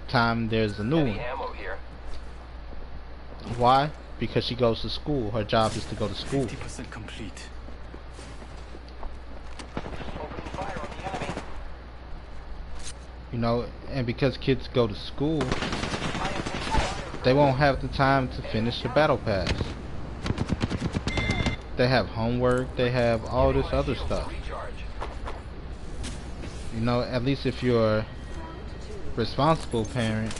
time there's a new Heavy one. ammo here. Why? Because she goes to school. Her job is to go to school. 50% complete. Opening fire on the enemy. You know, and because kids go to school, I am taking fire. they won't have the time to finish the battle pass. They have homework, they have all this other stuff. Recharge. You know, at least if you're a responsible parent,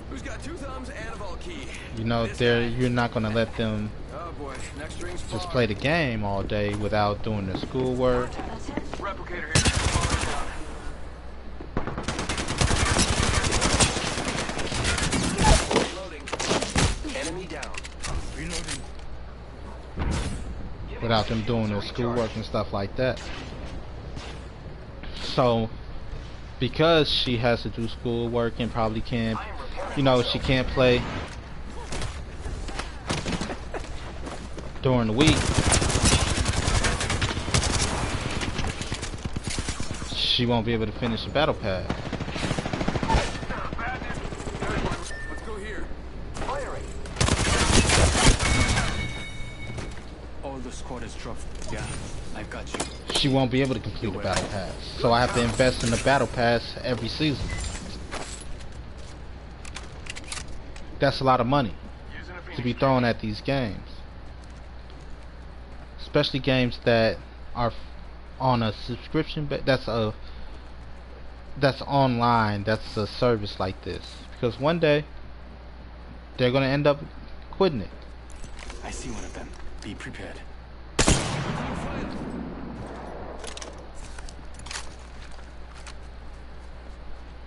Who's got 2 thumbs and a vault key? you know, you're not gonna let them Oh boy, next ring's just far. play the game all day without doing their schoolwork. Replicator here. Reloading. Enemy down. Reloading. Without them doing their schoolwork and stuff like that. So, because she has to do schoolwork and probably can't, you know, she can't play during the week, she won't be able to finish the battle pass. Let's go here. Firing. All the squad is dropped. Yeah, I've got you. She won't be able to complete the battle pass. So I have to invest in the battle pass every season. That's a lot of money Using a to be Phoenix. thrown at these games. Especially games that are on a subscription, but that's online, that's a service like this. Because one day they're gonna end up quitting it. I see one of them. Be prepared.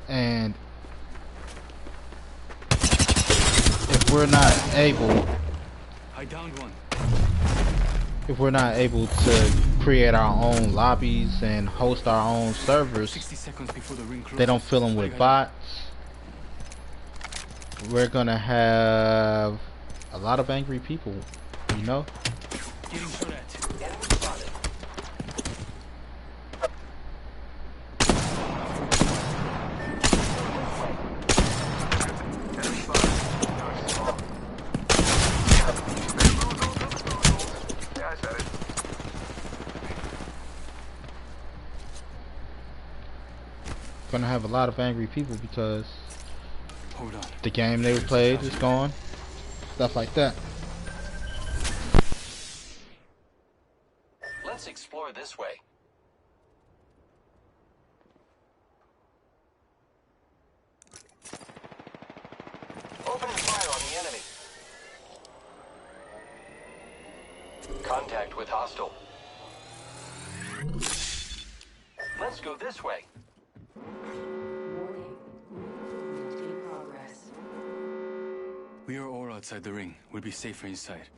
And if we're not able I downed one. if we're not able to create our own lobbies and host our own servers, 60 seconds before the ring closes. they don't fill them with bots, we're gonna have a lot of angry people, you know? Getting shot at. Enemy spotted. Yeah, I said it. Gonna have a lot of angry people because Hold on. the game they played is gone, stuff like that. Let's explore this way. Contact with hostile. Let's go this way. Warning. Movement in progress. We are all outside the ring. We'll be safer inside.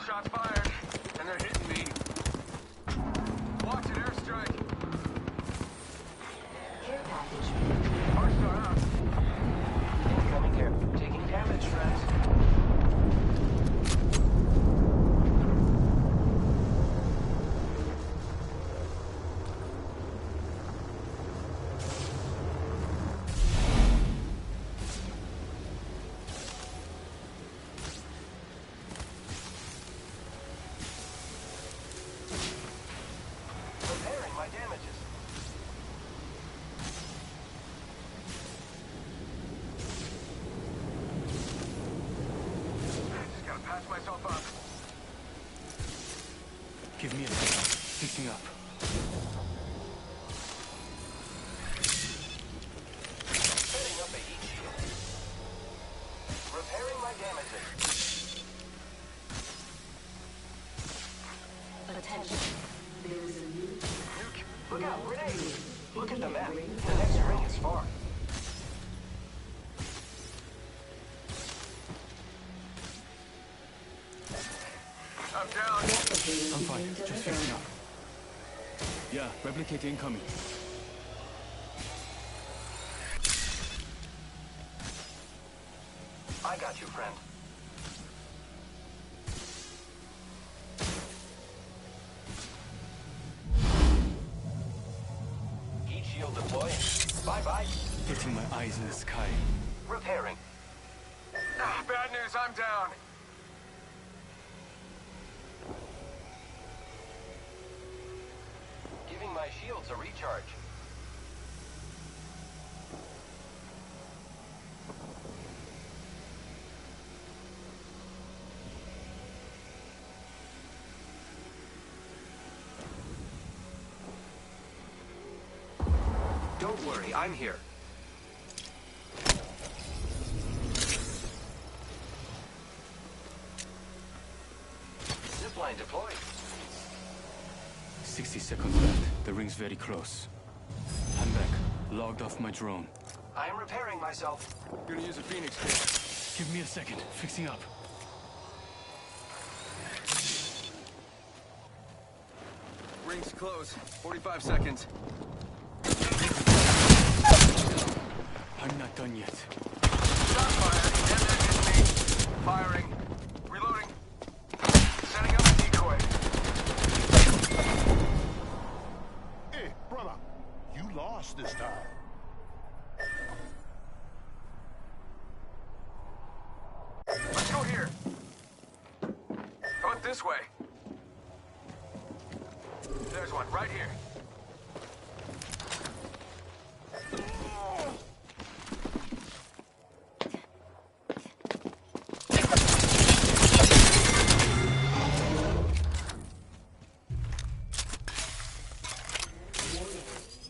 Shots fired, and they're hitting me. Watch an airstrike. Care package. Hardstart out. Incoming care. Taking damage, friends. Repairing my damages. Just gotta patch myself up. Give me a second. Fixing up. Setting up a heat shield. Repairing my damages. Attention. There is a new Look out, grenade! Look at the map. The next ring is far. I'm down. I'm fine. Just fixing up. Yeah, replicator incoming. I got you, friend. Heat shield deploying. Bye-bye. Getting my eyes in the sky. Repairing. Bad news, I'm down. Giving my shields a recharge. Don't worry, I'm here. Zipline deployed. 60 seconds left. The ring's very close. I'm back. Logged off my drone. I am repairing myself. Gonna use a Phoenix kit. Give me a second. Fixing up. Rings close. 45 seconds. I'm not done yet. Shot fired, and they're hitting me. Firing. Reloading. Setting up a decoy. Hey, brother, you lost this time. Let's go here. How about this way? There's one, right here.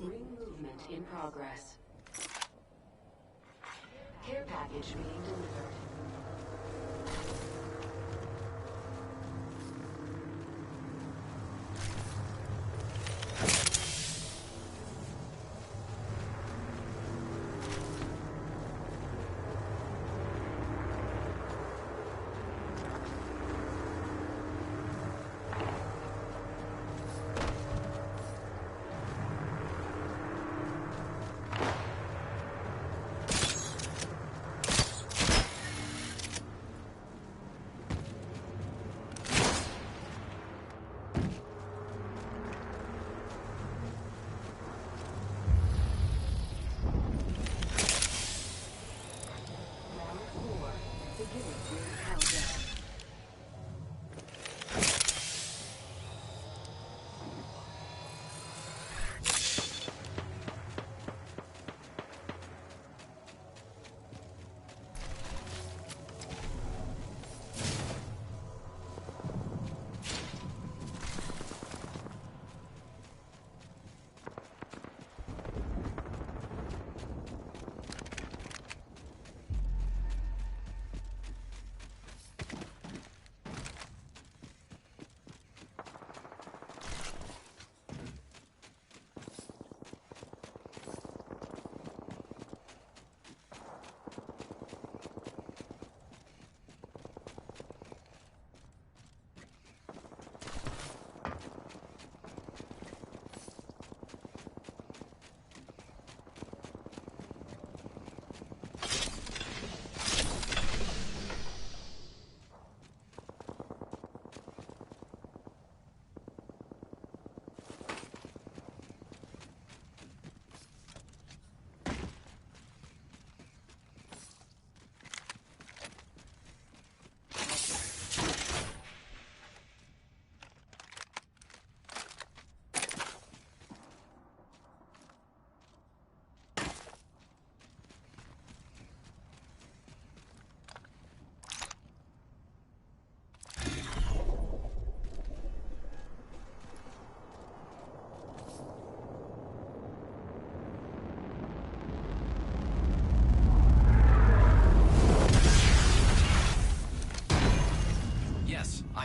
ring movement in progress. Care package being delivered.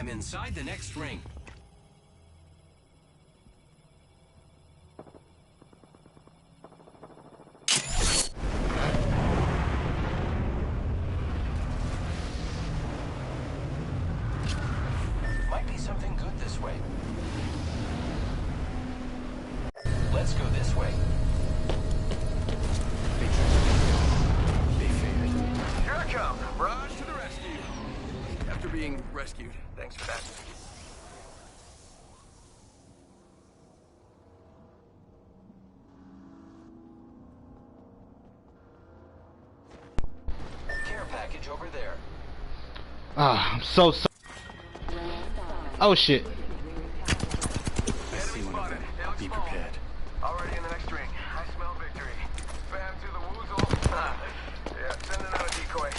I'm inside the next ring. Might be something good this way. Let's go this way. Here I come. Raj to the rescue. After being rescued. Thanks for that. Care package over there. Ah, I'm so sorry. Oh shit. I see one of them. Be prepared. Already in the next ring. I smell victory. Bam to the woozle. Yeah, sending out a decoy.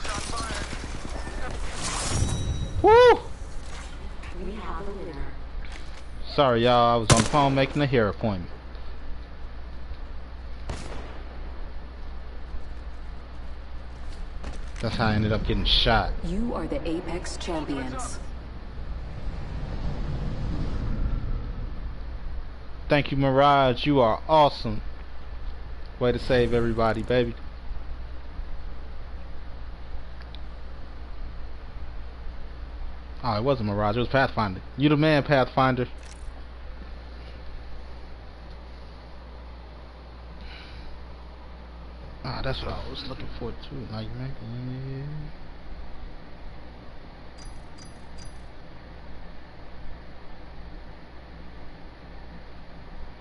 Shot fired. Woo! We have a winner. Sorry y'all, I was on the phone making a hair appointment. That's how I ended up getting shot. You are the Apex champions. Thank you, Mirage. You are awesome. Way to save everybody, baby. Oh, it wasn't Mirage. It was Pathfinder. You the man, Pathfinder. Ah, that's what I was looking for too. Like, man.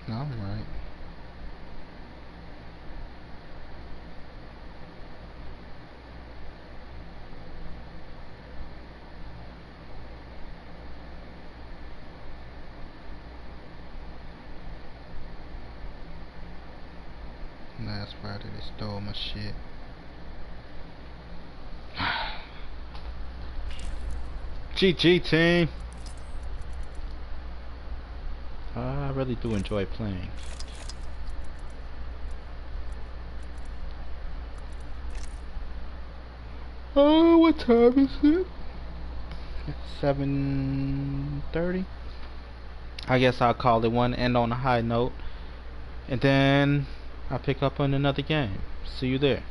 No, I'm right. Last Friday they stole my shit. GG team. I really do enjoy playing. Oh, what time is it? It's 7:30. I guess I'll call it one, end on a high note, and then I'll pick up on another game. See you there.